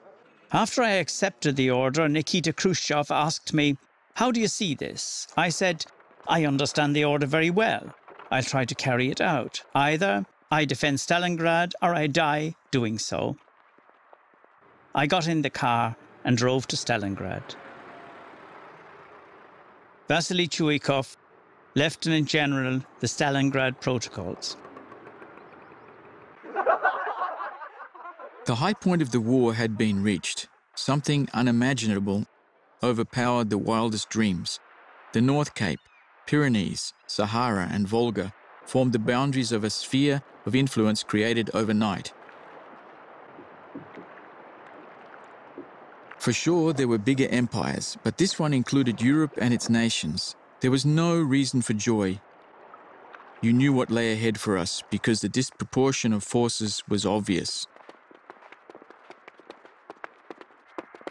After I accepted the order, Nikita Khrushchev asked me, "How do you see this?" I said, "I understand the order very well. I'll try to carry it out. Either I defend Stalingrad or I die doing so." I got in the car and drove to Stalingrad. Vasily Chuikov, Lieutenant General, the Stalingrad Protocols. The high point of the war had been reached. Something unimaginable overpowered the wildest dreams. The North Cape, Pyrenees, Sahara and Volga formed the boundaries of a sphere of influence created overnight. For sure, there were bigger empires, but this one included Europe and its nations. There was no reason for joy. You knew what lay ahead for us because the disproportion of forces was obvious.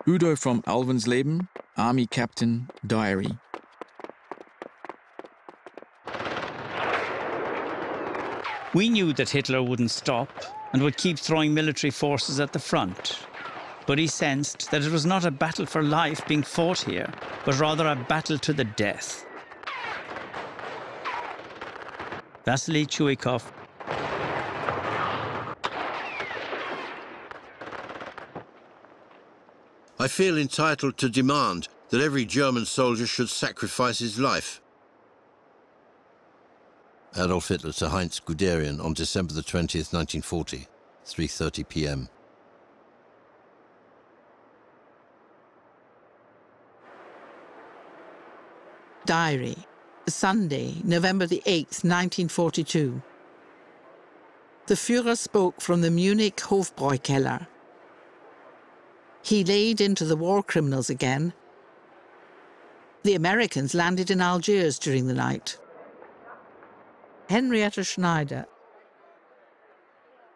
Udo from Alvensleben, Army Captain, Diary. We knew that Hitler wouldn't stop and would keep throwing military forces at the front. But he sensed that it was not a battle for life being fought here, but rather a battle to the death. Vasily Chuikov. I feel entitled to demand that every German soldier should sacrifice his life. Adolf Hitler to Heinz Guderian on December the 20th, 1940, 3:30 p.m. Diary, Sunday, November the 8th, 1942. The Führer spoke from the Munich Hofbräukeller. He laid into the war criminals again. The Americans landed in Algiers during the night. Henrietta Schneider.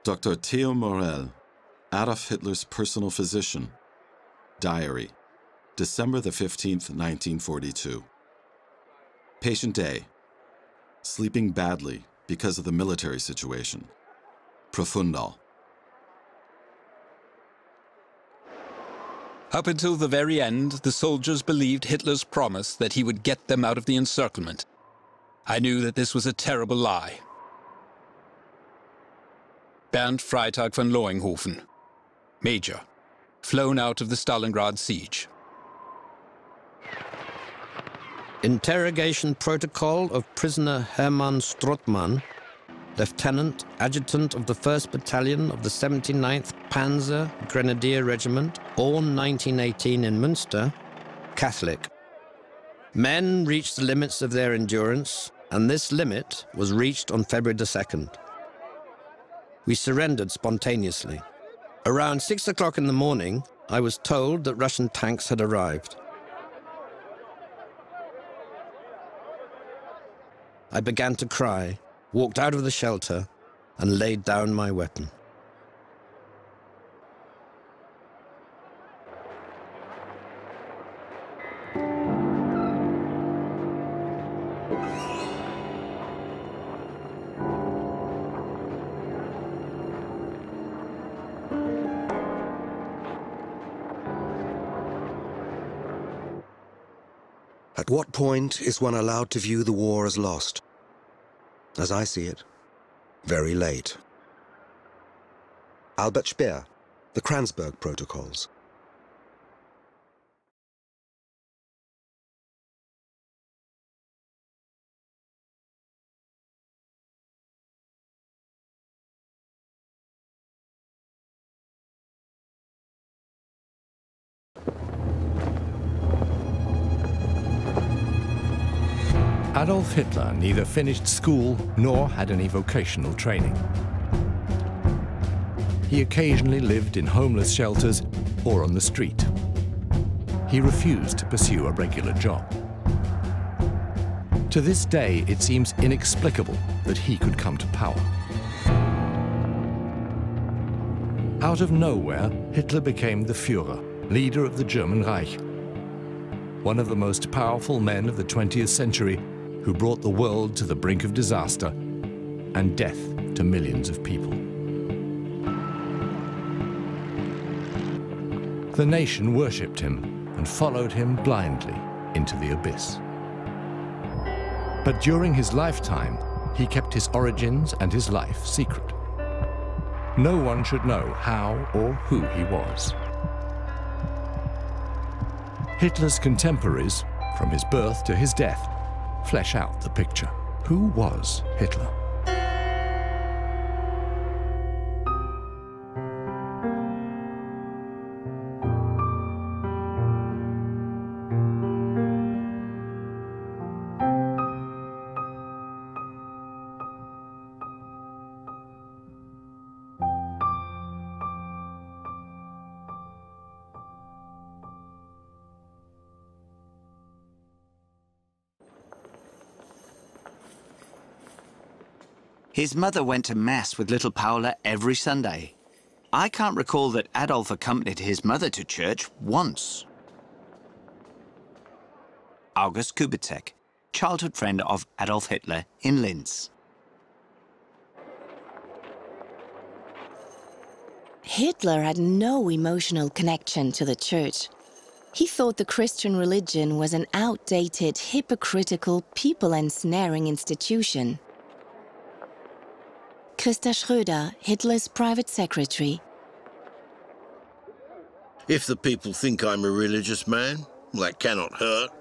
Dr. Theo Morell, Adolf Hitler's personal physician. Diary, December the 15th, 1942. Patient A, sleeping badly because of the military situation. Profundo. Up until the very end, the soldiers believed Hitler's promise that he would get them out of the encirclement. I knew that this was a terrible lie. Bernd Freytag von Loinghofen, Major, flown out of the Stalingrad siege. Interrogation protocol of prisoner Hermann Strothmann, Lieutenant Adjutant of the 1st Battalion of the 79th Panzer Grenadier Regiment, born 1918 in Münster, Catholic. Men reached the limits of their endurance, and this limit was reached on February the 2nd. We surrendered spontaneously. Around 6 o'clock in the morning, I was told that Russian tanks had arrived. I began to cry, walked out of the shelter, and laid down my weapon. At what point is one allowed to view the war as lost? As I see it, very late. Albert Speer, The Kranzberg Protocols. Adolf Hitler neither finished school nor had any vocational training. He occasionally lived in homeless shelters or on the street. He refused to pursue a regular job. To this day, it seems inexplicable that he could come to power. Out of nowhere, Hitler became the Führer, leader of the German Reich, one of the most powerful men of the 20th century, who brought the world to the brink of disaster and death to millions of people. The nation worshipped him and followed him blindly into the abyss. But during his lifetime, he kept his origins and his life secret. No one should know how or who he was. Hitler's contemporaries, from his birth to his death, flesh out the picture. Who was Hitler? His mother went to Mass with little Paula every Sunday. I can't recall that Adolf accompanied his mother to church once. August Kubitschek, childhood friend of Adolf Hitler in Linz. Hitler had no emotional connection to the church. He thought the Christian religion was an outdated, hypocritical, people-ensnaring institution. Christa Schröder, Hitler's private secretary. If the people think I'm a religious man, that cannot hurt.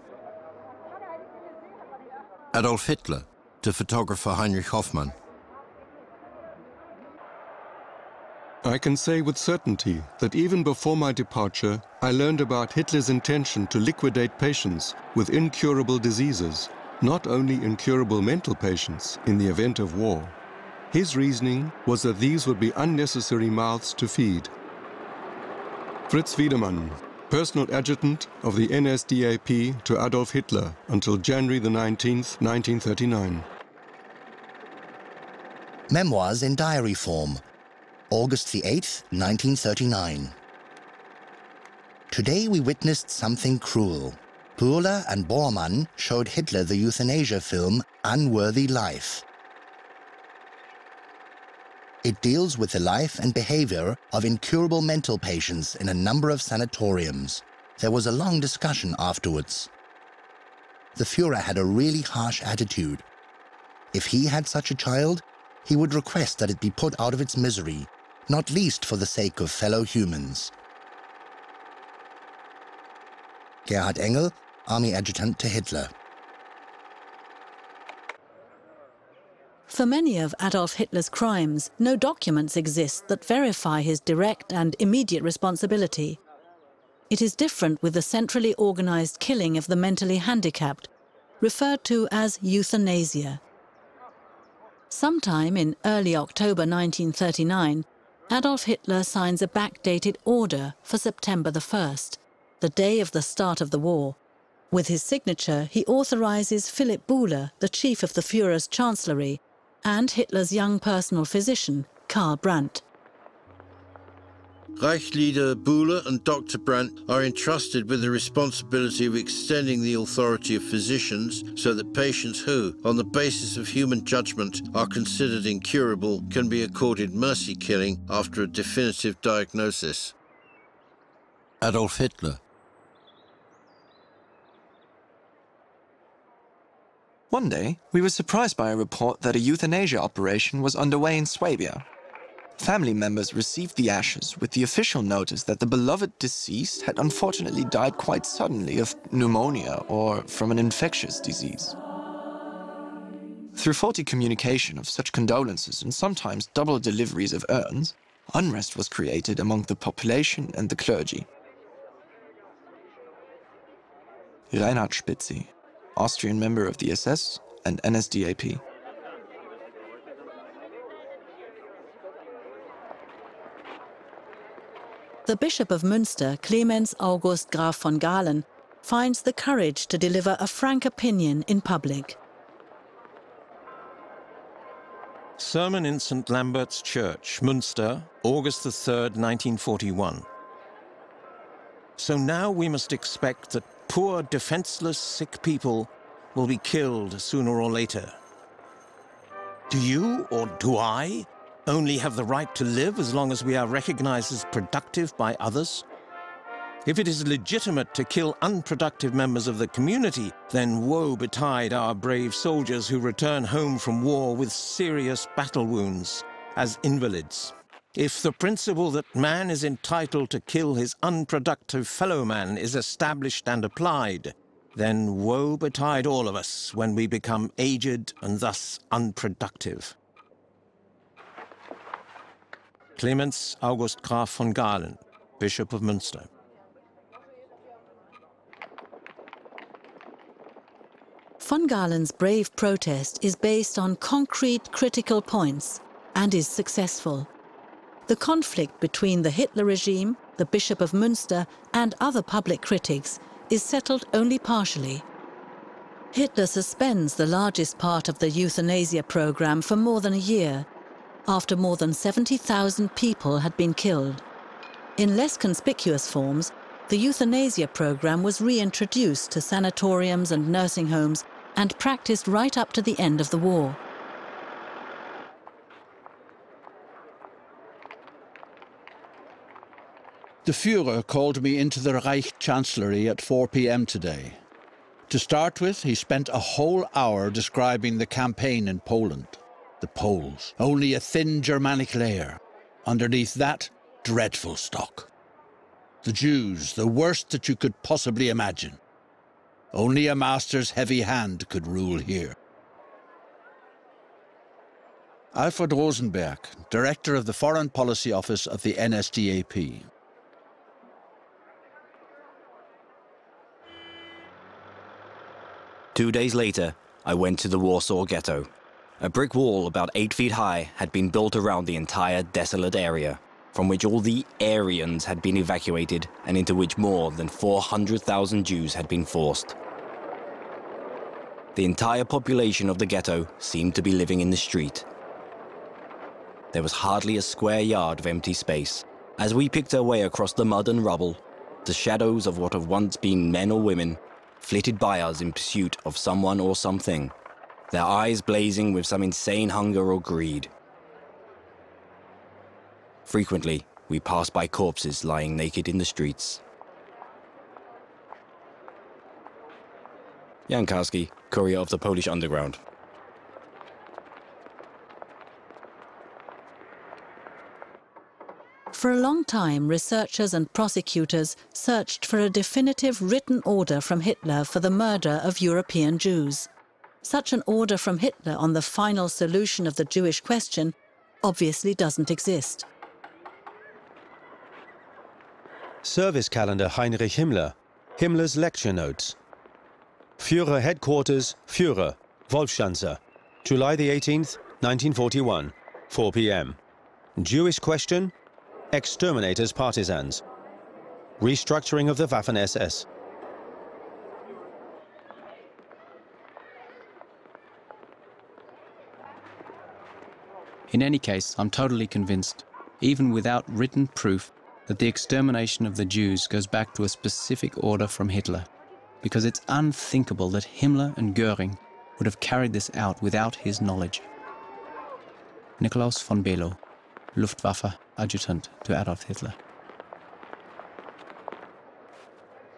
Adolf Hitler, to photographer Heinrich Hoffmann. I can say with certainty that even before my departure, I learned about Hitler's intention to liquidate patients with incurable diseases, not only incurable mental patients in the event of war. His reasoning was that these would be unnecessary mouths to feed. Fritz Wiedemann, personal adjutant of the NSDAP to Adolf Hitler until January the 19th, 1939. Memoirs in diary form. August the 8th, 1939. Today we witnessed something cruel. Purler and Bormann showed Hitler the euthanasia film Unworthy Life. It deals with the life and behavior of incurable mental patients in a number of sanatoriums. There was a long discussion afterwards. The Führer had a really harsh attitude. If he had such a child, he would request that it be put out of its misery, not least for the sake of fellow humans. Gerhard Engel, Army Adjutant to Hitler. For many of Adolf Hitler's crimes, no documents exist that verify his direct and immediate responsibility. It is different with the centrally organized killing of the mentally handicapped, referred to as euthanasia. Sometime in early October 1939, Adolf Hitler signs a backdated order for September the 1st, the day of the start of the war. With his signature, he authorizes Philipp Buhler, the chief of the Führer's chancellery, and Hitler's young personal physician, Karl Brandt. Reich leader Buhler and Dr. Brandt are entrusted with the responsibility of extending the authority of physicians so that patients who, on the basis of human judgment, are considered incurable can be accorded mercy killing after a definitive diagnosis. Adolf Hitler. One day, we were surprised by a report that a euthanasia operation was underway in Swabia. Family members received the ashes with the official notice that the beloved deceased had unfortunately died quite suddenly of pneumonia or from an infectious disease. Through faulty communication of such condolences and sometimes double deliveries of urns, unrest was created among the population and the clergy. Reinhard Spitzi, Austrian member of the SS and NSDAP. The Bishop of Münster, Clemens August Graf von Galen, finds the courage to deliver a frank opinion in public. Sermon in St. Lambert's Church, Münster, August the 3rd, 1941. So now we must expect that poor, defenseless, sick people will be killed sooner or later. Do you, or do I, only have the right to live as long as we are recognized as productive by others? If it is legitimate to kill unproductive members of the community, then woe betide our brave soldiers who return home from war with serious battle wounds as invalids. If the principle that man is entitled to kill his unproductive fellow man is established and applied, then woe betide all of us when we become aged and thus unproductive. Clemens August Graf von Galen, Bishop of Münster. Von Galen's brave protest is based on concrete critical points and is successful. The conflict between the Hitler regime, the Bishop of Münster, and other public critics is settled only partially. Hitler suspends the largest part of the euthanasia program for more than a year, after more than 70,000 people had been killed. In less conspicuous forms, the euthanasia program was reintroduced to sanatoriums and nursing homes and practiced right up to the end of the war. The Führer called me into the Reich Chancellery at 4 p.m. today. To start with, he spent a whole hour describing the campaign in Poland. The Poles, only a thin Germanic layer. Underneath that, dreadful stock. The Jews, the worst that you could possibly imagine. Only a master's heavy hand could rule here. Alfred Rosenberg, Director of the Foreign Policy Office of the NSDAP. Two days later, I went to the Warsaw Ghetto. A brick wall about 8 feet high had been built around the entire desolate area, from which all the Aryans had been evacuated and into which more than 400,000 Jews had been forced. The entire population of the ghetto seemed to be living in the street. There was hardly a square yard of empty space. As we picked our way across the mud and rubble, the shadows of what have once been men or women flitted by us in pursuit of someone or something, their eyes blazing with some insane hunger or greed. Frequently, we pass by corpses lying naked in the streets. Jan Karski, courier of the Polish Underground. For a long time, researchers and prosecutors searched for a definitive written order from Hitler for the murder of European Jews. Such an order from Hitler on the final solution of the Jewish question obviously doesn't exist. Service calendar Heinrich Himmler. Himmler's lecture notes. Führer Headquarters, Führer, Wolfschanze, July the 18th, 1941, 4 p.m. Jewish question, exterminators partisans. Restructuring of the Waffen-SS. In any case, I'm totally convinced, even without written proof, that the extermination of the Jews goes back to a specific order from Hitler, because it's unthinkable that Himmler and Göring would have carried this out without his knowledge. Nikolaus von Below, Luftwaffe Adjutant to Adolf Hitler.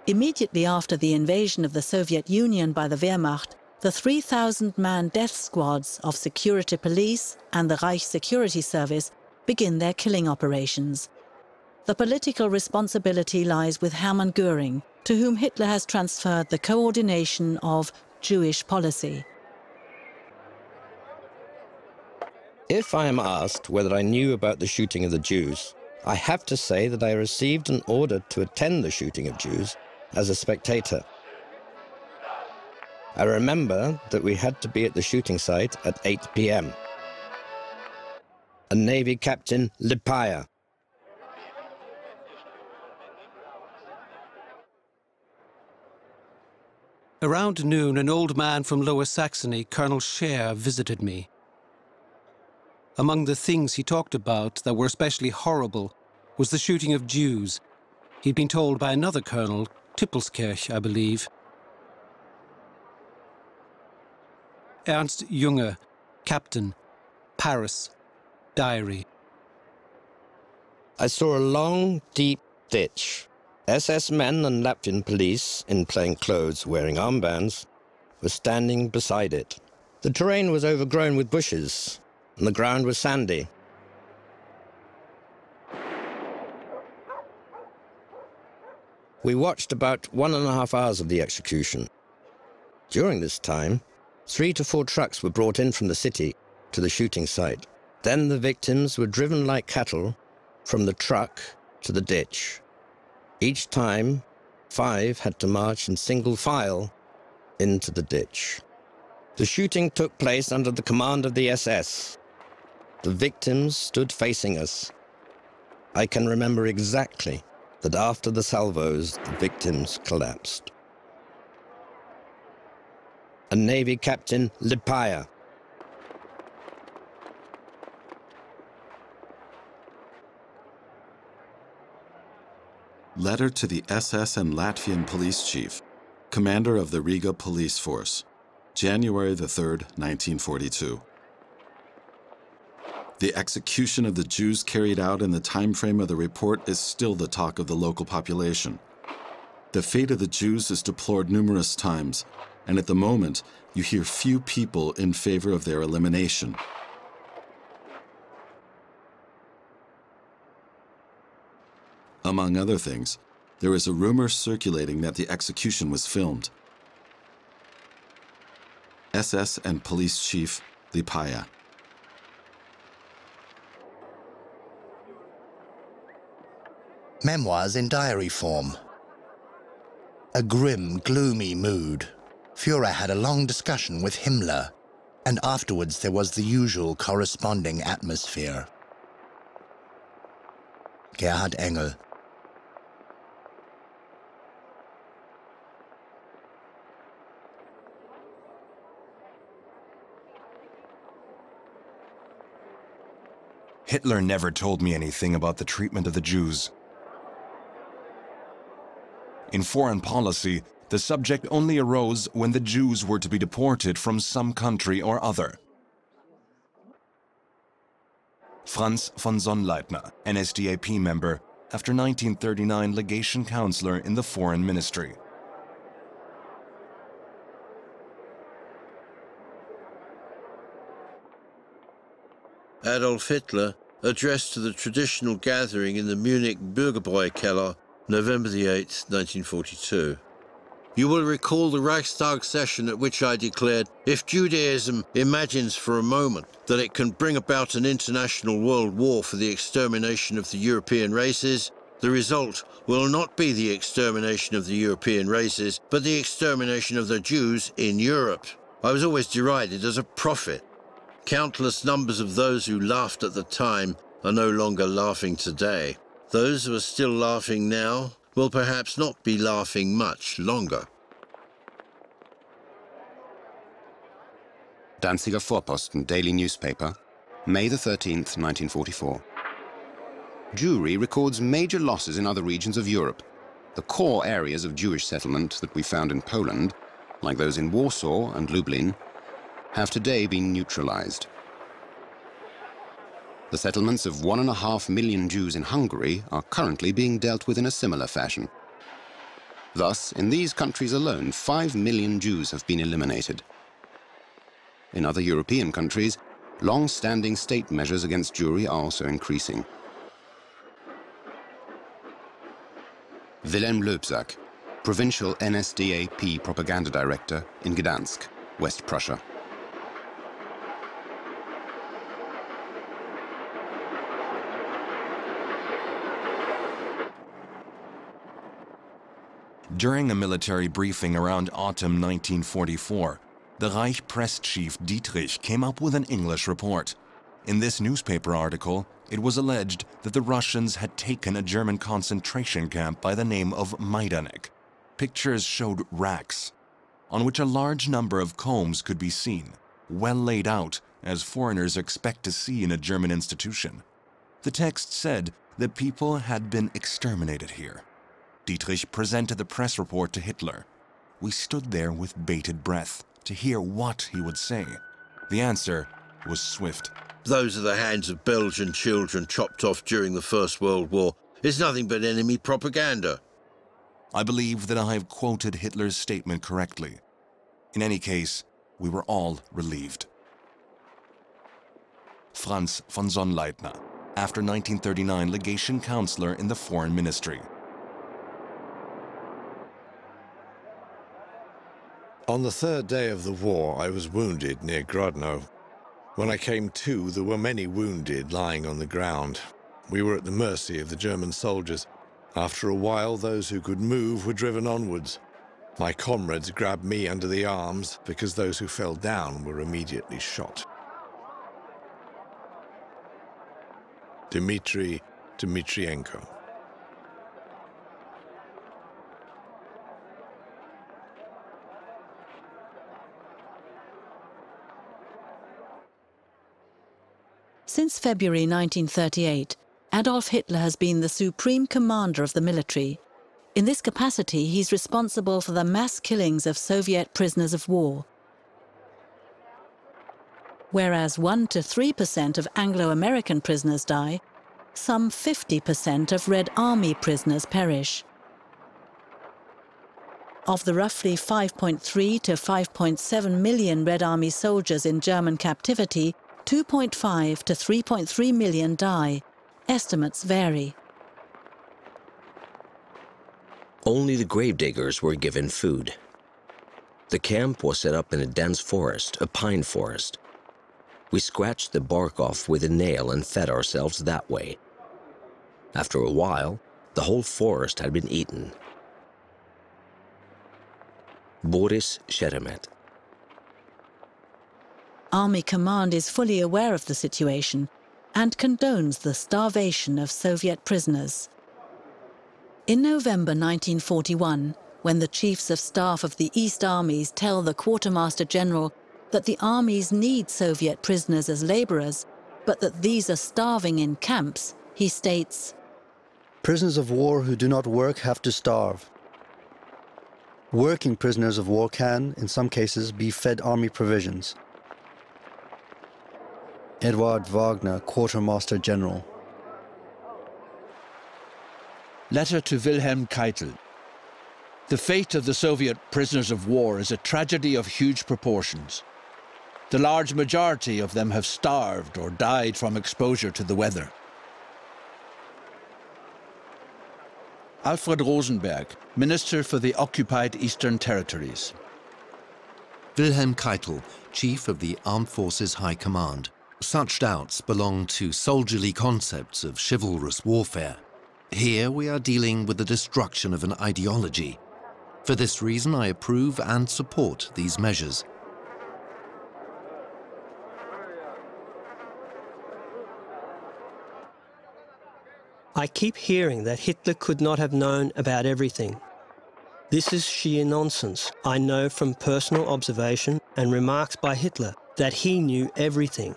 Immediately after the invasion of the Soviet Union by the Wehrmacht, the 3,000-man death squads of security police and the Reich Security Service begin their killing operations. The political responsibility lies with Hermann Göring, to whom Hitler has transferred the coordination of Jewish policy. If I am asked whether I knew about the shooting of the Jews, I have to say that I received an order to attend the shooting of Jews as a spectator. I remember that we had to be at the shooting site at 8 p.m. A Navy Captain Lipaia. Around noon, an old man from Lower Saxony, Colonel Scheer, visited me. Among the things he talked about that were especially horrible was the shooting of Jews. He'd been told by another colonel, Tippelskirch, I believe. Ernst Junge, Captain, Paris, Diary. I saw a long, deep ditch. SS men and Latvian police, in plain clothes wearing armbands, were standing beside it. The terrain was overgrown with bushes, and the ground was sandy. We watched about 1.5 hours of the execution. During this time, 3 to 4 trucks were brought in from the city to the shooting site. Then the victims were driven like cattle from the truck to the ditch. Each time, 5 had to march in single file into the ditch. The shooting took place under the command of the SS. The victims stood facing us. I can remember exactly that after the salvos, the victims collapsed. A Navy Captain Lipaia. Letter to the SS and Latvian Police Chief, Commander of the Riga Police Force, January the 3rd, 1942. The execution of the Jews carried out in the time frame of the report is still the talk of the local population. The fate of the Jews is deplored numerous times, and at the moment, you hear few people in favor of their elimination. Among other things, there is a rumor circulating that the execution was filmed. SS and Police Chief Lipaia. Memoirs in diary form. A grim, gloomy mood. Führer had a long discussion with Himmler, and afterwards there was the usual corresponding atmosphere. Gerhard Engel. Hitler never told me anything about the treatment of the Jews. In foreign policy, the subject only arose when the Jews were to be deported from some country or other. Franz von Sonnleitner, NSDAP member, after 1939 legation counselor in the Foreign Ministry. Adolf Hitler addressed to the traditional gathering in the Munich Bürgerbräukeller, November the 8th, 1942. You will recall the Reichstag session at which I declared, if Judaism imagines for a moment that it can bring about an international world war for the extermination of the European races, the result will not be the extermination of the European races, but the extermination of the Jews in Europe. I was always derided as a prophet. Countless numbers of those who laughed at the time are no longer laughing today. Those who are still laughing now will perhaps not be laughing much longer. Danziger Vorposten Daily Newspaper, May the 13th, 1944. Jewry records major losses in other regions of Europe. The core areas of Jewish settlement that we found in Poland, like those in Warsaw and Lublin, have today been neutralized. The settlements of 1.5 million Jews in Hungary are currently being dealt with in a similar fashion. Thus, in these countries alone, 5 million Jews have been eliminated. In other European countries, long-standing state measures against Jewry are also increasing. Wilhelm Löbsack, Provincial NSDAP Propaganda Director in Gdansk, West Prussia. During a military briefing around autumn 1944, the Reich press chief Dietrich came up with an English report. In this newspaper article, it was alleged that the Russians had taken a German concentration camp by the name of Majdanek. Pictures showed racks, on which a large number of combs could be seen, well laid out, as foreigners expect to see in a German institution. The text said that people had been exterminated here. Dietrich presented the press report to Hitler. We stood there with bated breath to hear what he would say. The answer was swift. Those are the hands of Belgian children chopped off during the First World War. It's nothing but enemy propaganda. I believe that I have quoted Hitler's statement correctly. In any case, we were all relieved. Franz von Sonnleitner, after 1939 legation counselor in the Foreign Ministry. On the third day of the war, I was wounded near Grodno. When I came to, there were many wounded lying on the ground. We were at the mercy of the German soldiers. After a while, those who could move were driven onwards. My comrades grabbed me under the arms because those who fell down were immediately shot. Dmitry Dmitrienko. Since February 1938, Adolf Hitler has been the supreme commander of the military. In this capacity, he's responsible for the mass killings of Soviet prisoners of war. Whereas 1 to 3% of Anglo-American prisoners die, some 50% of Red Army prisoners perish. Of the roughly 5.3 to 5.7 million Red Army soldiers in German captivity, 2.5 to 3.3 million die. Estimates vary. Only the gravediggers were given food. The camp was set up in a dense forest, a pine forest. We scratched the bark off with a nail and fed ourselves that way. After a while, the whole forest had been eaten. Boris Sheremet. Army Command is fully aware of the situation and condones the starvation of Soviet prisoners. In November 1941, when the chiefs of staff of the East Armies tell the Quartermaster General that the armies need Soviet prisoners as laborers, but that these are starving in camps, he states, "Prisoners of war who do not work have to starve. Working prisoners of war can, in some cases, be fed army provisions. Eduard Wagner, Quartermaster General. Letter to Wilhelm Keitel. The fate of the Soviet prisoners of war is a tragedy of huge proportions. The large majority of them have starved or died from exposure to the weather. Alfred Rosenberg, Minister for the Occupied Eastern Territories. Wilhelm Keitel, Chief of the Armed Forces High Command. Such doubts belong to soldierly concepts of chivalrous warfare. Here we are dealing with the destruction of an ideology. For this reason, I approve and support these measures. I keep hearing that Hitler could not have known about everything. This is sheer nonsense. I know from personal observation and remarks by Hitler that he knew everything.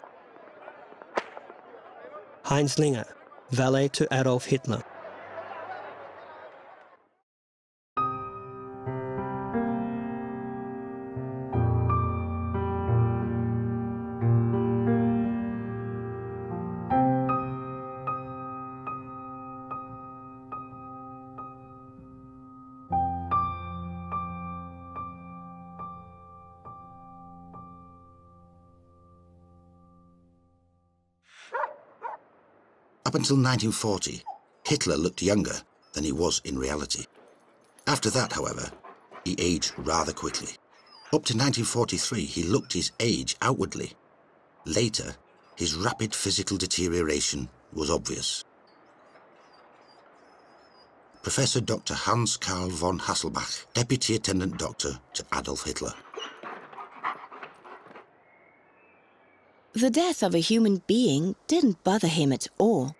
Heinz Linger, valet to Adolf Hitler. Up until 1940, Hitler looked younger than he was in reality. After that, however, he aged rather quickly. Up to 1943, he looked his age outwardly. Later, his rapid physical deterioration was obvious. Professor Dr. Hans Karl von Hasselbach, Deputy Attendant Doctor to Adolf Hitler. The death of a human being didn't bother him at all.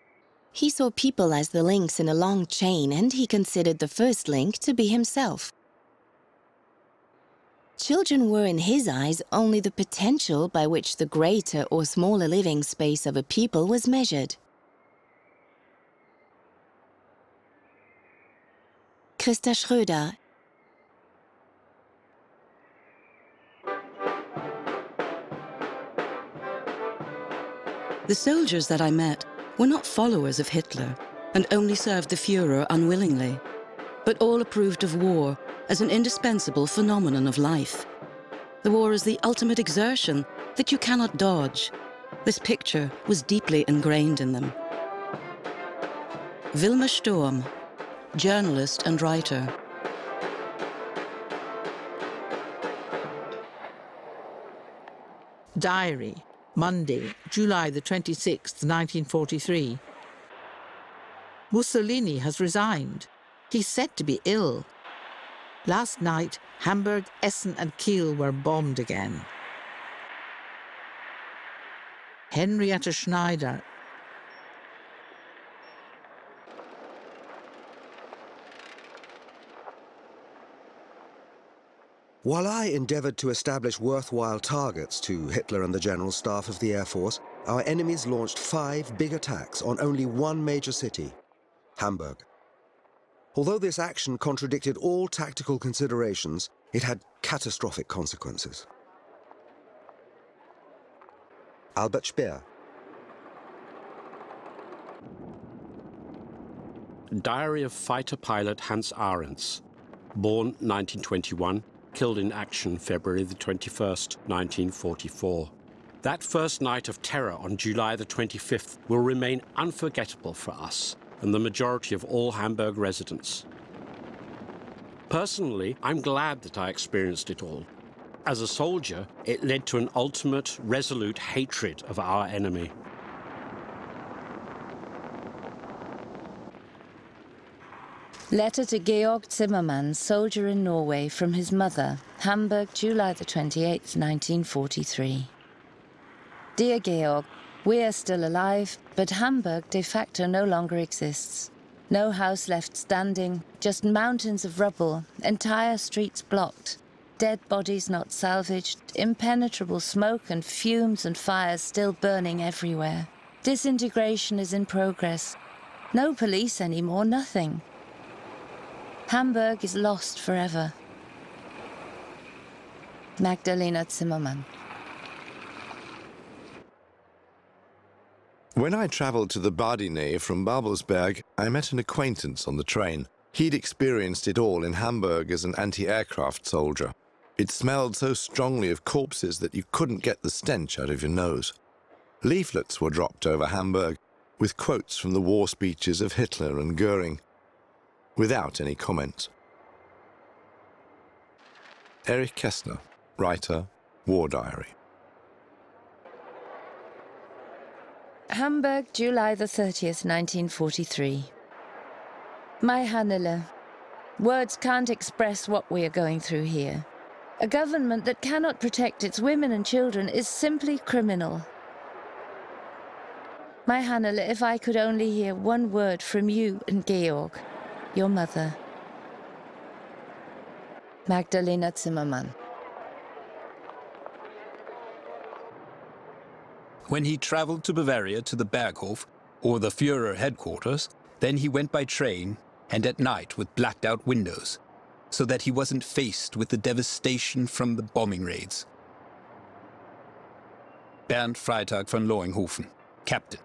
He saw people as the links in a long chain, and he considered the first link to be himself. Children were in his eyes only the potential by which the greater or smaller living space of a people was measured. Christa Schröder. The soldiers that I met were not followers of Hitler and only served the Führer unwillingly, but all approved of war as an indispensable phenomenon of life. The war is the ultimate exertion that you cannot dodge. This picture was deeply ingrained in them. Wilma Sturm, journalist and writer. Diary. Monday, July the 26th, 1943. Mussolini has resigned. He's said to be ill. Last night, Hamburg, Essen and Kiel were bombed again. Henrietta Schneider. While I endeavored to establish worthwhile targets to Hitler and the General Staff of the Air Force, our enemies launched 5 big attacks on only one major city, Hamburg. Although this action contradicted all tactical considerations, it had catastrophic consequences. Albert Speer. Diary of fighter pilot Hans Ahrens, born 1921, killed in action February the 21st, 1944. That first night of terror on July the 25th will remain unforgettable for us and the majority of all Hamburg residents. Personally, I'm glad that I experienced it all. As a soldier, it led to an ultimate, resolute hatred of our enemy. Letter to Georg Zimmermann, soldier in Norway, from his mother, Hamburg, July the 28th, 1943. Dear Georg, we are still alive, but Hamburg de facto no longer exists. No house left standing, just mountains of rubble, entire streets blocked, dead bodies not salvaged, impenetrable smoke and fumes and fires still burning everywhere. Disintegration is in progress. No police anymore, nothing. Hamburg is lost forever. Magdalena Zimmermann. When I travelled to the Badine from Babelsberg, I met an acquaintance on the train. He'd experienced it all in Hamburg as an anti-aircraft soldier. It smelled so strongly of corpses that you couldn't get the stench out of your nose. Leaflets were dropped over Hamburg with quotes from the war speeches of Hitler and Goering, without any comments. Erich Kästner, writer, War Diary. Hamburg, July the 30th, 1943. My Hannele, words can't express what we are going through here. A government that cannot protect its women and children is simply criminal. My Hannele, if I could only hear one word from you and Georg, your mother. Magdalena Zimmermann. When he traveled to Bavaria to the Berghof, or the Führer headquarters, then he went by train and at night with blacked-out windows, so that he wasn't faced with the devastation from the bombing raids. Bernd Freitag von Loinghofen, Captain.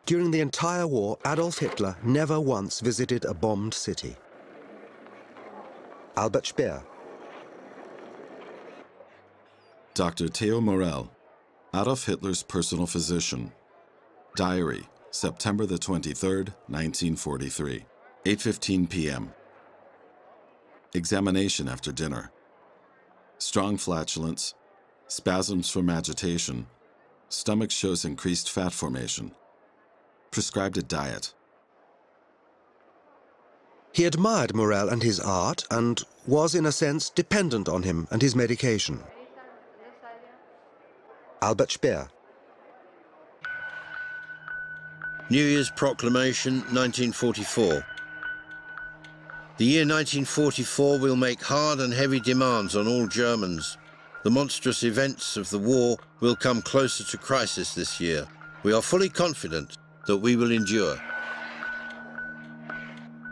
During the entire war, Adolf Hitler never once visited a bombed city. Albert Speer. Dr. Theo Morell, Adolf Hitler's personal physician. Diary, September the 23rd, 1943, 8:15 p.m. Examination after dinner. Strong flatulence, spasms from agitation, stomach shows increased fat formation. Prescribed a diet. He admired Morell and his art and was, in a sense, dependent on him and his medication. Albert Speer. New Year's Proclamation, 1944. The year 1944 will make hard and heavy demands on all Germans. The monstrous events of the war will come closer to crisis this year. We are fully confident that we will endure.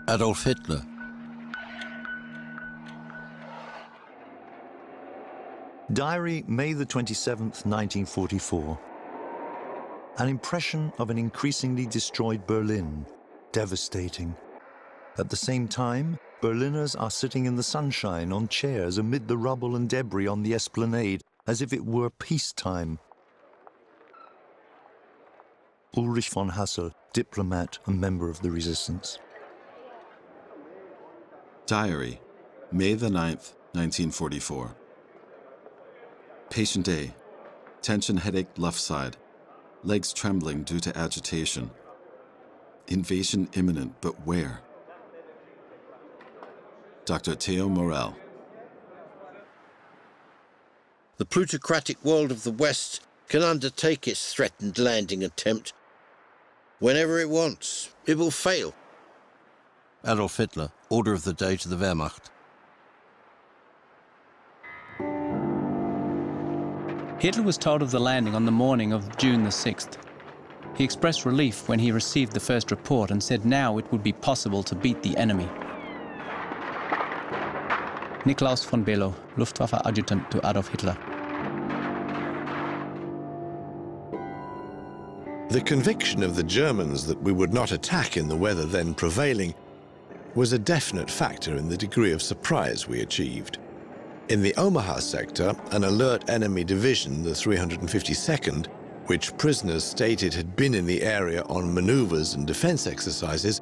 Adolf Hitler. Diary, May the 27th, 1944. An impression of an increasingly destroyed Berlin, devastating. At the same time, Berliners are sitting in the sunshine on chairs amid the rubble and debris on the esplanade, as if it were peacetime. Ulrich von Hassel, diplomat and member of the resistance. Diary, May the 9th, 1944. Patient A, tension headache left side, legs trembling due to agitation. Invasion imminent, but where? Dr. Theo Morell. The plutocratic world of the West can undertake its threatened landing attempt whenever it wants. It will fail. Adolf Hitler, Order of the Day to the Wehrmacht. Hitler was told of the landing on the morning of June the 6th. He expressed relief when he received the first report and said now it would be possible to beat the enemy. Niklaus von Below, Luftwaffe Adjutant to Adolf Hitler. The conviction of the Germans that we would not attack in the weather then prevailing was a definite factor in the degree of surprise we achieved. In the Omaha sector, an alert enemy division, the 352nd, which prisoners stated had been in the area on maneuvers and defense exercises,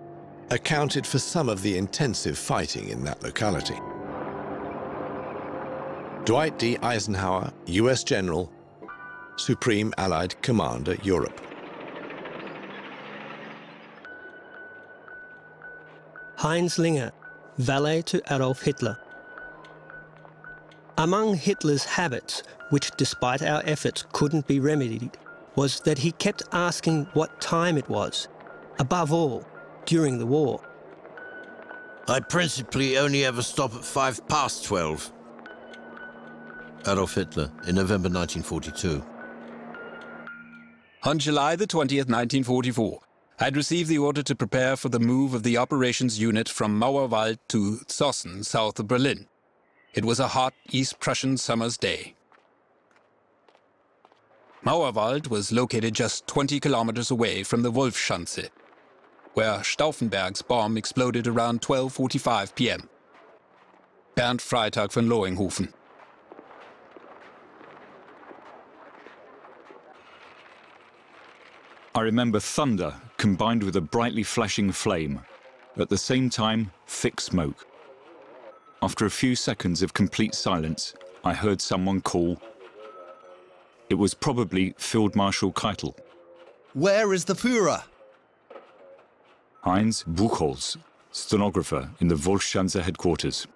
accounted for some of the intensive fighting in that locality. Dwight D. Eisenhower, U.S. General, Supreme Allied Commander, Europe. Heinz Linger, valet to Adolf Hitler. Among Hitler's habits, which despite our efforts couldn't be remedied, was that he kept asking what time it was, above all, during the war. I principally only ever stop at 12:05. Adolf Hitler, in November 1942. On July the 20th, 1944, I'd received the order to prepare for the move of the operations unit from Mauerwald to Zossen, south of Berlin. It was a hot East Prussian summer's day. Mauerwald was located just 20 kilometers away from the Wolfschanze, where Stauffenberg's bomb exploded around 12:45 p.m. Bernd Freitag von Loinghofen. I remember thunder combined with a brightly flashing flame. At the same time, thick smoke. After a few seconds of complete silence, I heard someone call. It was probably Field Marshal Keitel. Where is the Führer? Heinz Buchholz, stenographer in the Wolfschanze headquarters.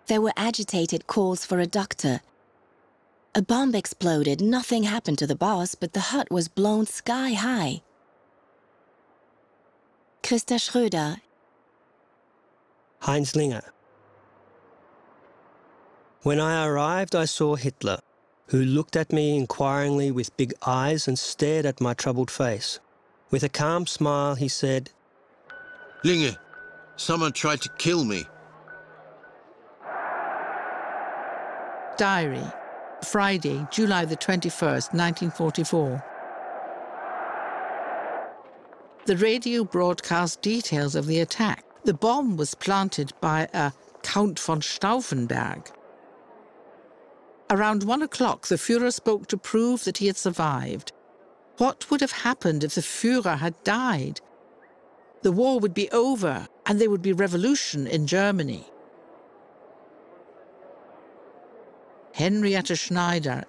There were agitated calls for a doctor. A bomb exploded. Nothing happened to the boss, but the hut was blown sky high. Christa Schröder. Heinz Linger. When I arrived, I saw Hitler, who looked at me inquiringly with big eyes and stared at my troubled face. With a calm smile, he said, Linger, someone tried to kill me. Diary. Friday, July the 21st, 1944. The radio broadcast details of the attack. The bomb was planted by a Count von Stauffenberg. Around 1 o'clock, the Führer spoke to prove that he had survived. What would have happened if the Führer had died? The war would be over, and there would be revolution in Germany. Henrietta Schneider.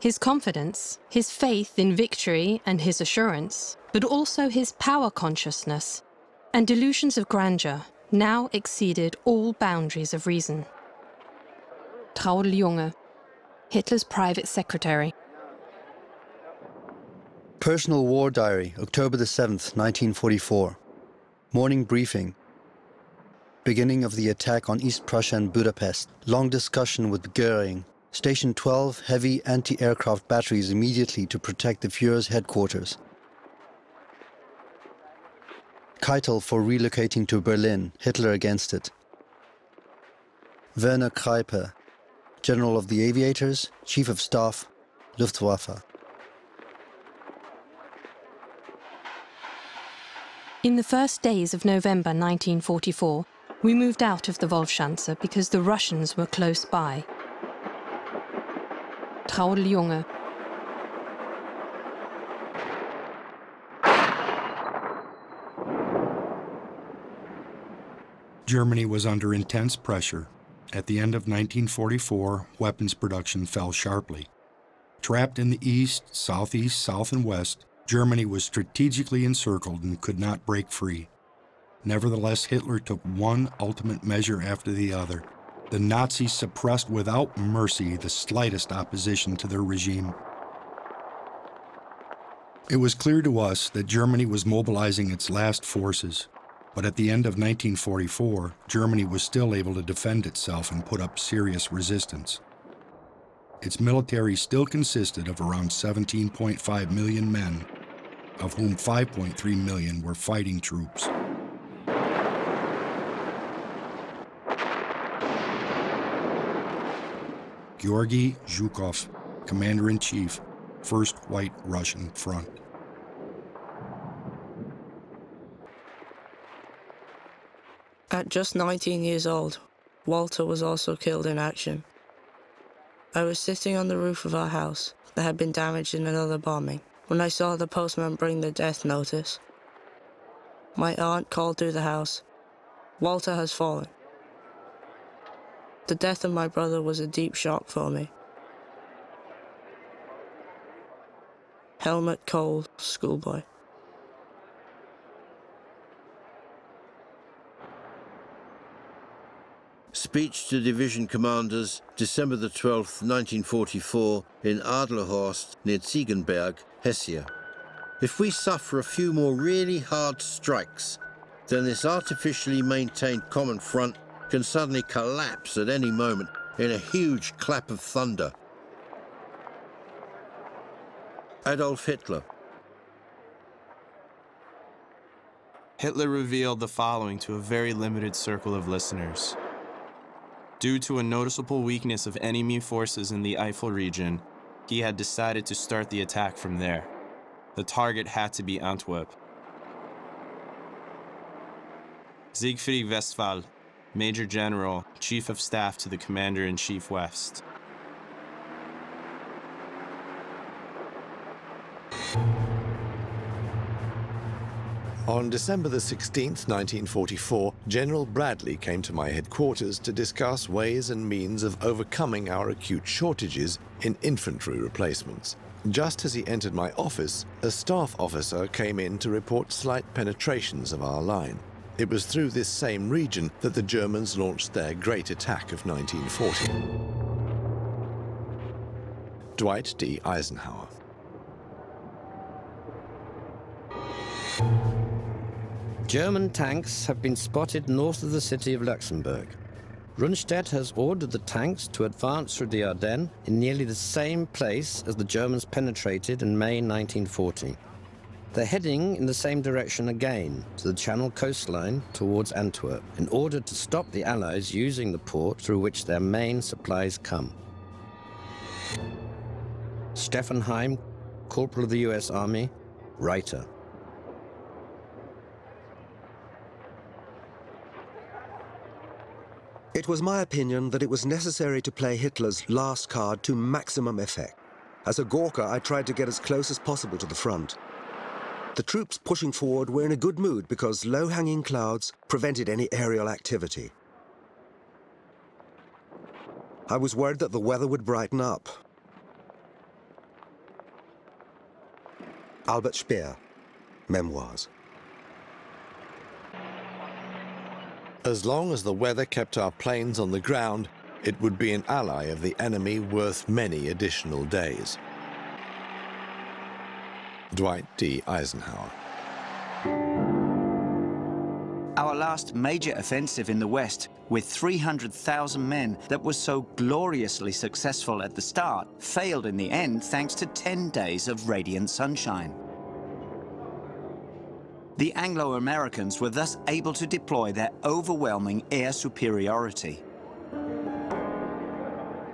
His confidence, his faith in victory and his assurance, but also his power consciousness and delusions of grandeur now exceeded all boundaries of reason. Traudl Junge, Hitler's private secretary. Personal War Diary, October the 7th, 1944. Morning briefing. Beginning of the attack on East Prussia and Budapest. Long discussion with Göring. Station 12 heavy anti-aircraft batteries immediately to protect the Führer's headquarters. Keitel for relocating to Berlin, Hitler against it. Werner Kreipe, General of the Aviators, Chief of Staff, Luftwaffe. In the first days of November 1944, we moved out of the Wolfschanze because the Russians were close by. Traudl Junge. Germany was under intense pressure. At the end of 1944, weapons production fell sharply. Trapped in the east, southeast, south, and west, Germany was strategically encircled and could not break free. Nevertheless, Hitler took one ultimate measure after the other. The Nazis suppressed without mercy the slightest opposition to their regime. It was clear to us that Germany was mobilizing its last forces, but at the end of 1944, Germany was still able to defend itself and put up serious resistance. Its military still consisted of around 17.5 million men, of whom 5.3 million were fighting troops. Georgy Zhukov, Commander-in-Chief, 1st White Russian Front. At just 19 years old, Walter was also killed in action. I was sitting on the roof of our house that had been damaged in another bombing when I saw the postman bring the death notice. My aunt called through the house, "Walter has fallen." The death of my brother was a deep shock for me. Helmut Kohl, schoolboy. Speech to division commanders, December the 12th, 1944, in Adlerhorst, near Ziegenberg, Hesse. If we suffer a few more really hard strikes, then this artificially maintained common front can suddenly collapse at any moment in a huge clap of thunder. Adolf Hitler. Hitler revealed the following to a very limited circle of listeners. Due to a noticeable weakness of enemy forces in the Eifel region, he had decided to start the attack from there. The target had to be Antwerp. Siegfried Westphal, Major General, Chief of Staff to the Commander-in-Chief West. On December the 16th, 1944, General Bradley came to my headquarters to discuss ways and means of overcoming our acute shortages in infantry replacements. Just as he entered my office, a staff officer came in to report slight penetrations of our line. It was through this same region that the Germans launched their Great Attack of 1940. Dwight D. Eisenhower. German tanks have been spotted north of the city of Luxembourg. Rundstedt has ordered the tanks to advance through the Ardennes in nearly the same place as the Germans penetrated in May 1940. They're heading in the same direction again, to the Channel coastline towards Antwerp, in order to stop the Allies using the port through which their main supplies come. Stefan Heim, Corporal of the US Army, writer. It was my opinion that it was necessary to play Hitler's last card to maximum effect. As a Gurkha, I tried to get as close as possible to the front. The troops pushing forward were in a good mood because low-hanging clouds prevented any aerial activity. I was worried that the weather would brighten up. Albert Speer, Memoirs. As long as the weather kept our planes on the ground, it would be an ally of the enemy worth many additional days. Dwight D. Eisenhower. Our last major offensive in the West, with 300,000 men that was so gloriously successful at the start, failed in the end thanks to 10 days of radiant sunshine. The Anglo-Americans were thus able to deploy their overwhelming air superiority.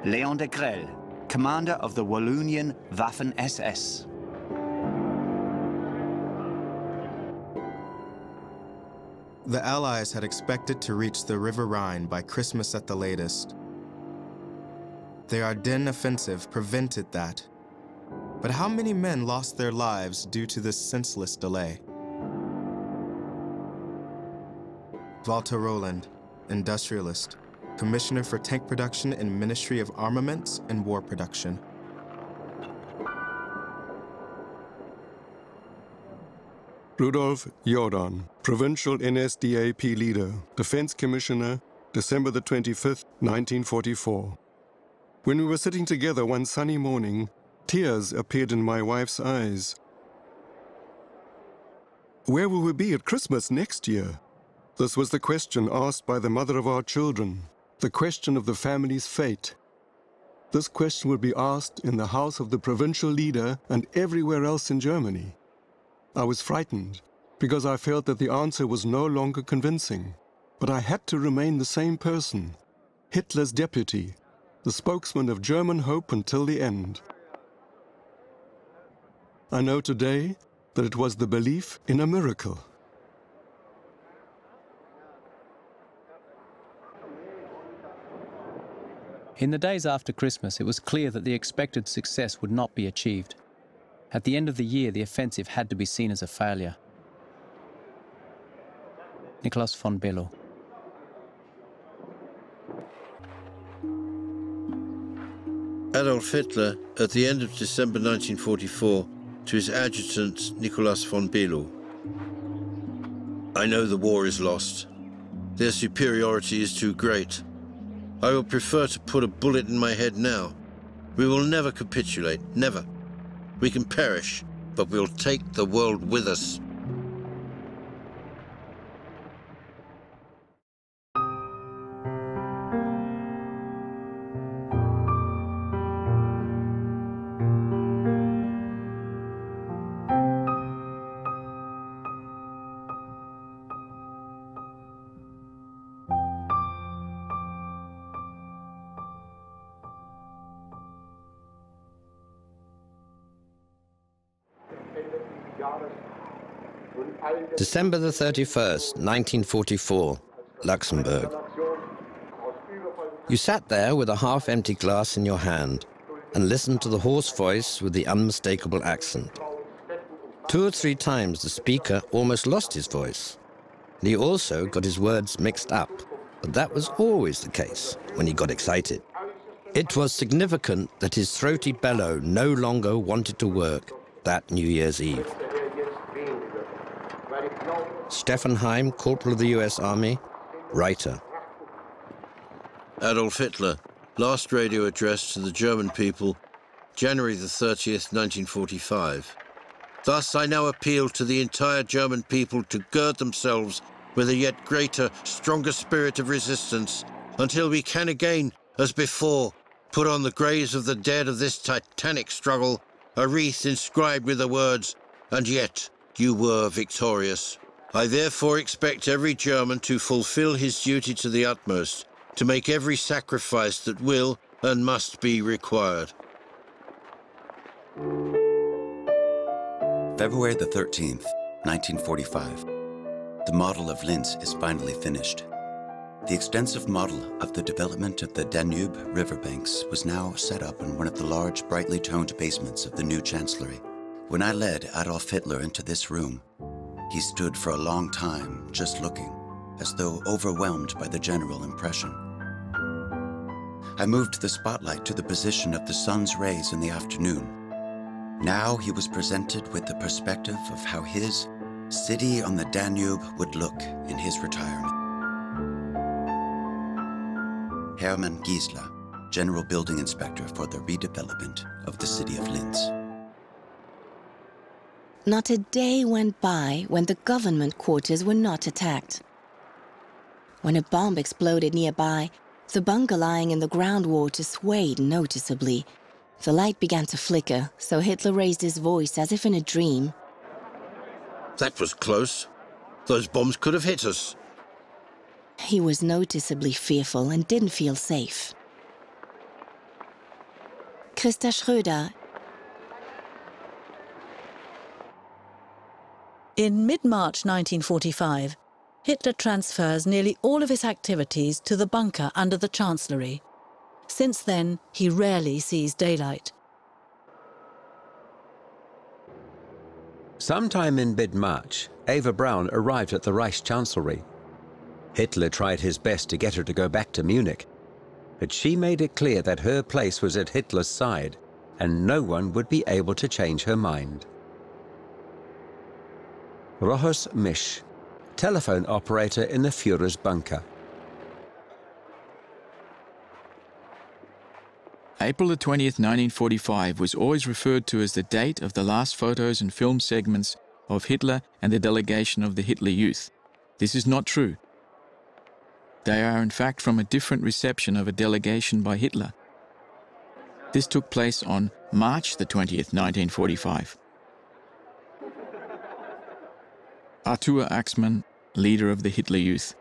Leon de Grelle, commander of the Wallonian Waffen-SS. The Allies had expected to reach the River Rhine by Christmas at the latest. The Ardennes offensive prevented that. But how many men lost their lives due to this senseless delay? Walter Roland, industrialist, Commissioner for Tank Production in Ministry of Armaments and War Production. Rudolf Jordan, Provincial NSDAP Leader, Defense Commissioner, December the 25th, 1944. When we were sitting together one sunny morning, tears appeared in my wife's eyes. Where will we be at Christmas next year? This was the question asked by the mother of our children, the question of the family's fate. This question would be asked in the house of the provincial leader and everywhere else in Germany. I was frightened because I felt that the answer was no longer convincing, but I had to remain the same person, Hitler's deputy, the spokesman of German hope until the end. I know today that it was the belief in a miracle. In the days after Christmas, it was clear that the expected success would not be achieved. At the end of the year, the offensive had to be seen as a failure. Nikolaus von Below. Adolf Hitler, at the end of December 1944, to his adjutant Nikolaus von Below. I know the war is lost. Their superiority is too great. I would prefer to put a bullet in my head now. We will never capitulate, never. We can perish, but we'll take the world with us. December the 31st, 1944, Luxembourg. You sat there with a half-empty glass in your hand and listened to the hoarse voice with the unmistakable accent. 2 or 3 times the speaker almost lost his voice. And he also got his words mixed up, but that was always the case when he got excited. It was significant that his throaty bellow no longer wanted to work that New Year's Eve. Stefan Heim, Corporal of the US Army, writer. Adolf Hitler, last radio address to the German people, January the 30th, 1945. Thus I now appeal to the entire German people to gird themselves with a yet greater, stronger spirit of resistance until we can again, as before, put on the graves of the dead of this titanic struggle a wreath inscribed with the words, "And yet you were victorious." I therefore expect every German to fulfill his duty to the utmost, to make every sacrifice that will and must be required. February the 13th, 1945. The model of Linz is finally finished. The extensive model of the development of the Danube riverbanks was now set up in one of the large, brightly toned basements of the new Chancellery. When I led Adolf Hitler into this room, he stood for a long time just looking, as though overwhelmed by the general impression. I moved the spotlight to the position of the sun's rays in the afternoon. Now he was presented with the perspective of how his city on the Danube would look in his retirement. Hermann Giesler, General Building Inspector for the redevelopment of the city of Linz. Not a day went by when the government quarters were not attacked. When a bomb exploded nearby, the bunker lying in the groundwater swayed noticeably. The light began to flicker, so Hitler raised his voice as if in a dream. That was close. Those bombs could have hit us. He was noticeably fearful and didn't feel safe. Christa Schröder. In mid-March 1945, Hitler transfers nearly all of his activities to the bunker under the Chancellery. Since then, he rarely sees daylight. Sometime in mid-March, Eva Braun arrived at the Reichschancellery. Hitler tried his best to get her to go back to Munich, but she made it clear that her place was at Hitler's side, and no one would be able to change her mind. Rochus Misch, telephone operator in the Führer's bunker. April the 20th, 1945 was always referred to as the date of the last photos and film segments of Hitler and the delegation of the Hitler Youth. This is not true. They are in fact from a different reception of a delegation by Hitler. This took place on March the 20th, 1945. Arthur Axmann, leader of the Hitler Youth.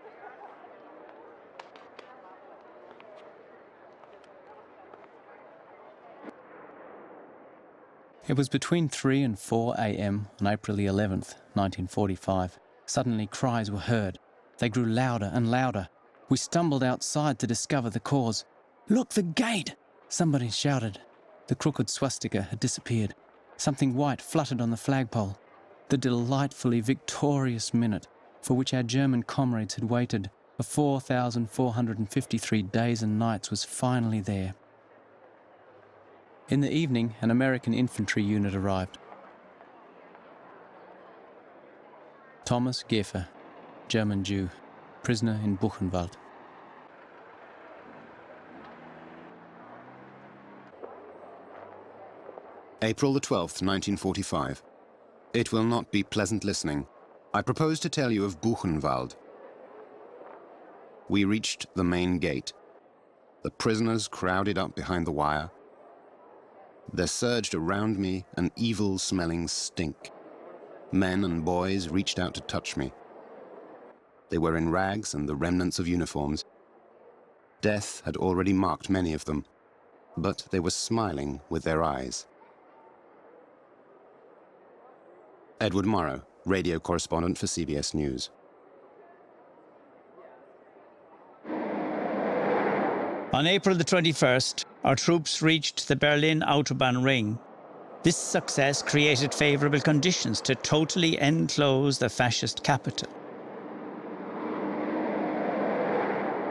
It was between 3 and 4 a.m. on April the 11th, 1945. Suddenly cries were heard. They grew louder and louder. We stumbled outside to discover the cause. "Look, the gate!" somebody shouted. The crooked swastika had disappeared. Something white fluttered on the flagpole. The delightfully victorious minute for which our German comrades had waited for 4,453 days and nights was finally there. In the evening, an American infantry unit arrived. Thomas Geffer, German Jew, prisoner in Buchenwald. April the 12th, 1945. It will not be pleasant listening. I propose to tell you of Buchenwald. We reached the main gate. The prisoners crowded up behind the wire. There surged around me an evil-smelling stink. Men and boys reached out to touch me. They were in rags and the remnants of uniforms. Death had already marked many of them, but they were smiling with their eyes. Edward Morrow, radio correspondent for CBS News. On April the 21st, our troops reached the Berlin Autobahn Ring. This success created favourable conditions to totally enclose the fascist capital.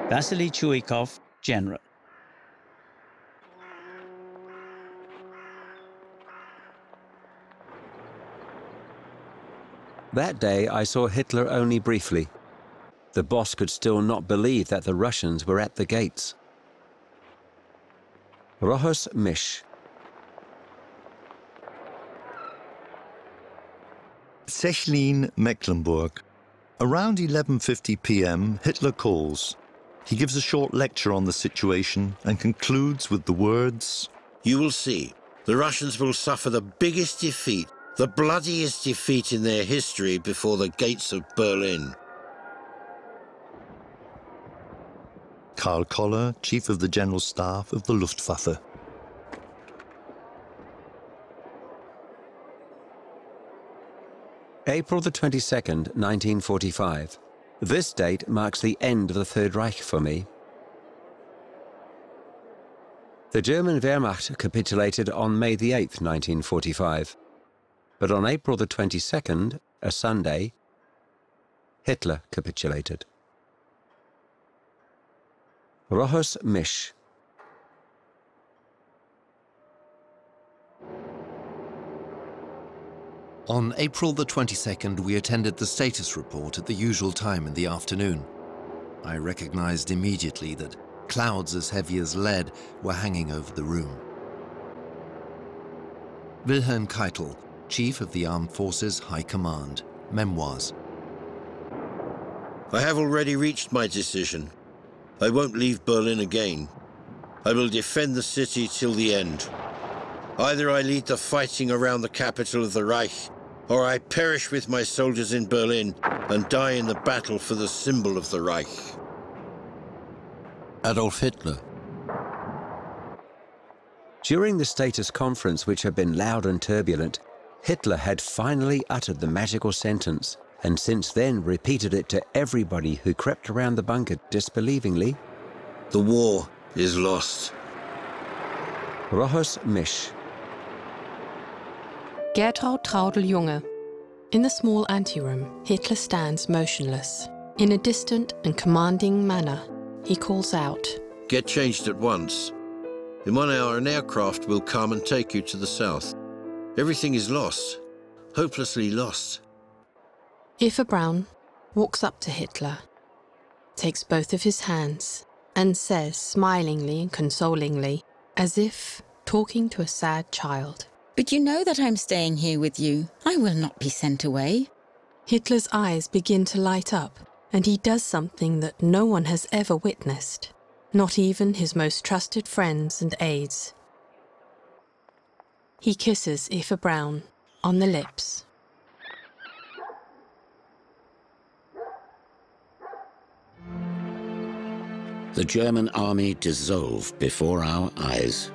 Vasily Chuikov, General. That day, I saw Hitler only briefly. The boss could still not believe that the Russians were at the gates. Rohus Mish. Sechlin, Mecklenburg. Around 11:50 p.m., Hitler calls. He gives a short lecture on the situation and concludes with the words, "You will see, the Russians will suffer the biggest defeat, the bloodiest defeat in their history before the gates of Berlin." Karl Koller, Chief of the General Staff of the Luftwaffe. April the 22nd, 1945. This date marks the end of the Third Reich for me. The German Wehrmacht capitulated on May the 8th, 1945. But on April the 22nd, a Sunday, Hitler capitulated. Rohus Mish. On April the 22nd, we attended the status report at the usual time in the afternoon. I recognized immediately that clouds as heavy as lead were hanging over the room. Wilhelm Keitel, Chief of the Armed Forces High Command. Memoirs. I have already reached my decision. I won't leave Berlin again. I will defend the city till the end. Either I lead the fighting around the capital of the Reich, or I perish with my soldiers in Berlin and die in the battle for the symbol of the Reich. Adolf Hitler. During the status conference, which had been loud and turbulent, Hitler had finally uttered the magical sentence, and since then repeated it to everybody who crept around the bunker disbelievingly. The war is lost. Rohus Mish. Gertraud Traudl-Junge. In the small anteroom, Hitler stands motionless. In a distant and commanding manner, he calls out, "Get changed at once. In 1 hour, an aircraft will come and take you to the south. Everything is lost, hopelessly lost." Eva Braun walks up to Hitler, takes both of his hands, and says smilingly and consolingly, as if talking to a sad child, "But you know that I'm staying here with you. I will not be sent away." Hitler's eyes begin to light up, and he does something that no one has ever witnessed, not even his most trusted friends and aides. He kisses Eva Braun on the lips. The German army dissolved before our eyes.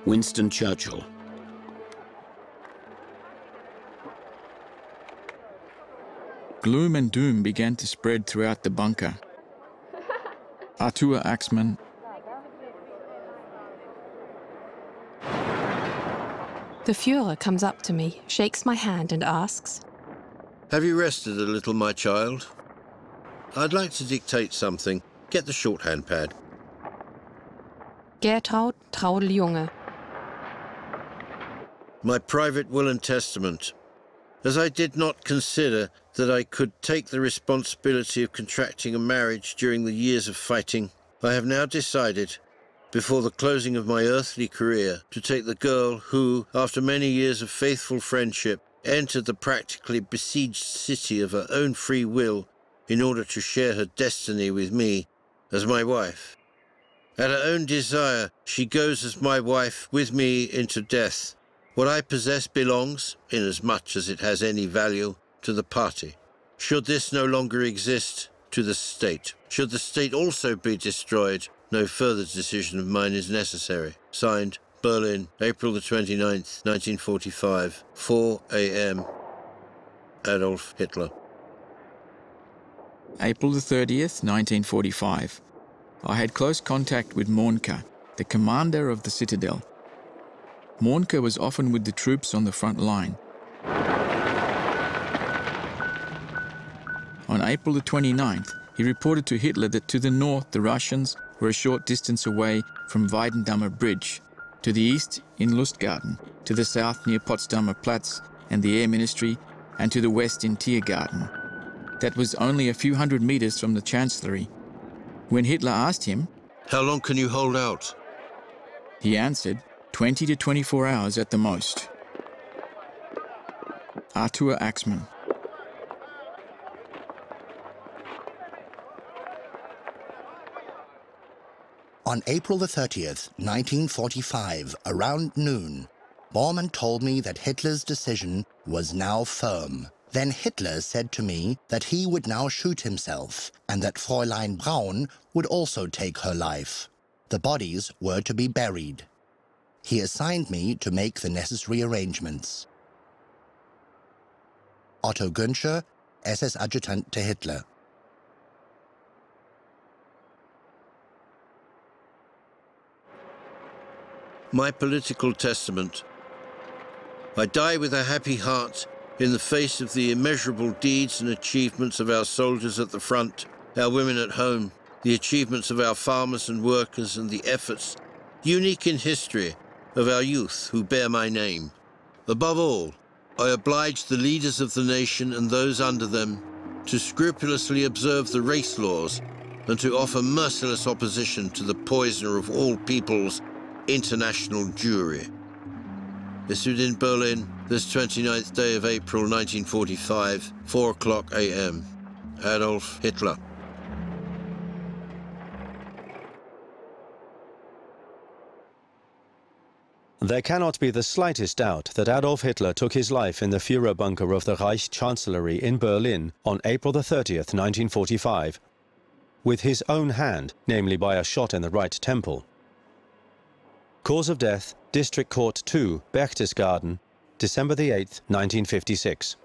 Winston Churchill. Gloom and doom began to spread throughout the bunker. Arthur Axmann. The Führer comes up to me, shakes my hand and asks, "Have you rested a little, my child? I'd like to dictate something. Get the shorthand pad." Gertraud Traudl-Junge. My private will and testament. As I did not consider that I could take the responsibility of contracting a marriage during the years of fighting, I have now decided, before the closing of my earthly career, to take the girl who, after many years of faithful friendship, entered the practically besieged city of her own free will in order to share her destiny with me as my wife. At her own desire, she goes as my wife with me into death. What I possess belongs, inasmuch as it has any value, to the party. Should this no longer exist, to the state. Should the state also be destroyed, no further decision of mine is necessary. Signed, Berlin, April the 29th, 1945, 4 a.m. Adolf Hitler. April the 30th, 1945. I had close contact with Mohnke, the commander of the citadel. Mohnke was often with the troops on the front line. On April the 29th, he reported to Hitler that to the north the Russians were a short distance away from Weidendammer Bridge, to the east in Lustgarten, to the south near Potsdamer Platz and the Air Ministry, and to the west in Tiergarten. That was only a few hundred meters from the Chancellery. When Hitler asked him, "How long can you hold out?" he answered, 20 to 24 hours at the most. Arthur Axmann. On April the 30th, 1945, around noon, Bormann told me that Hitler's decision was now firm. Then Hitler said to me that he would now shoot himself and that Fräulein Braun would also take her life. The bodies were to be buried. He assigned me to make the necessary arrangements. Otto Günscher, SS Adjutant to Hitler. My political testament. I die with a happy heart in the face of the immeasurable deeds and achievements of our soldiers at the front, our women at home, the achievements of our farmers and workers, and the efforts, unique in history, of our youth who bear my name. Above all, I oblige the leaders of the nation and those under them to scrupulously observe the race laws and to offer merciless opposition to the poisoner of all peoples, international jury. Issued in Berlin, this 29th day of April 1945, 4 o'clock a.m. Adolf Hitler. There cannot be the slightest doubt that Adolf Hitler took his life in the Führerbunker of the Reich Chancellery in Berlin on April the 30th, 1945, with his own hand, namely by a shot in the right temple. Cause of death, District Court 2, Berchtesgaden, December the 8th, 1956.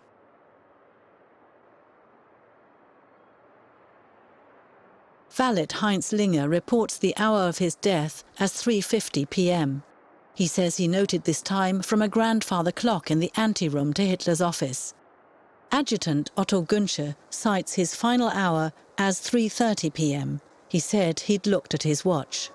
Valet Heinz Linger reports the hour of his death as 3:50 p.m. He says he noted this time from a grandfather clock in the anteroom to Hitler's office. Adjutant Otto Günscher cites his final hour as 3:30 p.m. He said he'd looked at his watch.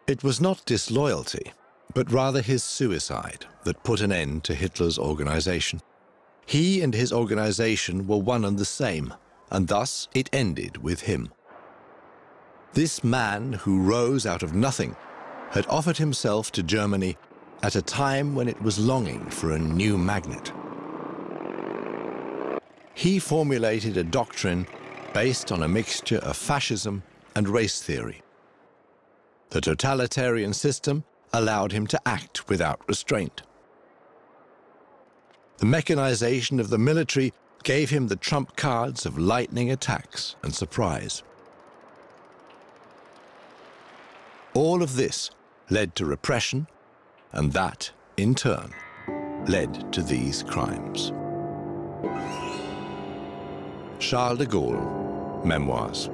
It was not disloyalty, but rather his suicide that put an end to Hitler's organization. He and his organization were one and the same, and thus it ended with him. This man who rose out of nothing had offered himself to Germany at a time when it was longing for a new magnet. He formulated a doctrine based on a mixture of fascism and race theory. The totalitarian system allowed him to act without restraint. The mechanization of the military gave him the trump cards of lightning attacks and surprise. All of this led to repression, and that, in turn, led to these crimes. Charles de Gaulle, Memoirs.